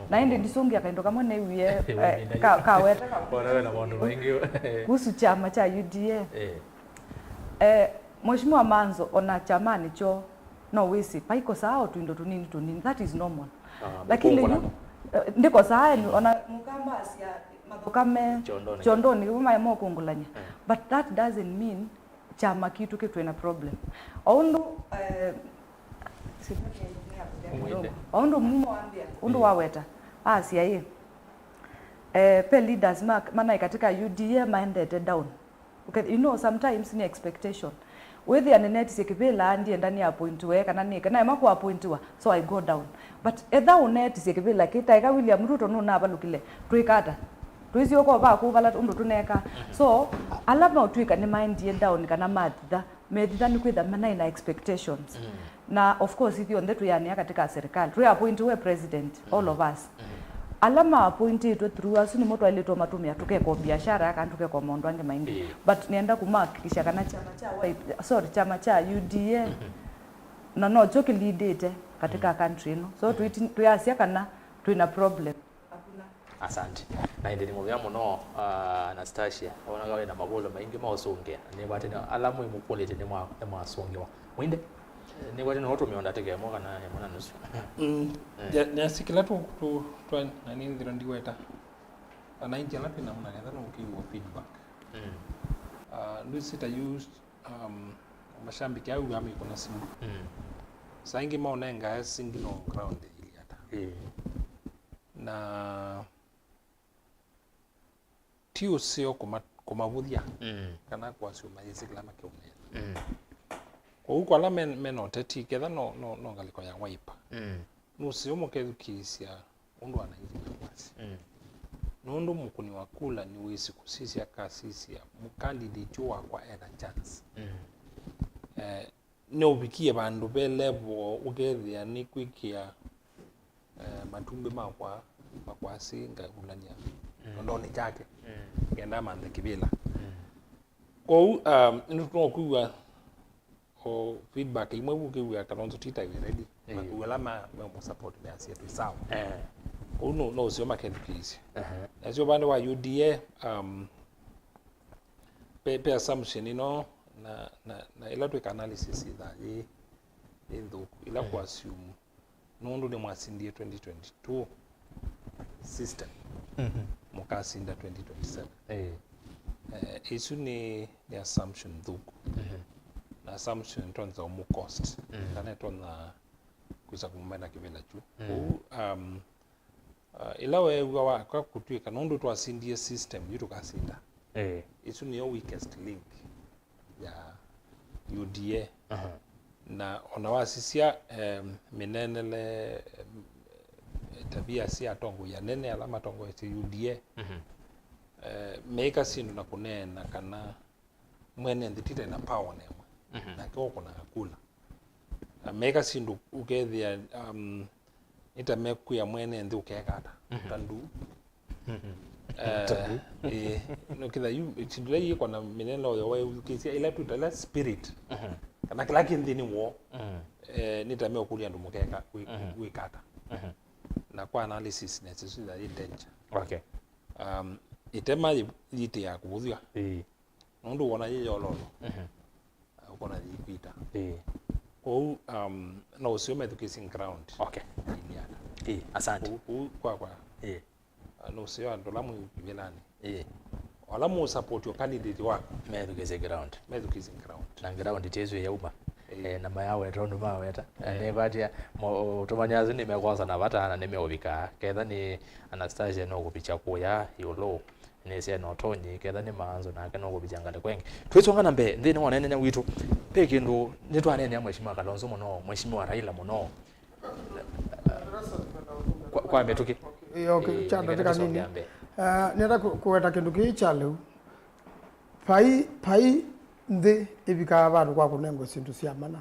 Na indi ndisongia kaendo kama ne wiye kaweta kwa na wandu wengi kuhusu chama cha UDA. Mheshimiwa Maanzo ona chamani cho no wisi paiko sao tu ndo tunini that is normal. Lakini ndiko saa ni ona mukamba asia madokame chondoni uma mo kungulanya. But that doesn't mean chama kitu ina problem. Ondo ondo mumo ambia ondo waweta asia ye pe leaders maana katika UDA minded down. Okay, you know sometimes ni expectation with the net sekibela andi ndani ya point we kana ni kana mako appointiwa so I go down but either unet sekibela kita ika William Ruto no na balukile tuikata tuizio ko ba ku vala ndo tuneka so alama utwika ni mind ye down kana madda medda ni kwitha mana ina expectations na of course if you on that yani katika serikali tu appoint we president all of us alama appointed through us ni moto alito matumia tuke kwa biashara akantuke kwa mondo ange maindi but nienda kumakikisha kana chama cha UDA no choki lead katika country no so tuyasia kana tuina problem hakuna. Asante na indi nimuvya muno Annastacia ona gawe na magolo maingi maosongea ni bati na alamu imukolete ni mwasongewa Muinde ni watu na watu meonda tege mo kana ya mwana nusu ya sikila tu na nini ndiro ndiweta ana inji alapi na mwana kadha ukiwa feedback ndio sita use mashambiki au gami kuna simu saingi maona nga single on ground ili hata na tio sio kumavudia kana kwa sio maisi kama kiumia kwa huko ala men ûteti ketha no ngaliko ya wipe no sio mukethukisia undu anaingia basi nundu mukuni wakula ni wisi kusisia kasisia mukandidate wakwa ena chance no bikie bandu be level ugethia ni kwikia matumbe makwa singa ulania ndoni chake kenda mande kibila kwa ndio kuwa o feedback imwe bukiwa Kalonzo tita ready makuelama mambo support basi yetu sawa uno no sio makendikisi sio bande wa UDA pe assumption no na ila tu analysis ida ndo ila kwa assume nondo ni mwasindie 2022 system mukasinda 2027 isu ni assumption dhuku na assumption tonza umu cost kana tona kuza kumenda kibela chu ila wewe kwa kutwika nondo tu asindie system yitu kasinda isu ni your weakest link ya UDA na onawasisia minenele tabia si atongo ya nene alama tongo ya UDA meka sindu na kunena kana mwene nditite na power nemwe na koko na kula meka sindu ukethia ita meku ya mwene ndi ukekata tandu no kida yu chindule yiko na mineno yo we ukisia ila tu dala spirit kana kila kindi ni wo nitame okulia ndu mukeka wikata na kwa analysis necessary that danger okay itema yiti ya kubuthia ndu wona ye yololo ukona yikuita ko no usio education ground okay asante kwa no sio andolamu bilani wala mu support your candidate wako education ground na ground itezo ya uba na mayawe tondu maweta ne batia utomanyazi nimekwaza na batana nimeobika ketha ni Annastacia no kupicha kuya yolo nese no tonyi ketha ni Maanzo na kana kubijangana kwenge twitsonga nambe ndine wana nene witu pekindu nitwane ne mheshimiwa Kalonzo muno mheshimiwa Raila muno kwa metuki okay chanda tika nini nenda kuweta kindu kichale pai ndi ibika abantu kwa kunengo sintu siamana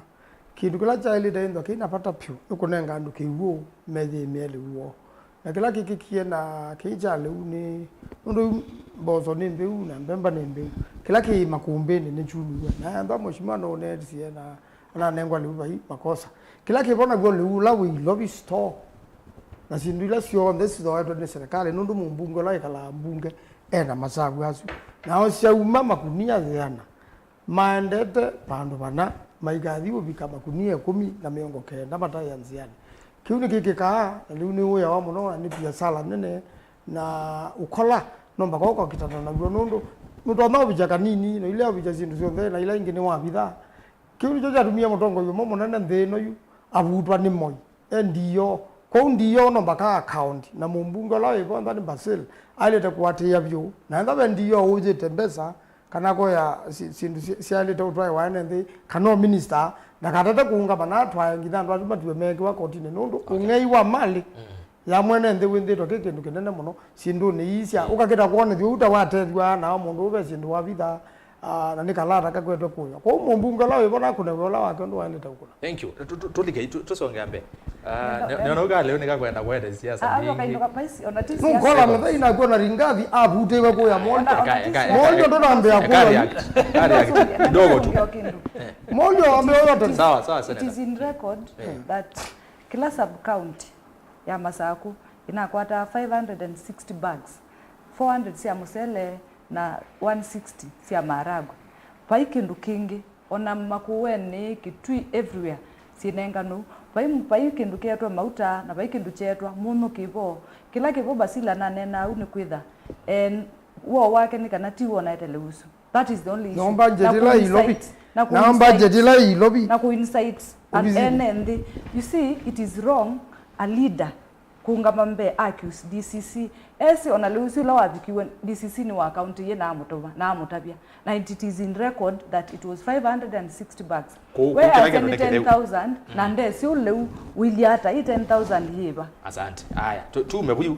kindu kila cha ile ndo kina pata pyu ukunenga andu kiwo methi mele wo na kila kikikie na kijale uni ndo bozo ni mbeu na mbemba ni mbeu kila ki makumbeni ni chulu na ndo mheshimiwa ne sie na ana nengwa liu bai makosa kila ki bona go liu la we lobby store na sindula sio ndesi ndo watu ni serikali ndo mumbungo la ikala mbunge ena masabu asu na osia umama kunia yana maendete pandu bana maigathi ubika makunia 10 na miongo kenda bataya nziani kiuni kikika liu ni uya wa muno ni pia sala nene na ukola nomba koko kitata na nundu ndo no bijaka nini no ile bija zindu zio na ile ingine wa bitha kiuni joja tumia mutongo yo momo nene ndeno yu abutwa ni moi endiyo ko ndiyo nomba ka account na mumbungo la iko ndani Basil alete kuatia byo na ndabe ndiyo uje tembesa kana ko ya sindu sialete utwaye wane ndi kano minister na katata kuunga bana twaye ngithandwa atumatwe meke wa kotine nundu ungei wa mali ya mwene ndi windi to kindu kinene muno sindu ni isya ukakita kuone thi uta watethwa na mundu ube sindu wa bitha na nikalata kakwetwe kuya ko mumbunga la ibona kuna wala wake ndo waleta ukula. Thank you tulike tusonge ambe nionoga leo nikakwenda kwenda siasa mingi kaino kapaisi onati siasa ngola mwe ina kuona ringavi abutewe kuya mondo ndo nambe akula kari kidogo tu mondo ameona sawa It is in record that kila sub county ya Masaku inakwata 560 bags 400 sia musele na 160 sia marago paikindu kingi ona Makueni Kitui everywhere sinenga no paikindu ketwa mauta na paikindu chetwa muno kibo kila kibo basila na nena uni kwitha en wo wake ni kana tiwo na teleusu that is the only issue naomba jedila ilobi naomba jedila ilobi na ku insights and you see it is wrong a leader kungamambe accuse DCC esi onaleusi la wabikiwe DCC ni wa county ye na amutova na amutabia na it is in record that it was 560 bags where I send 10,000 na ndesi uleu wiliata 10,000 hiba. Asante haya tumebuyu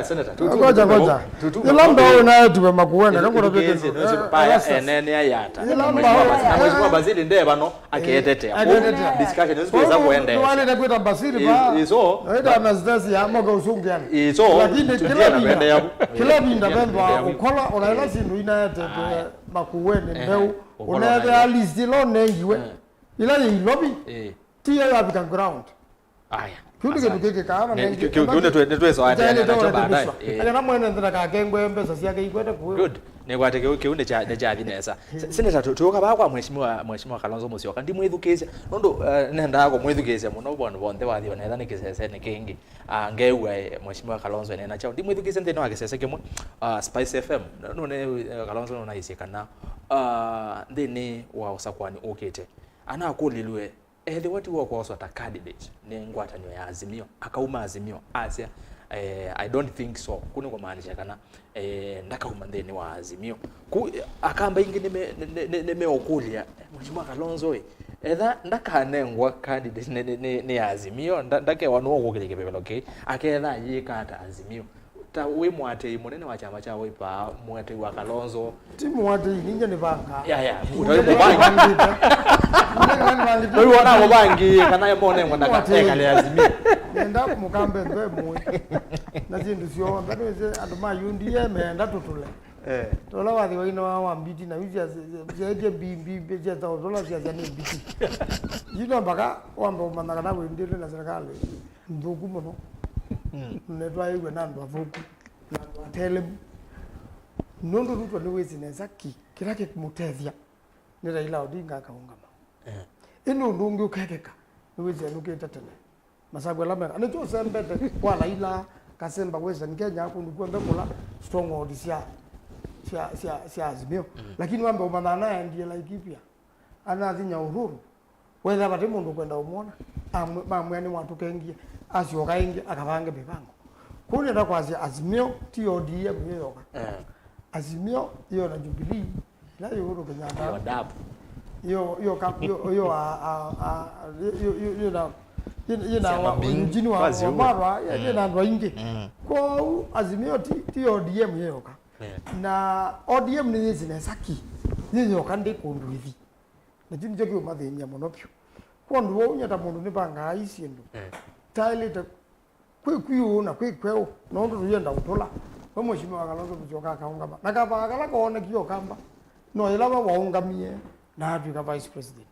Seneta ngoja ilamba na tuwe Makueni na ngora beke paya enene ayata na mheshimiwa Basili ndeba no aketetea discussion isikweza kuende wale na kwenda Basili ba iso Annastacia moga usungiana iso lakini kila binda bendwa ukola olaila sindu inayete Makueni mbeu unayete alisti lo nengiwe ila ilobi tiya ya bika ground aya kundi keke kana nengi kundi tweso ate na baadaye ana mwene ndana ka kengwe mbesa sia kaikwete ku good negwate kiunde cha thinesa Seneta tuoka ba kwa mheshimiwa Kalonzo Musyoka ndi mwithukise nondo nenda ko mwithukise muno bono bonde wathi ona ethane kisese ne kingi ngewe mheshimiwa Kalonzo nena chao ndi mwithukise ndeno akisese kimwe Spice FM none Kalonzo nona isikana ndini wa usakwani ukite ana akulilwe the watu wako also ta candidate ni Ngwatanîo ya Azimio akauma Azimio asia I don't think so kuno kwa maanisha kana ndaka kumandeni wa Azimio Akamba ingi nimeokulia mheshimiwa Kalonzo etha ndaka nengwa candidate ni Azimio ndake wanu okukilike pepelo okay aketha yikata Azimio ta we mwate munene wa chama cha Wiper mwate wa Kalonzo timu wate ninja ni banga ya utawe bangi wewe wana bangi kana yamone ngona kateka le Azimio nenda mukambe mbemwe na zindu sio ndabeze aduma yundi ye menda tutule tola wathi waino wa mbiti na wizi ya bimbi ya dola ya ni mbiti yino mpaka wambo manaka na wendele na serikali ndugu muno netwa iwe na ndo avuku na tele nondo rutwa ni wezi neza kila kimutethia ni Raila Odinga akaungama ino ndungi ukekeka ni wezi anuketa tele masagwe lamera anacho sembete kwa Raila kasemba weza ni Kenya hapo ndikuwa mbekula stronghold sia Azimio lakini wambe umanana ya ndiye Laikipia anathinya uhuru wetha bati mundu kwenda umona mamwene watu kengie asioka ingi akabange mipango kuni nda kwazi Azimio TODM yoka Azimio hiyo na Jubilee na Uhuru Kenyatta yo dabu yo na mjini wa Mara ya na ndo ingi kwa Azimio TODM yoka na ODM ni zine saki yoka ndi kundu hivi na jini joki umathenya monopyo kondu wo nyata mundu ni banga isindu tailete kwiona kwikweo nondo tuyenda utola we mheshimiwa Kalonzo Musyoka kaungama nakabagala koona kiyo kamba no ilaba waungamie na atuika vice president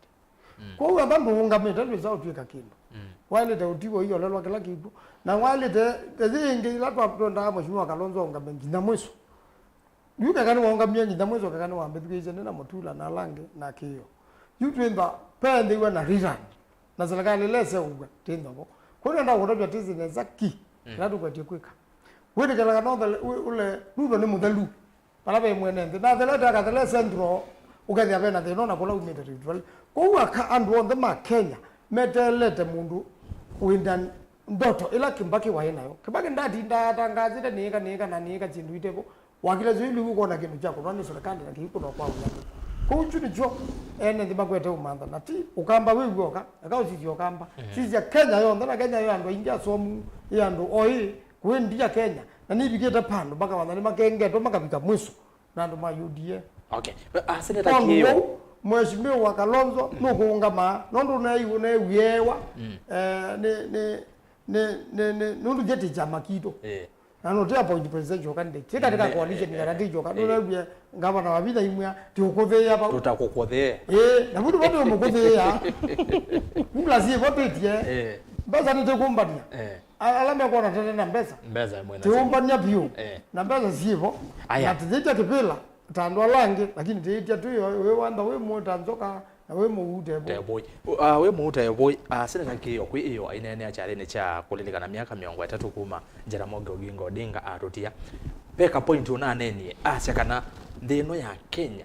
kwa hiyo abantu ungameta ndio tuika kindu wale te utiwo hiyo lelo kila kitu na wale te zingi la twatonda mheshimiwa Kalonzo ungambe ngina mweso yuka kana waungamie ngina mweso kana wambethikize na mutula na lange na kiyo yutwenda pende wana reason na serikali lese uga tindabo kwa ndio ndio tizi neza ki nadu kwa tikwika wede kala no ule nudo ni mudalu palabe mwenende na thela daga thela centro ukathia bena thino na kula umete ritual kwa aka andu on the ma Kenya metelete mundu windan ndoto ila kimbaki wainayo kibaki ndati ndatangazite nika na nika chindu itebo wakile zili uko na kintu chako nani serikali na kiko na kwa uya kwa uchuni jo ene ndi makwete umanda nati ukamba wewe goka akao sisi okamba sisi ya Kenya yondo na Kenya yo ando ingia somu yando oi kuendia Kenya na nibigeta pando baka wanani makenge to makabika mwiso na ndo mayudie okay Seneta kiyo mheshimiwa Kalonzo no kuungama nondo na Ûyîetewa ne nondo jeti chama kido ano tia point presidential candidate tika tika coalition ya radijo kadona bia ngabana wabida imwa ti ukothea ba tutakukothea na mudu bado mukothea mulazie bote tie basa ni kumbania alama kwa tena na mbesa mwena tumbania bio na mbesa sivyo na tijeta kipila tandwa lange lakini tijeta tu wewe wanda wewe mutanzoka na wewe Muutebo we Muutebo Seneta kiyo kwi iyo ainene acharene cha kulilikana miaka 30 kuma Jaramogi Oginga Odinga arutia peka point una neni kana ndino ya Kenya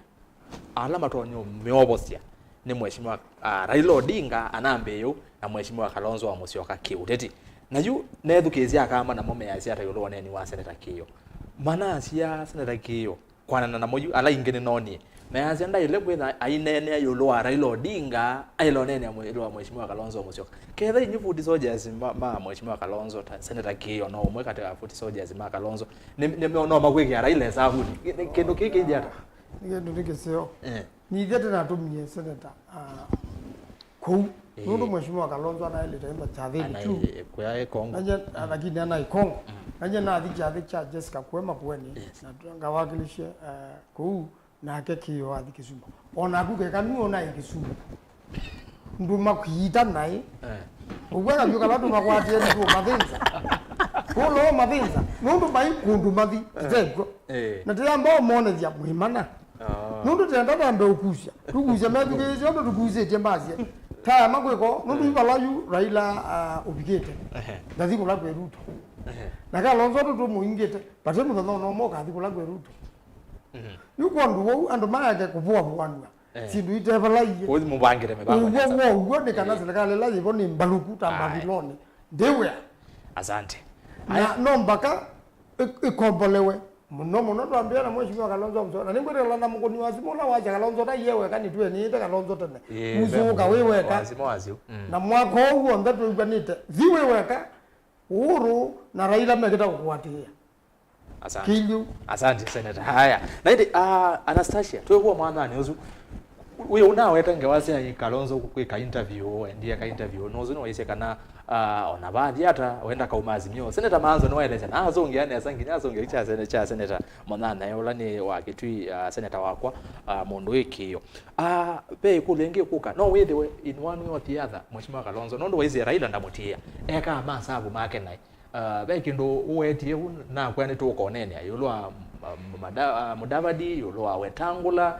alama tonyo meobosia ni mheshimiwa Raila Odinga anambeyo na mheshimiwa Kalonzo Musyoka kiuteti na yu nethukezia kama na mome ya siata yulo neni wa Seneta kiyo mana sia Seneta kiyo kwana na moju ala ingene noni na azenda ile kwetha ainene yulo Raila Odinga ailo nene ya mheshimiwa Kalonzo Musyoka ketha inyu soldiers ma mheshimiwa Kalonzo Seneta kiyo no umwe katika soldiers ma Kalonzo ne no magweki Raila sabu kendo kiki jata ngendo nikiseo ni gete na tumie Seneta ku ndo mheshimiwa Kalonzo anaile taimba chathini tu kwa Kongo nje lakini ana Kongo nje na adhi cha Jessica kwa Makueni na ngawakilishe ku na kekiyo adhi Kisumu ona kuke kanu ona Kisumu nduma kuita nai ubwela byo kalatu makwati ndo mathinza kulo mathinza ndo bai kundu mathi zego na tiyamba mone dia mwimana ndo tenda bambe ukusia tukusia methukizo ndo tukusie tembazie ta makweko ndo ibalayu Raila ubigete ndathi kula kweruto na Kalonzo ndo muingete pate mutho no moka athi kula kweruto yuko nduwo ando maage kubua bwanwa sindu itebalaye ozi mubangire mebanga uwo ni kana serikali la yibo ni mbalukuta Babiloni ndewe asante na nombaka ikombolewe muno twambia na mheshimiwa Kalonzo Musyoka na ningwere la mukoni wazimola waje Kalonzo ta yewe kani tuwe ni ite Kalonzo tene uzuka wewe ka na mwako huo ndatu ibanite ziwewe ka uru na Raila mekita kukuatia asante asante Seneta haya na indi Annastacia tuwe mwana ni uzu uye unaweta ngewasya Kalonzo kukwika interview ndiye ka interview nozo no yese kana ona baadhi hata wenda kaumazimio Seneta Maanzo no eleza nazo ungeane asanginya azonge cha Seneta mwana yola ni wa kitui Seneta wakwa mundu ikiyo pe kulenge kuka no with in one way or the other mheshimiwa Kalonzo nondo weze Raila ndamutia eka masabu make nai beki ndo uwetie na kwani tu konene yulwa Mudavadi yulwa Wetangula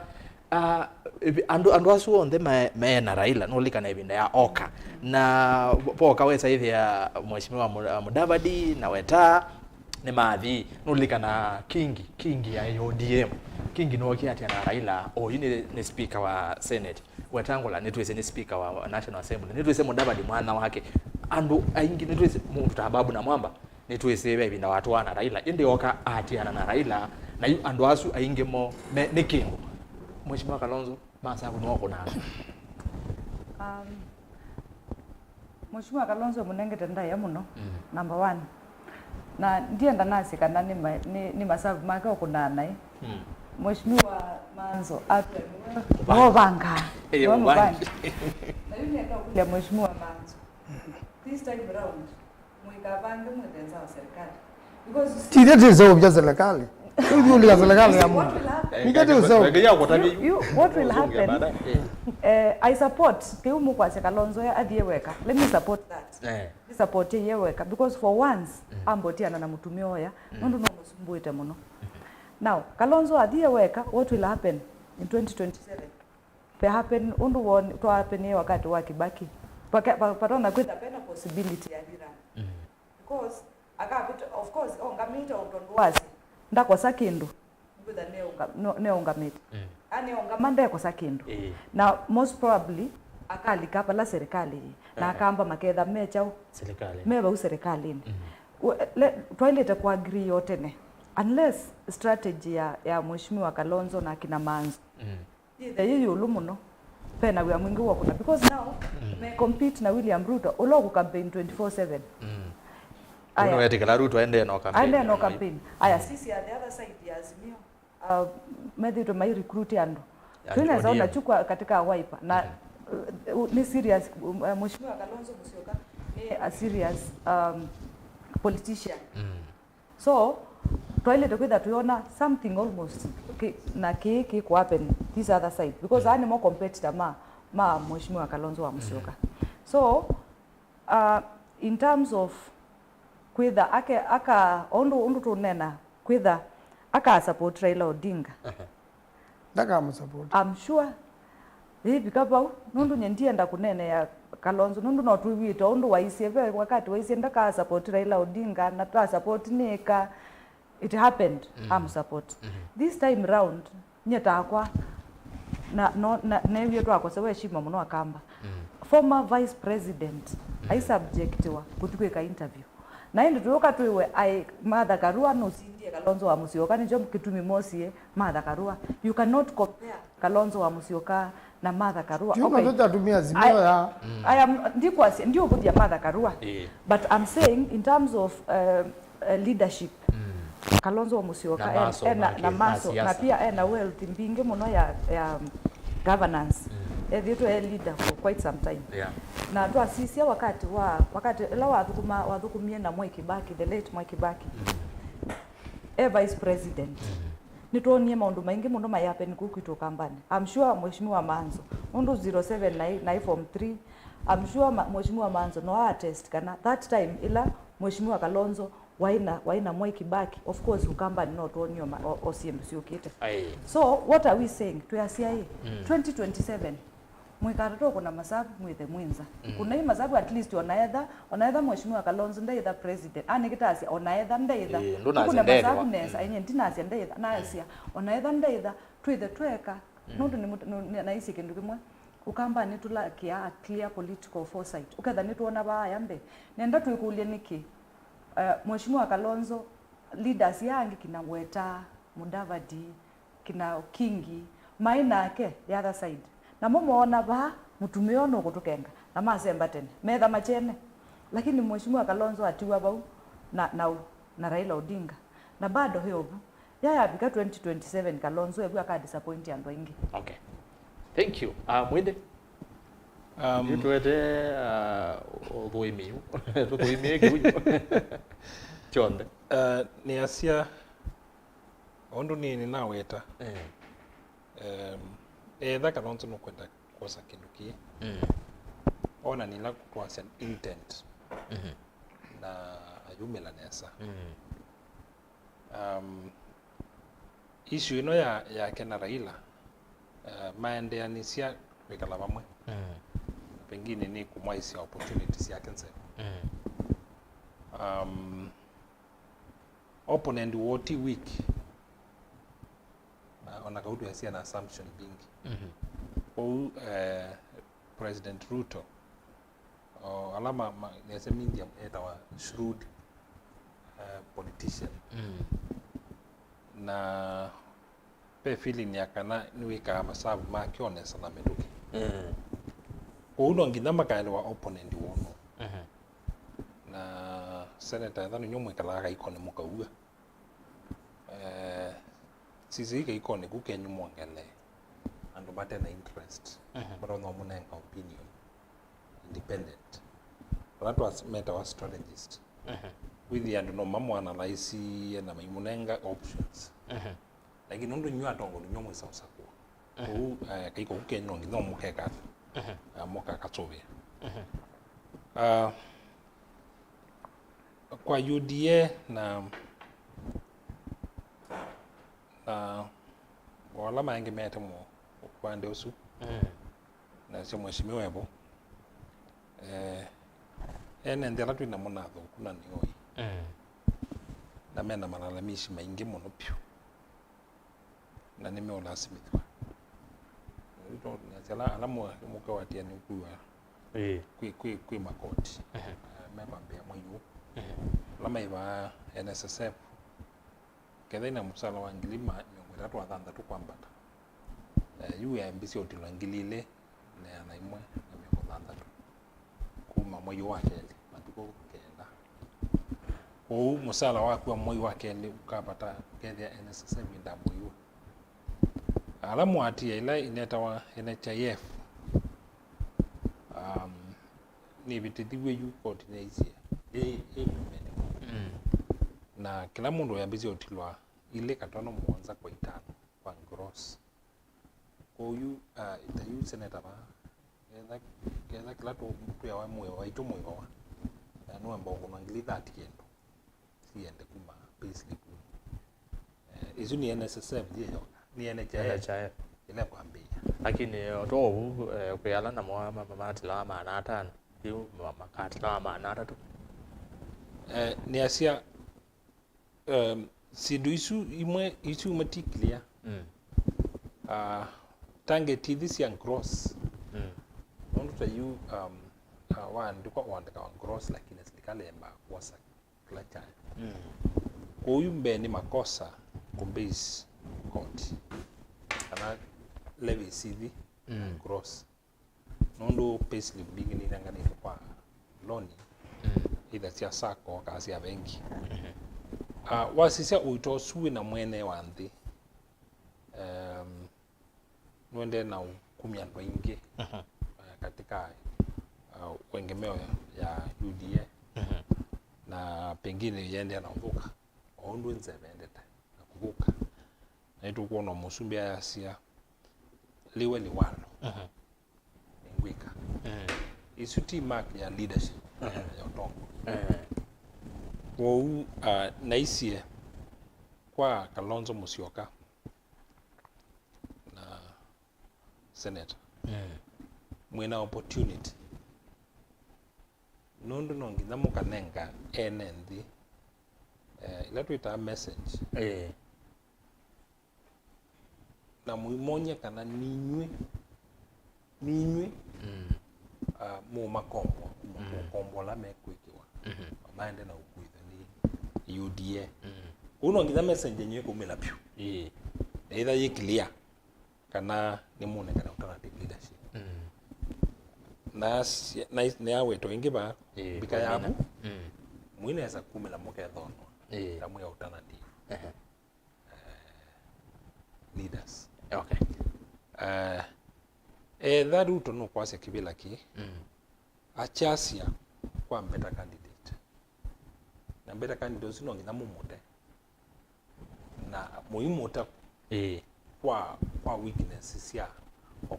andu asu on the na Raila no likana ibinda ya oka na poka wesa hivi ya mheshimiwa Mudavadi na Weta ni maadhi no likana kingi ya ODM kingi no kiati na Raila yini ni speaker wa Senate Wetangula nitwese ni speaker wa National Assembly nitwese Mudavadi mwana wake andu aingi nitwese mutababu na mwamba nitwese bebi na watu wana Raila indi oka atiana na Raila na yu andu asu aingi mo ni kingo mheshimiwa Kalonzo masabu nwako na mheshimiwa Kalonzo munengete ndaya muno number 1 na ndienda nasi kana ni masabu make okunana mheshimiwa Maanzo ape no banga no banga Mimi ndo kule mheshimiwa Maanzo. This time round mwikapange mwetenza wa serikali. Because Tide zao vya serikali. Hiyo ya serikali ya Mungu. What will happen? I support kiumu kwa Kalonzo ya adieweka. Let me support that. I support yeweka because for once ambotiana na mutumio ya ndo no musumbuite muno. Now Kalonzo adieweka, what will happen in 2027? Pe happen undu won to happen wakati wa Kibaki. Patona kwenda pena possibility ya dira. Because akapita of course ongamita utondwazi ndako sakindu ngutha ne ongamita ani ongamande ko sakindu na most probably akalika pala serikali na akamba maketha mechao serikali meba serikali toilet kwa agree yote ne unless strategy ya mheshimiwa Kalonzo na kina Maanzo hiyo lumuno pena wa mwingi wa kuna because now me compete na William Ruto ulogo campaign 24/7 Uno etikala Ruto aende no campaign. Aende no campaign. Aya sisi at the other side ya Azimio. Maybe to my recruit ando. Tunaweza ona chukua katika Wiper na ni serious mheshimiwa Kalonzo Musyoka ni a serious politician. So toilet kwenda tuona something almost na kiki ku happen this other side because ani more competitor ma mheshimiwa Kalonzo wa Musyoka. So in terms of kwitha aka ondu tunena kwitha aka support Raila Odinga ndaka mu support I'm sure hivi kaba nundu nyendienda kunene ya Kalonzo nundu no tuwita ondu waisieve wakati waisi ndaka support Raila Odinga na ta support Nika it happened I'm support this time round nyeta kwa na nevyo twako sewe shima muno Akamba former vice president I subjectiwa kutukweka interview na hindi tuyoka tuwe ai Martha Karua no sindie Kalonzo wa Musyoka ni job kitumi mosie Martha Karua you cannot compare Kalonzo wa Musyoka na Martha Karua okay tutatumia Azimio ya I am ndio kudia Martha Karua but I'm saying in terms of leadership Kalonzo wa Musyoka na maso na pia na wealth mbinge muno ya governance Edito leader for quite some time. Na tu asisi wakati la wathukumie na Mwai Kibaki, the late Mwai Kibaki. Vice president. Nituonie maundu maingi muno mayapen kukitu kambani. I'm sure mheshimiwa Maanzo undu 07 na form 3 I'm sure mheshimiwa Maanzo no attest kana that time ila mheshimiwa Kalonzo waina Mwai Kibaki of course ukamba not only OCMC ukite. So what are we saying to CIA 2027 mwikarato kuna masabu mwithe mwinza kuna hii masabu at least onaedha mheshimiwa Kalonzo ndaitha president ani kitasi onaedha ndaitha kuna masabu nesa yenye ndinasi ndaitha nasia onaedha ndaitha twithe tweka nundu ni na isi kindu kimwe ukamba ni tulakia clear political foresight uketha ni tuona baya mbe nenda tuikulie niki mheshimiwa Kalonzo leaders yangi kina Weta Mudavadi kina Kingi maina yake the other side na mumoona ba mutumio no kutukenga na masemba tene metha machene lakini mheshimiwa Kalonzo atiwa bau na Raila Odinga na bado hiyo yaya bika 2027 Kalonzo ebu aka disappoint andu ingi. Okay, thank you. Muinde tuete oboimiu tutoimie kiunyo chonde ni asia ondu ni naweta etha Kalonzo no kwenda kosa kindu ki ona ni la kutwasa intent na ayumela nesa issue ino ya kena Raila maendeanisia wekala bamwe pengine ni kumwaisia opportunities yake nse opponent woti week ona kaudu yasia na assumption bingi President Ruto alama nese media etawa shrewd politician na pe feeling yakana niwika masabu makionesa na meduki uno nginya makaele wa opponent wono na Seneta thanu nyomwe kalaga ikone mukauga sisi ikone kukenyu mwangele andu bate na interest but no munenga opinion independent. That was meta was strategist. With the and no mamo analyze na maimunenga options. Lakini ndo nywa tongo nyomo sasa kwa. Kaiko Kenya Nzomo keka. Moka katove. Kwa UDA na wala maingi mete mo upande usu na sio mheshimiwa hapo ndela tu ina monatho kuna nioi na mena malalamishi maingi muno pio na nimeona simithwa ito na sala alamu muka watia ni kuwa kwi makoti memba mbea mwiyo lama iba NSSF kedhaina musala wa ngilima nyongwe tatu athanda tu kwambata yu ya mbisi otilangilile na naimwe na miongo thanda tu kuma moyo wake matuko kenda o musala wako moyo wake ukapata kedha NSSF nda moyo alamu atia ila inetawa NHIF ni vitithiwe yu coordinate na kila mundu yambisi otilwa ile katono muanza kwa itano kwa gross koyu itayu seneta ba kenda kila to mtu ya moyo waito moyo wa anu ambao ngili 30 kendo siende kuma payslip izu ni NSSF ndio ni NHIF ile kwambia lakini to kuyala na mama tila maana atano hiyo makatila maana atatu ni asia sidu isu matiklia tange tidisi and cross ndio tayu ndiko wandika wa cross lakini serikali yamba kwasa kila cha kwa hiyo ni makosa kumbase court ana levy CV cross nondo payslip bigini nangani kwa loan ida siasa ko kasi ya benki wasisia uitosuwe na mwene wanthi nwende na kumya ingi katika wengemeo ya UDA na pengine yende na uvuka ondu nzebendete na kuvuka na itu kuona musumbia ya sia liwe liwalo ngwika isuti mark ya leadership ya utongo wou naisie kwa Kalonzo Musyoka na Seneta mwena opportunity nondo nongi namuka nenga NND ila tuita message na muimonye kana ninywe mu makombo kombo la mekwikiwa maende na ukuitha ni UDA uno ngiza message yenyewe kumela pio either ye clear kana ni mune kana alternative leadership na yawe to ingiba bika yabu mwine esa kumela moke thono tamu ya alternative leaders okay that uto no kwase kibila ki achasia kwa better candidate na better candidate sino ngina mumude na muimuta kwa weakness sia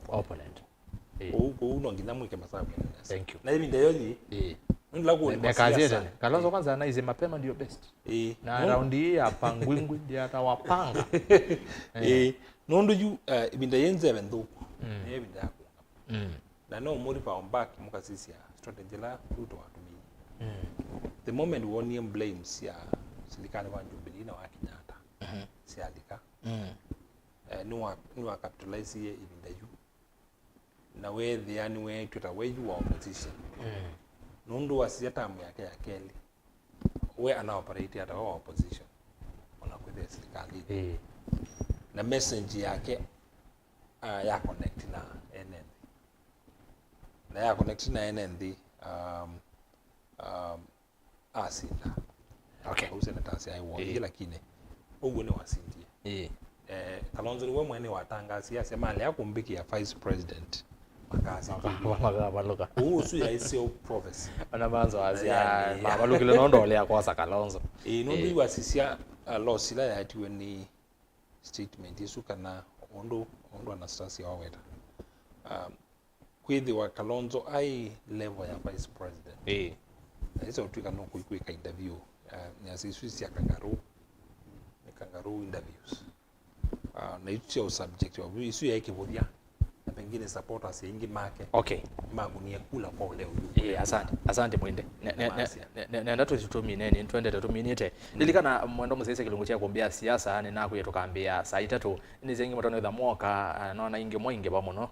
opponent uno ngina mwike masabu thank you na hivi ndio hivi ndila kuona kazi yetu Kalonzo kwanza anaize mapema ndio best na round hii hapa ngwingwi ndio atawapanga nondo yu ibinda yenze benduku ne ibinda yako na no muri pa back mukasisia strategy la ruto watumii the moment one blames ya serikali wa Jubilee na wa Kenyatta si alika no capitalize ye ibinda yu na we the yani we tuta we you wa opposition nondo wasia tamu yake ya keli we ana operate at our opposition ona kwa serikali na message yake ya connect na NND na ya connect na NND asinda okay Seneta aiwo lakini ugo ni wasindie Kalonzo ni we mwene watangazia sema ali akumbiki ya vice president makazi Baluka. usu ya isio province Ana Maanzo azia mabalukile nondo le akosa Kalonzo. Nondo iwasisia losila ya hatiwe ni statement isu kana ondo Annastacia waweta. Kwithi wa Kalonzo ai level ya vice president. Hizo tuika no kuika interview. Ni asisi ya kangaroo interviews. Na hicho subject wa isu ya ikivodia. Na pengine supporters ingi make. Okay. Magunia kula kwa leo. Asante Muinde. Nenda tutumine ni twende tutuminite. Nilikana Muendo musese kilungu cha kuombea siasa ni naku yetukambia saa 3 ni zengi mutano tha mwaka naona inge moinge bamuno.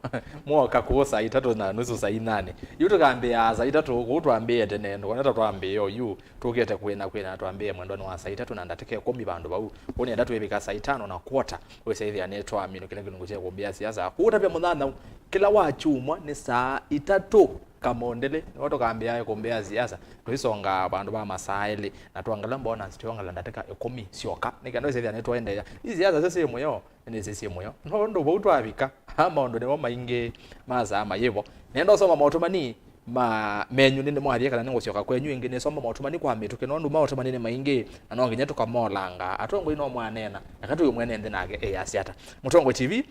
Mwaka ko saa 3 na nusu saa 8. Yutukambia saa 3 kutwambie tene ndo neta twambie yu tukete kwena twambie Muendo ni wa saa 3 na ndateke komi bandu bau. Oni ndatu yebika saa 5 na quarter. Wese hivi anetwa amino kile kilungu cha kuombea siasa. Kutapia mudhana kila wachumwa ni saa 3 kamondele watu kaambia kuombea siasa tuisonga bandu ba masaili na tuangala mbona sitionga ndateka 10 sioka nikando hivi anetwa ende hizi siasa sasa moyo ni sisi moyo ndo bautu abika ama ndo ne mainge maza ama yevo nendo soma mautomani ma menyu ninde mwathia kana ningo sioka kwenyu ingine soma mautomani kwa metu kenondo mautomani ne mainge anonge nyetu kamolanga atongo ino mwanena akatu yo mwene ndi nage asiata Mutongo TV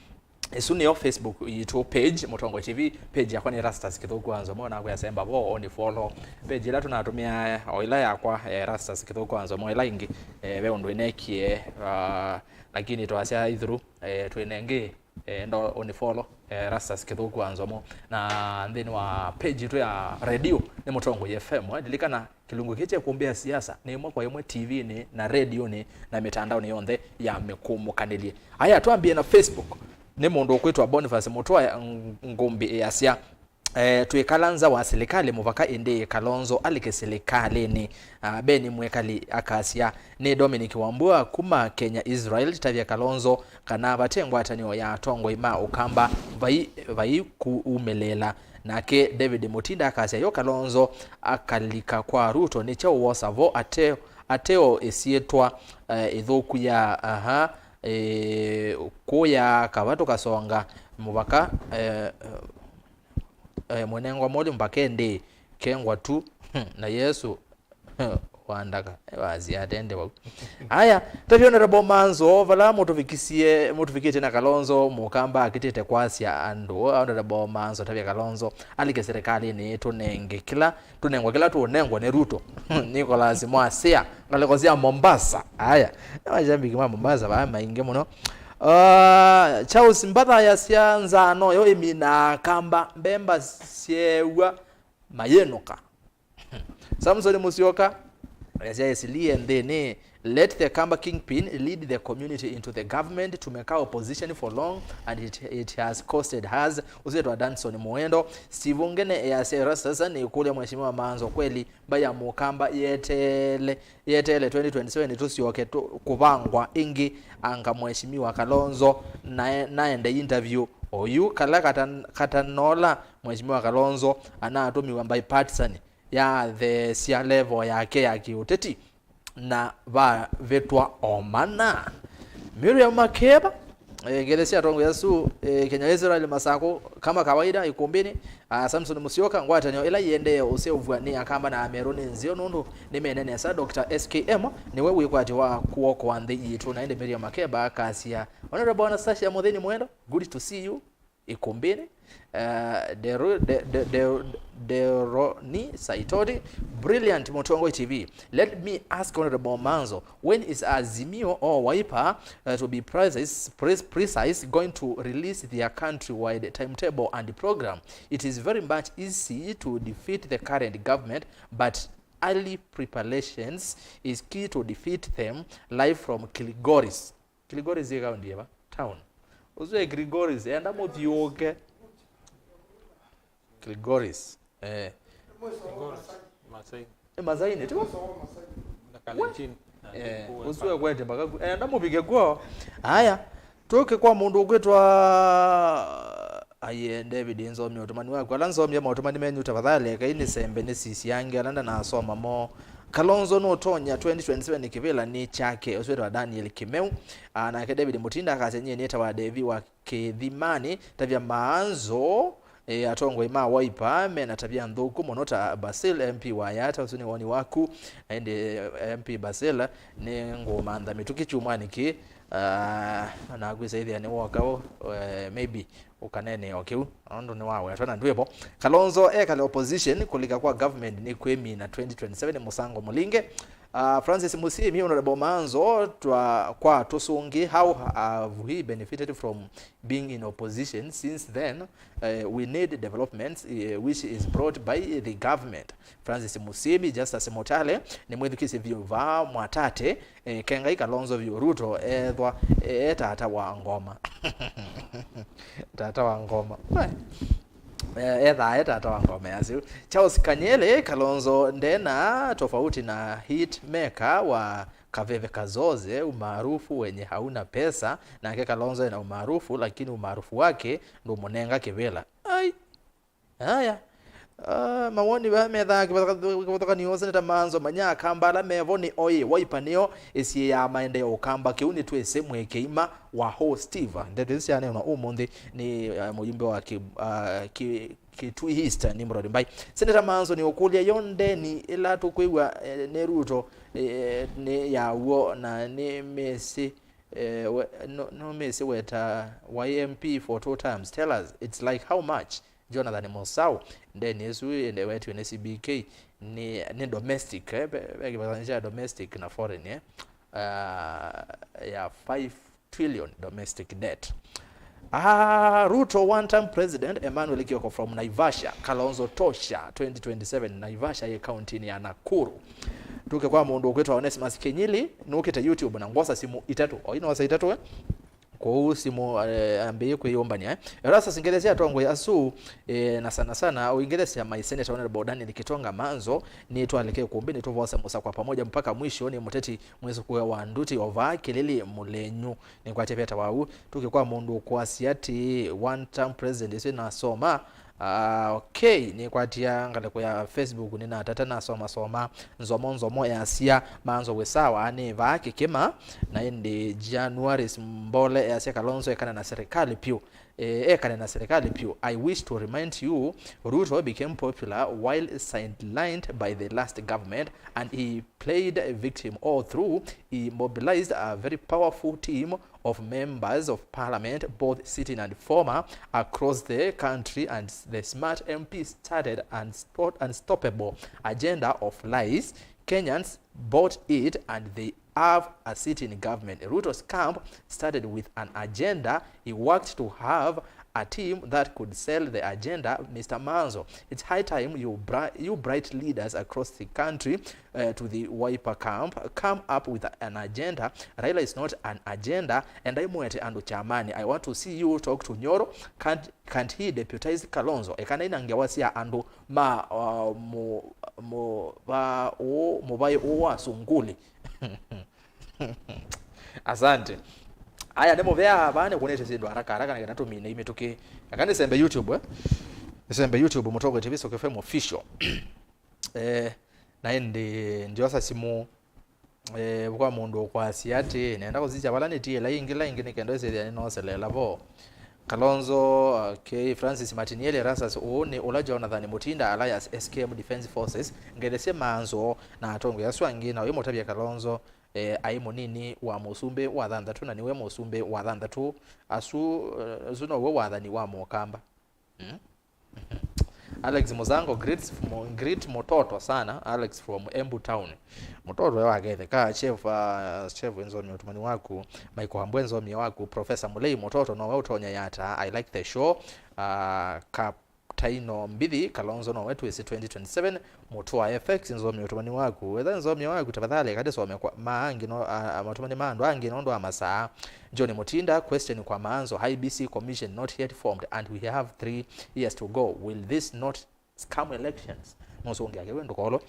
Isunio Facebook yitu page Mutongo TV page yakwa ni Erastus Kithuku Nzomo na kuyasemba bo oni follow page ila tunatumia oila yakwa Erastus Kithuku Nzomo ila ingi we ndo inekie lakini twasia ithuru tuinenge ndo oni follow Erastus Kithuku Nzomo na then wa page tu ya radio ni Mutongo FM dilikana kilungu kiche kuombea siasa ni mwa kwa yemwe TV ni na radio ni na mitandao ni yonde ya mekumukanelie haya tuambie na Facebook ni mundu kwitwa Boniface Mutoa ngumbi yasia tuikalanza wa serikali muvaka ende Kalonzo alike serikali ni beni mwekali akasia ni Dominic Wambua kuma Kenya Israel tavya Kalonzo kana Ngwatanîo ya tongo ima Akamba vai kuumelela nake David Mutinda akasia yo Kalonzo akalika kwa Ruto ni cha wosavo ateo esietwa ithuku ya kuya kabato kasonga mubaka mwenengwa moli mbakende kengwa tu na Yesu wandaka waziatende wa haya tavyonerabo Maanzo vala mutufikie tena Kalonzo mukamba akitete kwasia ando honorable Maanzo tavya Kalonzo alike serikali ni tunengwa kila tunengwa ne Ruto Nicholas Mwasia ngalekozia Mombasa haya majambi kama Mombasa ba mainge muno Charles Mbatha ya sianza no yo emina Akamba mbemba siewa mayenoka Samson Musyoka and then let the Akamba kingpin lead the community into the government to make our opposition for long and it has costed us uzetu Danson Muendo Sivungene ya Erastus ni kule mheshimiwa Maanzo kweli baya mukamba yetele 2027 tusioke kubangwa ingi anga mheshimiwa Kalonzo naende interview oyu kala katanola mheshimiwa Kalonzo anatumiwa by partisan ya the sia level yake ya kiuteti na va vetwa omana Miriam Makeba Gelesia tongo yasu Kenya Israel masako kama kawaida Îkûmbî Samson Musyoka Ngwatanîo ila yende usevwani Akamba na Ameru nzio nundu nimenene sa Dr. SKM ni wewe kwati wa kuoko wa yitu na ende Miriam Makeba kasia honorable Annastacia Mutheni Muendo good to see you Îkûmbî Deroni Saitoti brilliant Mutongo TV. Let me ask Honorable Maanzo, when is Azimio or Wiper to be precise going to release their countrywide timetable and program? It is very much easy to defeat the current government, but early preparations is key to defeat them. Live from Kilgoris is town. Also Grigoris enda muthiuke Kilgoris Masai ni tu Nakalenjini uswe kwete bakagu enda mubige gwo haya toke kwa mundu kwetwa David Nzomo otomani wa kwa Nzomo otomani menyu tafadhali kaini sembe ni sisi yange alanda na asoma mo Kalonzo no tonya 2027 kivela ni chake oswetwa Daniel Kimeu na David Mutinda akasenye neta wa Devi wa Kidhimani tavya Maanzo atongo ima Wiper mena tabia nthuku monota Basil MP wa Yata usuni woni waku ende MP Basil ni ngoma mituki chumwaniki na gwisa ithi ni wokao maybe ukanene okay ondo ni wawe atwana ndwebo Kalonzo kale opposition kulika kwa government ni kwemi na 2027 musango mulinge Francis Musimi honorable Maanzo kwa tusungi how have we benefited from being in opposition since then we need developments which is brought by the government. Francis Musimi Justice Motale ni mwithikisi vyuva mwatate kengai Kalonzo vyu Ruto ethwa tata wa ngoma tata wa ngoma tata wa ngoma yazi Charles Kanyele Kalonzo ndena tofauti na hit maker wa Kaveve Kazoze umaarufu wenye hauna pesa na ke Kalonzo ina umaarufu lakini umaarufu wake ndo munenga kivela haya mawoni ba medha kutoka ni Seneta Maanzo manya Akamba mevo ni oye Waipanio esi ya maendeleo Akamba kiuni tu esemwe keima wa host Steve ndetesi yana una umonde ni mujumbe wa Kithuku ni mrodi mbai Seneta Maanzo ni okulia yonde ni ila tukwiwa ne Ruto ne yawo na ne Messi no Messi weta YMP for 2 times tell us it's like how much Jonathan Mosau then yesu ende wetu ne CBK ni domestic bega domestic na foreign ya 5 trillion domestic debt. Ruto one-time president Emmanuel Kioko from Naivasha Kalonzo tosha 2027 Naivasha ye county ni ya Nakuru tuke kwa mundu kwetu Onesimus Kenyili nukita YouTube na ngosa simu itatu ina wasa itatu kwa simu ambaye kuyomba ni Erastus Ingereza atongwe asu na sana Uingereza my Seneta honorable Daniel Kitonga Maanzo ni twaleke Îkûmbî ni tuvosa musa kwa pamoja mpaka mwisho ni Mûteti mwezo kwa wanduti ova kelele mulenyu ni kwa tepeta wau tukikwa mundu kwa siati one term president isi nasoma okay ni kwa tia ngale kwa Facebook nina tata nasoma Nzomo ya Asia Maanzo wesawa ani vaaki kema na indi January mbole ya Kalonzo ekana na serikali piu I wish to remind you Ruto became popular while sidelined by the last government and he played a victim all through. He mobilized a very powerful team of members of parliament, both sitting and former, across the country, and the smart MP started an unstoppable agenda of lies. Kenyans bought it and they have a seat in government. Ruto's camp started with an agenda. He worked to have a team that could sell the agenda. Mr. Maanzo, it's high time you bright leaders across the country to the Wiper camp come up with an agenda. Raila is not an agenda, and I'm Muende and Chamani. I want to see you talk to Nyoro. Can't he deputize Kalonzo? Ekana inangewasia andu mobaye owa sunguli. Asante. Aya demo vya bane kunete zindu haraka na kinatumine imetoke. Akani sembe YouTube sembe YouTube Mutogo TV Soko FM official. Na ndio sasa simu kwa mundu kwa siati naenda kuzicha balani tie la ingi nikendo ese no selela bo. Kalonzo okay Francis Martinelli Erastus ni ula Jonathan Mutinda Alliance SKM Defense Forces ngelese Maanzo na atongo yaswangi na wemo tabia Kalonzo aimo nini wa musumbe wa dhandatu na niwe musumbe wa dhandatu asu zuno we wadhani wa Akamba. Alex Muzango great mototo sana Alex from Embu town mototo wake ka chef Nzomo utumani waku Michael Hambwenzo waku Professor Mulei mototo no we utonya yata I like the show Taino Mbidhi Kalonzo no wetu isi 2027 Mutua FX Nzomo utumani waku whether Nzomo waku tafadhali kade some kwa maangi no matumani mando angi nondo amasa John Mutinda question kwa Maanzo IBC commission not yet formed and we have 3 years to go. Will this not scam elections? Mosongi yake wendo kolo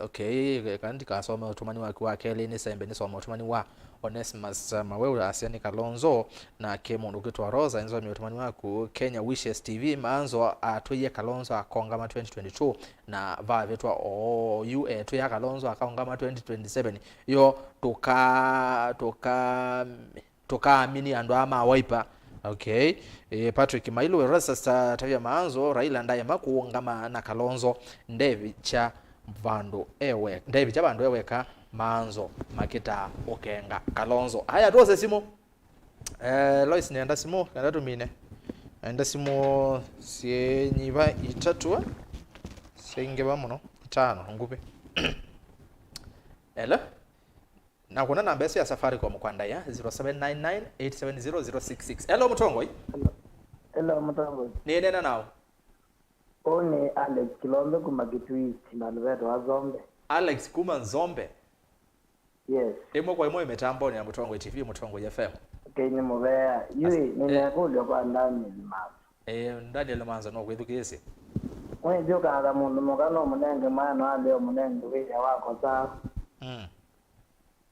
okay kandi kasoma utumani wa Kelly ni sembe ni soma utumani wa Onesimus Maweula asiani Kalonzo na kemo ndukitwa Rosa Nzomo utumani waku Kenya Wishes TV Maanzo atuye Kalonzo akongama 2022 na va vetwa atuye Kalonzo akongama 2027 yo toka amini ando ama Wiper Okay. Patrick Mailu Erastus tavya Maanzo Raila ndaye makuungama na Kalonzo ndevi cha vandu ewe ndevi cha vandu eweka Maanzo makita okenga Kalonzo. Haya tuose simu. Lois nenda simu kanda tumine. Nenda simu sienyiva itatu singeba muno 5 ngupe. Hello. Na kuna namba ya Safaricom kwa ndaya 0799870066. Hello Mutongoi. Hello Mutongoi. Ni nena nao? Oni Alex Kilombe kuma Kithuku na Alberto wa Zombe. Alex kuma Nzombe. Yes. Emo kwa imo imetambo ni Mutongoi TV Mutongoi FM. Kenye mubea. Yui nimekuja kwa ndani Maanzo. Ndani ya Maanzo no kwithukisi. Wewe joka ala mundu mugano munenge maana leo munenge wewe wako saa.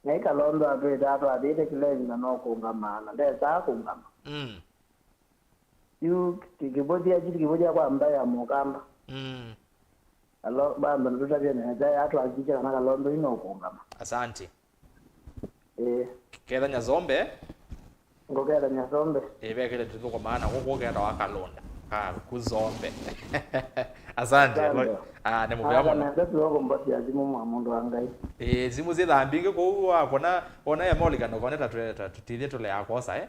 Nei Kalonzo abeda adite kilezi na no kungamana. Ndeza kungama. Yu kikibodia kwa mbaya mukamba. Alo bamba nduta bya neza atu ajija na Kalonzo ino kungama. Asante. Keda Nyazombe. Ngokera Nyazombe. Vekele tuko kwa maana ngokera wa Kalonda. Kuzombe. Asante. Ne mubya na ndathu wako mbati azimu mwa mundu wangai. Zimu zithambinge ko akona ona ya molika no koneta tutithie tule akosa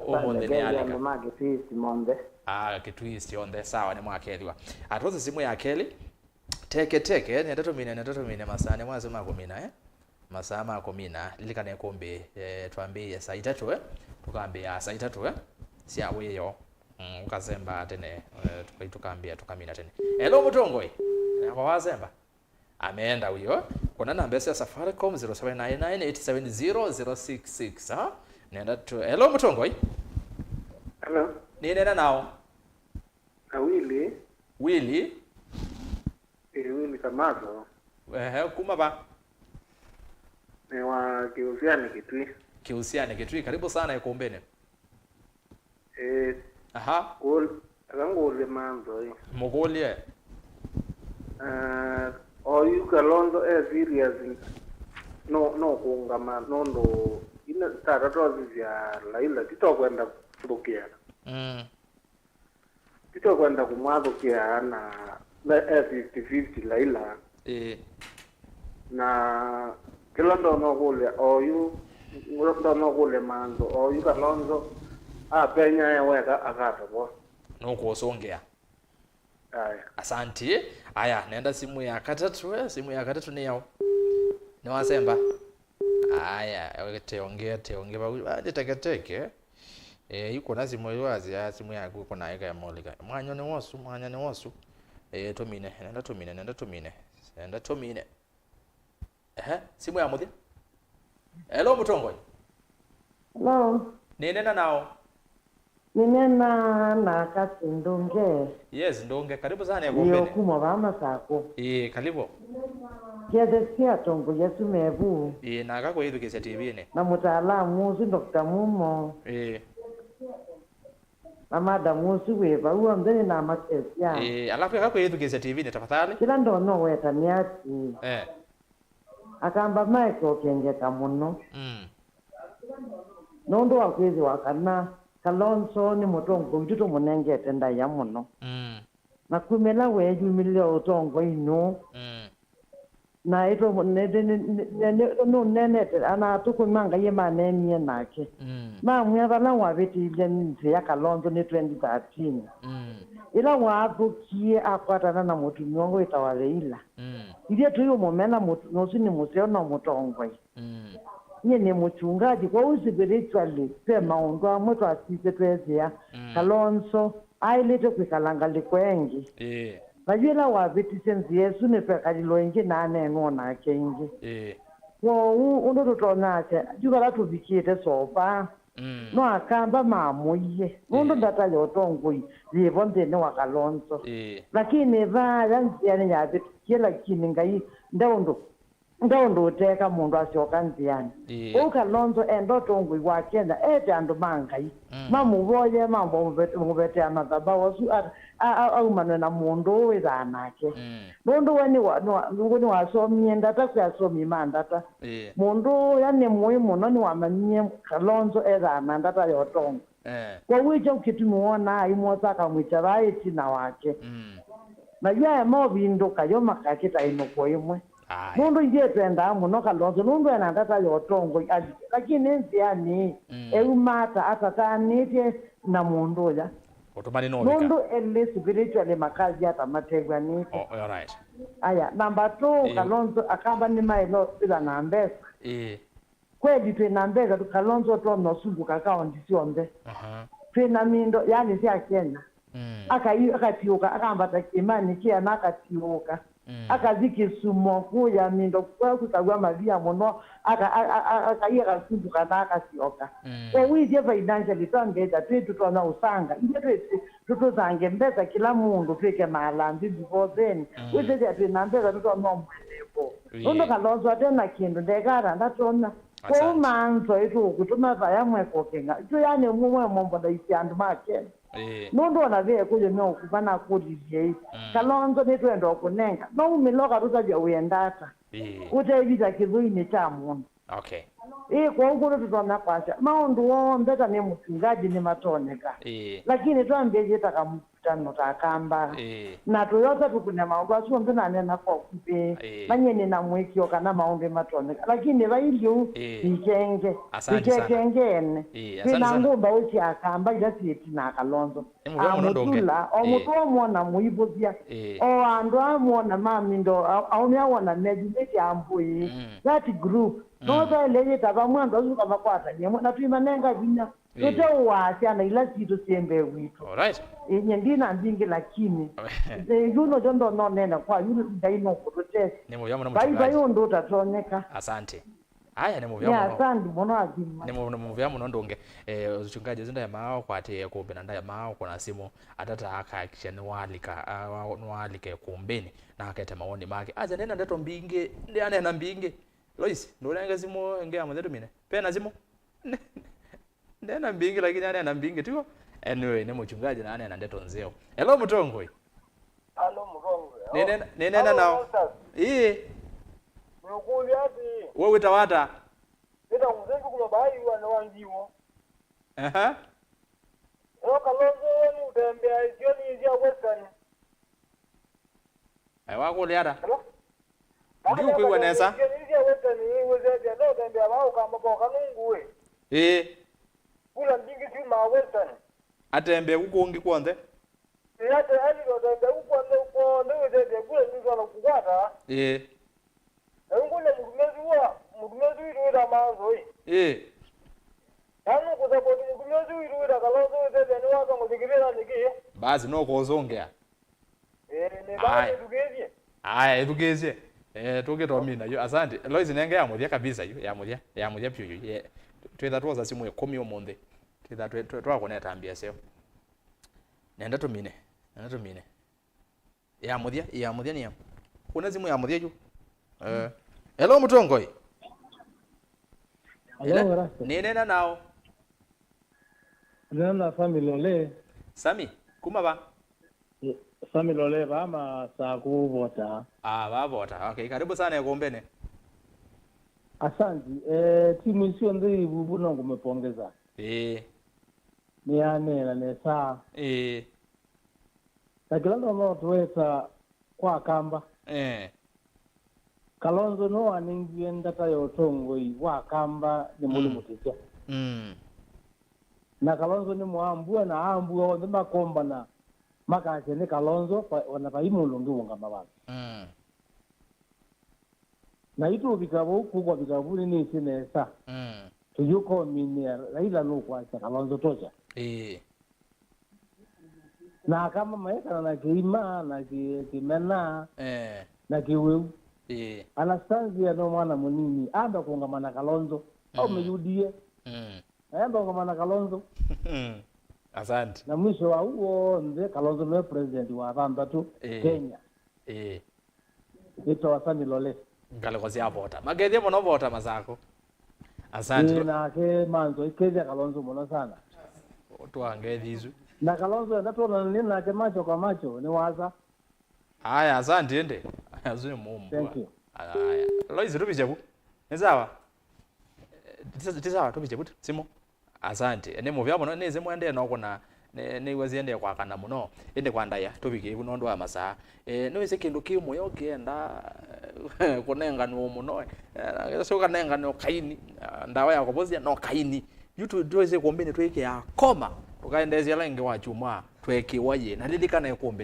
omonde ni alika mage twist monde kitwist onde sawa ni mwakethwa atoze simu ya Kelly teke nenda tumine masane mwazo makomina masaa makomina lilikane kombe twambie saa 3 tukambia saa 3 sia weyo ukazemba tene tukambia tukamina tene. Hello Mutongoi. Kwa wazemba ameenda huyo. Kuna namba ya Safaricom 0799870066 nenda tu. Hello Mutongoi. Hello. Ni nena nao? Willy. Willy Kamazo. Kuma ba? Ni wa Kiusiani Kitui. Karibu sana Ikumbini. Aha. Ngole Maanzo. Mogolie. Oyu Kalonzo serious no kungama nondo ina tatato ya Laila titokwenda kurukia. Titokwenda kumwadhukia na 50-50 Laila. Na Kalonzo no kule oyu ngondo no kule Maanzo oyu Kalonzo penya yaweka akatabo. No kuosongea. Asante. Aya nenda simu ya katatu ni yao. Ni wasemba. Aya teongea ba teke. Yuko na simu yazi ya simu yangu uko na ya molika. Mwanya ni wosu. Tomine nenda tomine. Simu ya muthi. Hello Mutongoi. Hello. Ni nena nao? Ninena na kasi Ndunge. Yes, Ndunge. Karibu sana ya Kumbini. Kuma vama sako. Karibu. Kiadesikia tongo yesu mebu. Na kako hidu kisa TV ne. Na Mûtaalamu Dr. Mumo. Na Madamu weva uwa mdeni na matesia. Alafu kako hidu kisa TV ne tafadhali. Kila ndono weta niati. Akamba Michael kengeka muno. Nondo wakwezi wakana. Kalonzo ni mutongo ututo munengete ndaya muno. Na kumela weju milio utongo ino. Na ito nene ana tukumanga yemaneni yenake. Mamwe bana wabeti ile ya Kalonzo ni 2013. Ila wabukie akwatana na mutu nyongo itawaleila. Ile tuyo momena mutu nosi ni museo na mutongo. Nye ni mchungaji kwa spiritually pema ondwa mtu asise twezea Kalonzo ailete kwikalanga likwengi najua wabiti senzi Yesu ne pekalilo ingi nane ngona kengi wo undo tutonache juga la tubikite sopa no Akamba mamuye undo ndata yotongoi yibonde ne wa Kalonzo lakini va yanziani yabiti kila kiningai ndaundo uteka mundu asyoka nziani Kalonzo endotongwi wa Kenya andu mangai mamuvoye mambo mubete amadhaba wasu au manena mundu withanake mundu wani wasomie ndata kyasomi mandata mundu yani muhimu no ni wamanyie Kalonzo ethana ndata yotongo Kwa wicha ukitumuona imoza kamwicha baiti na wake. Na ya mobindo kayo makakita inoko imwe. Mundu ndiye twenda muno Kalonzo nundu ena ndata yotongo lakini nziani eumata atatanite na mundu ya. Otomani no Mundu ele spiritually makazi hata mategwa nite. Oh, all right. Aya, number 2 Kalonzo Akamba ni mailo bila na mbesa. Kweli twina mbesa Kalonzo to nosunguka kaunti siombe. Twina mindo yani si Kenya. Akatiuka akambata imani kia nakatiuka. Akazikisumo kuya mindo kwa kutagwa mavia muno akaiya kasunguka nakasioka. Wije financially tangeta twetu tona usanga. Inde tutuzange mbesa kila mundu tweke malambi before then. Wije twina mbesa tutona mwelepo. Undo Kalonzo atena kindu ndegara ndatona. Kwa Maanzo itu kutuma vaya mweko kenga. Tu yani mumwe mombo da isiandu make. Mundu ona vye kuje no kupana kudi je. Kalonzo nitwenda okunenga. No umiloka tutaja uyendata. Utevita kizuini cha mundu. Okay. Kwa ukuru tutona kwasha. Maundu wo mbeta ni mtungaji ni matoneka. Lakini tuambie takamutano takamba. Na tuyote tukune maundu asuwa mbena nena kwa kupe. Manye na mwekio kana maundu matoneka. Lakini bailio ikenge. Ikengene. Kina ngumba uchi Akamba ila sieti na Kalonzo. Amutula omutuwa mwona muibuzia. Andu amwona mamindo aumia wana nejimeti ambui. That group. Noza leye tabamwanda uzuka makwata nyemo na tuimanenga vinya yote uwasiana ila situ siembe witu. Alright. Nyendina ndingi lakini yuno jondo no nena kwa yuno ndaino kutote. Nemo yamu na mchungaji. Baiba yondo tatoneka. Asante. Aya nemo yamu. Ya asante mono azima. Nemo yamu nondonge mchungaji zinda ya mao kwa ate kubena ya mao kuna simu atata akakisha nwalika kumbeni na akete maoni make. Aja nena ndeto mbinge ndi anena mbinge. Lois, ndolanga zimo ngea mwetu mine. Pena zimo. Ndena mbingi lakini ana mbingi tu. Anyway, ni mchungaji na ana ndeto nzeo. Hello Mutongwe. Hello Mutongwe. Nena nao. Mukuli ati. Wewe utawata. Ndio mzengu kulo bai wana wangiwo. Kalonzo wenu utembea jioni izia western. Wako liara. Ndio kwa nesa. Kula ndingi si ma western. Atembe ukongi kwanze. Ate ali ndo tembe ukonde weze kula ndio na kukwata. Ngule mugumezi wira Maanzo hii. Tano kuzapoti mugumezi wira Kalonzo weze ni waka ngojikirira niki. Basi no kozongea. Ne bali edugezie. Edugezie. Toke to mina yo asante. Lois nenge yamuthia kabisa yo yamuthia pyo yo. Twetha twaza simu ya 10 omonde. Twetha twakoneta ambia seo. Nenda to mine. Yamuthia ni ya. Kuna simu yamuthia yo. Hello Mutongoi. Hello Erastus. Nena nao. Nena family ole. Sami, kuma ba? Sami lole bama sa kuvota. Vavota. Okay, karibu sana Ûkûmbî. Asante. Timu sio ndio bubuno ngumepongeza. Ni ane na nesa. Takilando no tuweza kwa Akamba. Kalonzo no aningie ndata yotongo wa Akamba ni muli Mûteti. Na Kalonzo ni muambua na ambua ndima komba na maka ni Kalonzo wana paimulungi wonga mabana. Na itu bikabo kugwa bikabu ni sinesa. Tuyuko minia Raila no kwa Kalonzo toja. Na kama maeka na kiima na kimena na kiweu. Annastacia no mwana munini anda kuungamana Kalonzo au meyudie. Anda kuungamana Kalonzo. Asante. Na mwisho wa huo ndio Kalonzo no president wa Rwanda tu Kenya. Ito wasani lole. Ngale kwa sia vota. Magedhe mono vota mazako. Asante. Na ke Maanzo ikeja Kalonzo mono sana. Watu wangedhi hizo. Na Kalonzo ndato na ke macho kwa macho ni waza. Haya asante ende. Azuni mumu. Thank you. Haya. Lois rubijebu. Ni sawa? Tisawa tubijebu. Simo. asante ne muvya muno neze mwende no kuna ne waziende kwa kana muno ende kwa ndaya tobike buno ndo amasa no ise kindu kimwe yokienda kunenga no muno so kanenga no kaini ndawa ya kubozia no kaini yutu doze kombene tweke ya koma tukaendezia langi wa chuma tweke waye na lilikana yokombe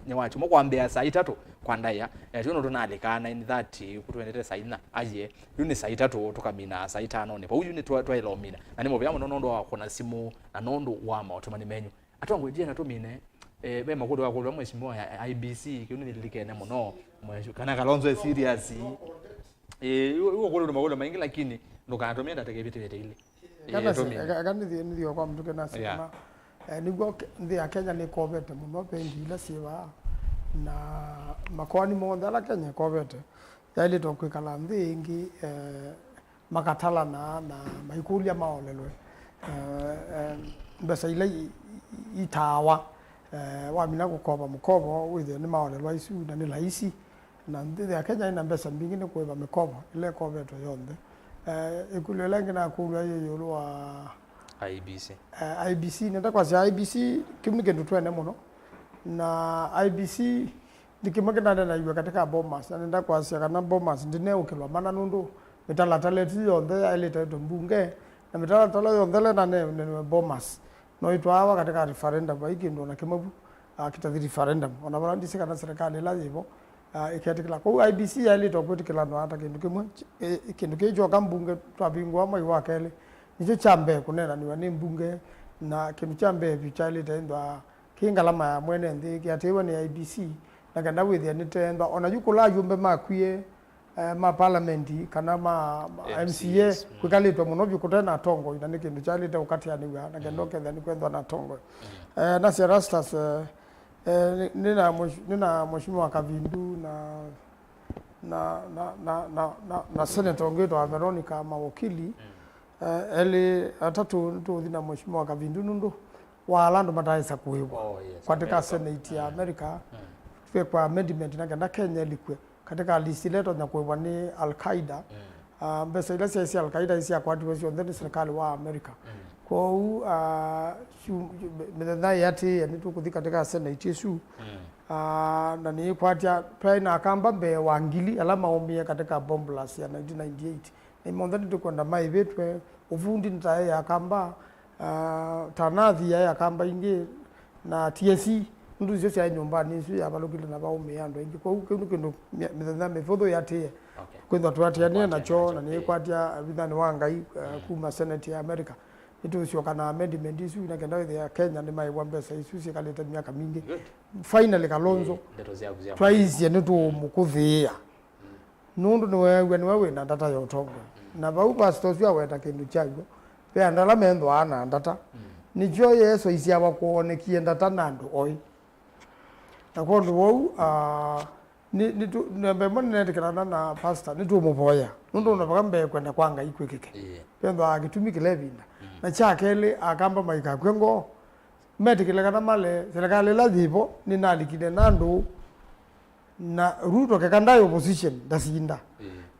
ni wa chuma kwambia saa 3 kwa ndaya tuno tunalikana in that kutwendete saa 4 aje yuni saa 3 tukamina saa 5 ne pa yuni twailomina na nimo bya muno ndo wakona simu na nondo wama otumani menyu atongo je na tumine be makudo wakolo mweshimwa ya IBC kuni nilikene muno mweshu kana kalonzo serious uko kolo makudo maingi lakini ndo kanatomia ndateke vitu vyote ile ndio kwa mtu kana sema niguo ndi ya Kenya ni kovete muno pendi ila siwa na makwani monda la Kenya kovete yaili to kwikala ndingi makatala na maikulia maolelwe mbesa ile itawa wa mina kukoba mukobo withe ni maolelwa isu na ni laisi na ndi ya Kenya ina mbesa mbingi ni kuiba mikobo ile kovete yonde ikulelenga na kulwa yolo wa IBC IBC nenda kwa IBC kimike ndutwene muno na IBC ndikimake na iwe katika bomas nenda kwa kana bomas ndine ukilwa mana nundu mitalatale yonde ile taito mbunge na mitalatale yonde na ne bomas no itwa katika referendum baiki ndo na kimabu kita referendum ona barandi sikana serikali la hivyo iketikila kwa IBC ile tokutikila ndo hata kindu kimwe kindu kijo kambunge twabingwa mai wakele nicho chambe kunena ni mbunge na kindu chambe bichali tendwa kingalama ya mwene ndi kiatewa ni IBC na kanda withia ni tendwa ona yukula yumbe makwie ma parliament kana ma MCA kwikalitwa muno bikutena tongo ina kindu chali te ukati aniwa na kendo ketha ni kwendwa na tongo na Erastus nina mheshimiwa Kavindu na Seneta ongetwa Veronica Mawokili ele atatu thina mheshimiwa Kavindu nundu walando mataisa kuiwa katika Senate ya America kwa amendment na Kenya likwe katika list leto na kuiwa ni Al-Qaeda mbesa ile sisi Al-Qaeda isi akwatiwa sio ndani serikali wa America kwa medha yati ni tukuthi katika Senate yesu na ni kwatia pia na Akamba mbe wangili alama omia katika bomb blast ya 1998 ni mondani tukwenda maibetwe uvundi ntaye ya Akamba tanathi ya Akamba ingi na TSC ndu zose ya nyumbani sio ya balokile na baumia ndo ingi kwa huko ndo medha mefodho yati kwenda tuatiania na cho na ni kwatia bidhani wangai kuma Senate ya America itu sio kana amendment isu na kenda ya Kenya ni mai wambesa isu si kaleta miaka mingi finally Kalonzo twice ni tu mukuthia nundu ni wewe na data ya utongo na bau pastors ya weta kindu chago pe andala mendo ana data ni jo yeso isi aba kuonekie data nando oi na kondo wau ni tu nembe mone ndikana na pastor ni tu muboya nundu na bakambe kwenda kwanga ikwekeke pendo agitumikile binda na chakele Akamba maika kwengo metikile kana male serikali la dhipo ni nalikide nando na Ruto kekanda opposition dasinda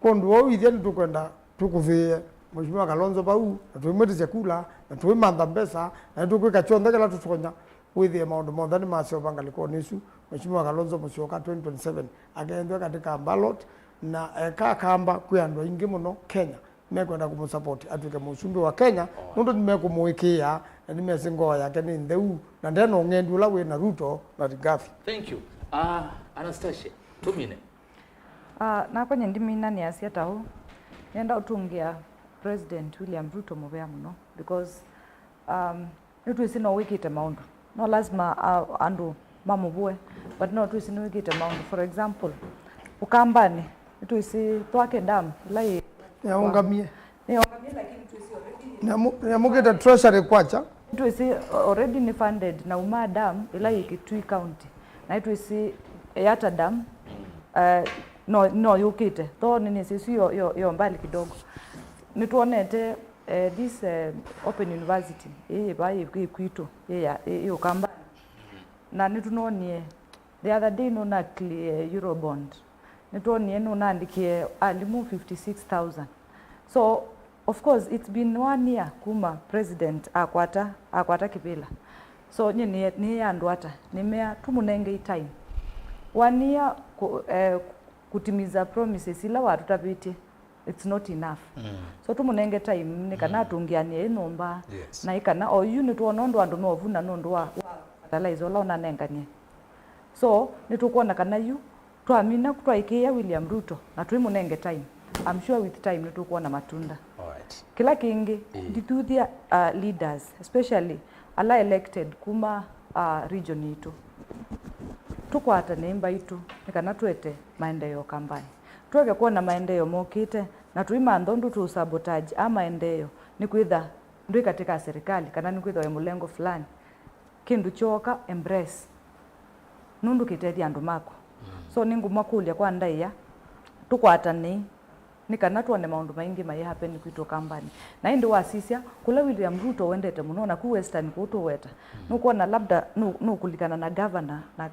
kondo wao ithiani tukwenda tukuvie mheshimiwa Kalonzo bau na tuimwete chakula na tuimanda mbesa na tukweka chonde kala tutonya with the amount more than masio bangaliko nisu mheshimiwa Kalonzo msioka 2027 akaendwa katika ballot na Akamba kuyandwa ingi muno Kenya mekwenda kumusupport atuke musumbi wa Kenya ndo nimekumuikia na nimesingoa yake ni ndeu na ndeno ngendula we na Ruto na Rigathi. Thank you. Annastacia 2 minutes. Na kwenye ndimina ni asia tao nenda utungia President William Ruto mubea muno because nitu isi no wikite maundu no lazima andu mamubue but no tu isi no wikite maundu. For example Ukambani nitu isi twake dam lai yaungamie lakini tu isi already ya mukita treasury kwacha tu isi already ni funded na Uma dam ila Kitui county na itu isi yata dam no yukite to nini sisi yo mbali kidogo nituonete this open university bai kwito ya Ukamba na nitunonie the other day no na Eurobond nituonie no naandikie alimu 56,000 so of course it's been 1 year kuma president akwata kipila so ni andwata nimea tumunenge time 1 year kutimiza promises ila watu tabiti it's not enough so tumunenge time nikana tungianie inomba na ikana o unit wonondo andu no vuna nondo wa fertilizer la unanenganie so nitukuona kana yu twamina kutwaikia William Ruto na tuimunenge time I'm sure with time nitukuona matunda. Alright. Kila kingi ndituthia leaders especially ala elected kuma region itu tukwata nemba itu nikana twete maendeleo kambani tweke kuona maendeleo mokite na tuima ndondu tu sabotage ama maendeleo ni kwitha ndui katika serikali kana ni kwitha mulengo fulani kindu choka embrace nundu kitethia andu mako so ningu makulia kwa ndaiya tukwata ni kana tuone maundu maingi mai happen kwito kambani na indi wasisia kula William Ruto wendete muno na ku western kuto weta nukuona labda nukulikana na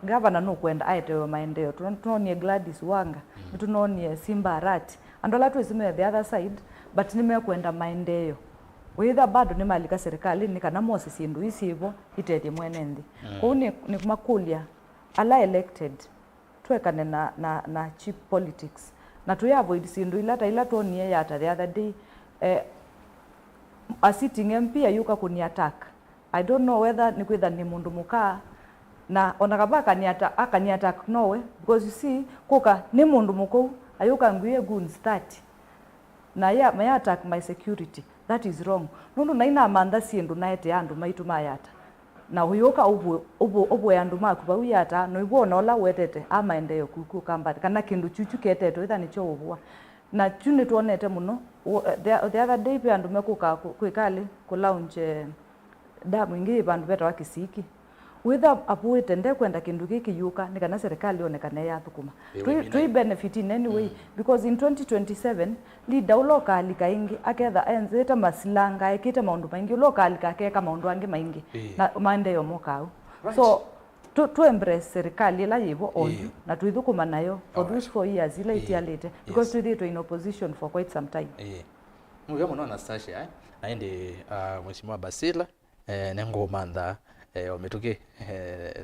governor nukwenda aitewe maendeleo tunonie Gladys Wanga tunonie Simba Arati andola tu isime the other side but nimekwenda maendeleo witha bado ni malika serikali ni kana Moses indu isivo itete mwenendi kwa ni makulia ala elected twekane na cheap politics na tuya avoid sindu ila tonie yata the other day a sitting MP ayuka kuni attack I don't know whether ni kwitha ni mundu muka na onakabaka ni attack nowe because you see kuka ni mundu muko ayuka ngwie guns 30 na ya may attack my security that is wrong nundu na ina amanda sindu na ete andu maitu mayata na huyoka ubu yandu maku ba uyata no ibona ola wetete amaendeyo kuku kambati kana kindu chuchu keteto itha nicho ubwa na chune tuonete muno the other day pe andu mekuka kwikali ku launch damu ingi bandu beta wakisiki witha apuite nde kwenda kindu giki yuka nikana serikali onekane yathukuma tui benefit in anyway because in 2027 leader local kaingi aketha enzeta masilanga ekita maundu maingi local kaka maundu angi maingi na maendeleo mokau so to embrace serikali la yivo on na tuithukuma nayo for those 4 years ila itialete because we to in opposition for quite some time mugamo no Annastacia aende mheshimiwa Basila nengo manda omituki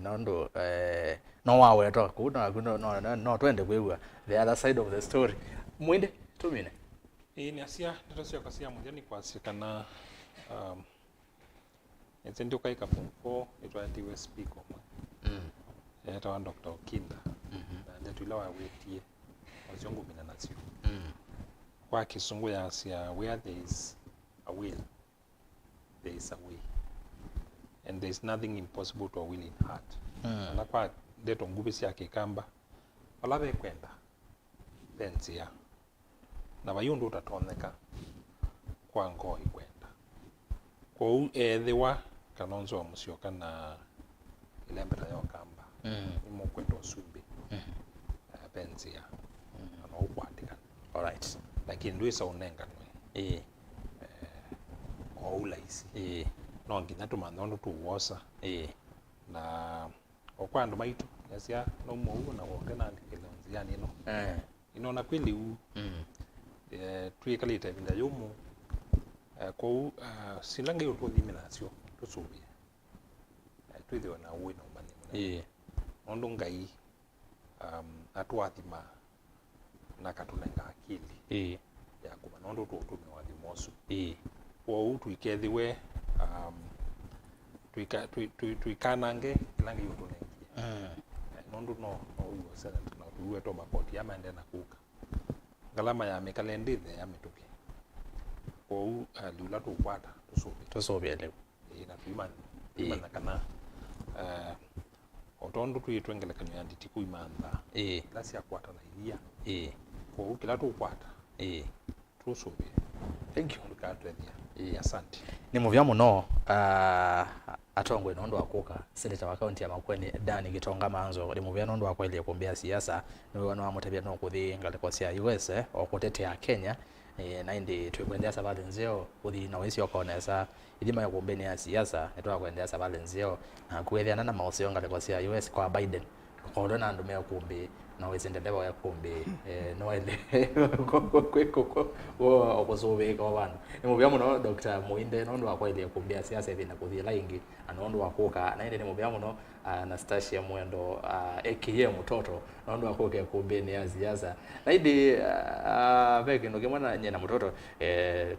nondo no wawe to kuna no twende kwewa the other side of the story Muinde tumine ni asia ndio kasia mujani kwa sikana ndio kaika pompo itwa ndiwe speak kwa eta Dr. Kinda ndio tuliwa wetie wazungu mina nasio kwa kisungu ya asia where there is a will there is a way and there is nothing impossible to a willing heart na kwa deto ngubisi yake Akamba alabe kwenda pensia na bayundu utatoneka kwa ngoi kwenda kwa ethewa kanonzo wa musioka na ilembera ya Akamba imo kwenda usumbi pensia na ukwatika alright lakini ndwisa unenga nwe ulaisi no nginya tumandondo tuwosa na okwandu maitu yasia no muo na wokena ndikele yani no ino na kweli u tuikalita binda yomu ko silange yo tudiminasio tusubi tuithio na uwe no mani ondo ngai atwathima na katunenga akili ya kuma nondo tutume wathi mosu wo tuikethiwe tuikanange ilange yutunengie nondo no uyo seneta na tuwe to mapoti ama ende na kuka galama ya mekalendithe ya mituki ko lula tukwata tusobe leo na tuimana kana otondo tuitwengele kanyo ya nditiku imanda lasi akwata na ilia ko kila tukwata tusobe thank you lukatwethia asante ni muvya muno atongwe nondo akuka seneta wa county ya Makueni Dani Gitonga Maanzo ni muvya nondo akweli kumbia siasa niwe wana mutabia no kuthi ngaleko cia US okutetea Kenya na indi tukwendea sabali nzeo kuthi na wesi okonesa idima ya kumbeni ya siasa netwa kwendea sabali nzeo na kuethia na mausio ngaleko cia US kwa Biden kwa ndona ndume kumbi na wezendelewa Îkûmbî no ele kweko okozobe kwa bana nimubya muno Dr. Muinde nondo akwele Îkûmbî siasa hivi na kuthila ingi anondo akoka na ende nimubya muno Annastacia Muendo aka mtoto nondo akoka Îkûmbî ni siasa na indi beke ndo kimwana nyena mtoto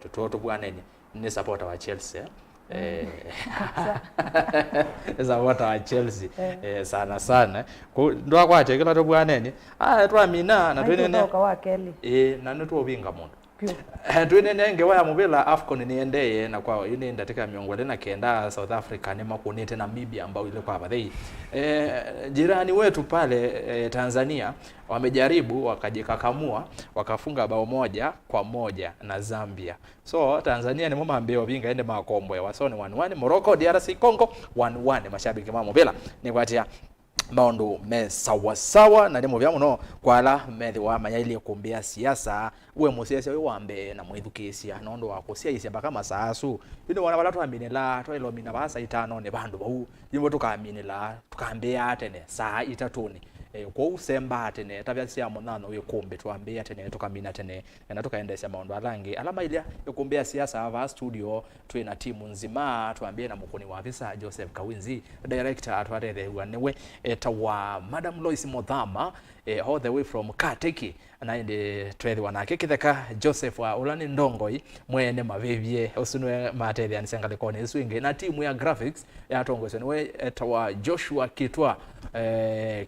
tutoto bwanenye ni supporter wa Chelsea supporter wa Chelsea sana sana ndo akwache kila to bwanenye twamina na twene na ndo obinga mundu twene nenge waya mubela AFCON niendeye na kwao yini ndatika miongole na kenda South Africa ni Makueni tena Namibia ambao ile kwa baadhi jirani wetu pale Tanzania wamejaribu wakajikakamua wakafunga bao 1-1 na Zambia. So Tanzania ni mama ambeo binga ende makombo ya wasoni 1-1 Morocco DRC Congo 1-1 mashabiki mama bila ni kwatia maundu me sawa na ndimo bya muno kwala methi wa mayaili Îkûmbî siasa we musiasa we wambe na mwithukisia nondo wakosia isi baka masasu bino wana balatu aminela to ilomina basa itano ne bandu bau yimbo tukaminela tukambea atene saa itatuni kwa usemba atene tabya sia monano Îkûmbî tuambia atene tukamina atene na tukaendesha maundu alangi alama ile Îkûmbî siasa ava studio twina timu nzima tuambie na mukoni wa visa Joseph Kawinzi director atwarede wanewe tawa Madam Lois Modhama all the way from Kateki na ende twethe wanake kitheka Joseph wa ulani ndongoi mwene mavevye usunwe materia nisangale kone swinge na timu ya graphics ya tongoswe we tawa Joshua Kitwa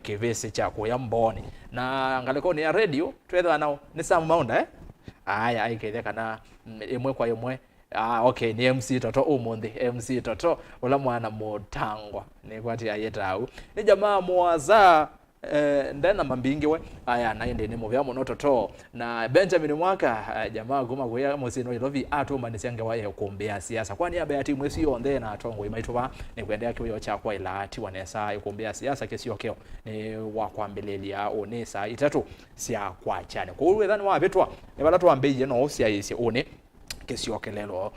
kivese chako ya mboni na ngale kone ya radio twethe wanao ni Sam Maunda aya aiketheka na imwe kwa imwe okay ni MC Toto umundi MC Toto ula mwana mutangwa ni kwati ayetau ni jamaa mwaza ndena mambingi we aya naende ni muvya muno Toto na Benjamin Mwaka jamaa guma kuya musino ilovi atuma nisiange wa Îkûmbî siasa kwani abe ati mwesi yonde na tongo imaituba ni kwendea kiyo cha kwa ila ati wanesa Îkûmbî siasa kesi yokeo ni wakwambelelia onesa itatu sia kwa chane kwa uwe dhani wa betwa ni bala tuambeje no sia isi one kesiokelelo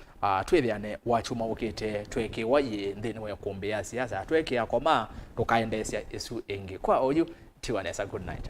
twethiane wachuma ukite tweke waye ndeni wa Îkûmbî siasa tweke akoma tukaendesha isu engi kwa oyu tiwanesa good night.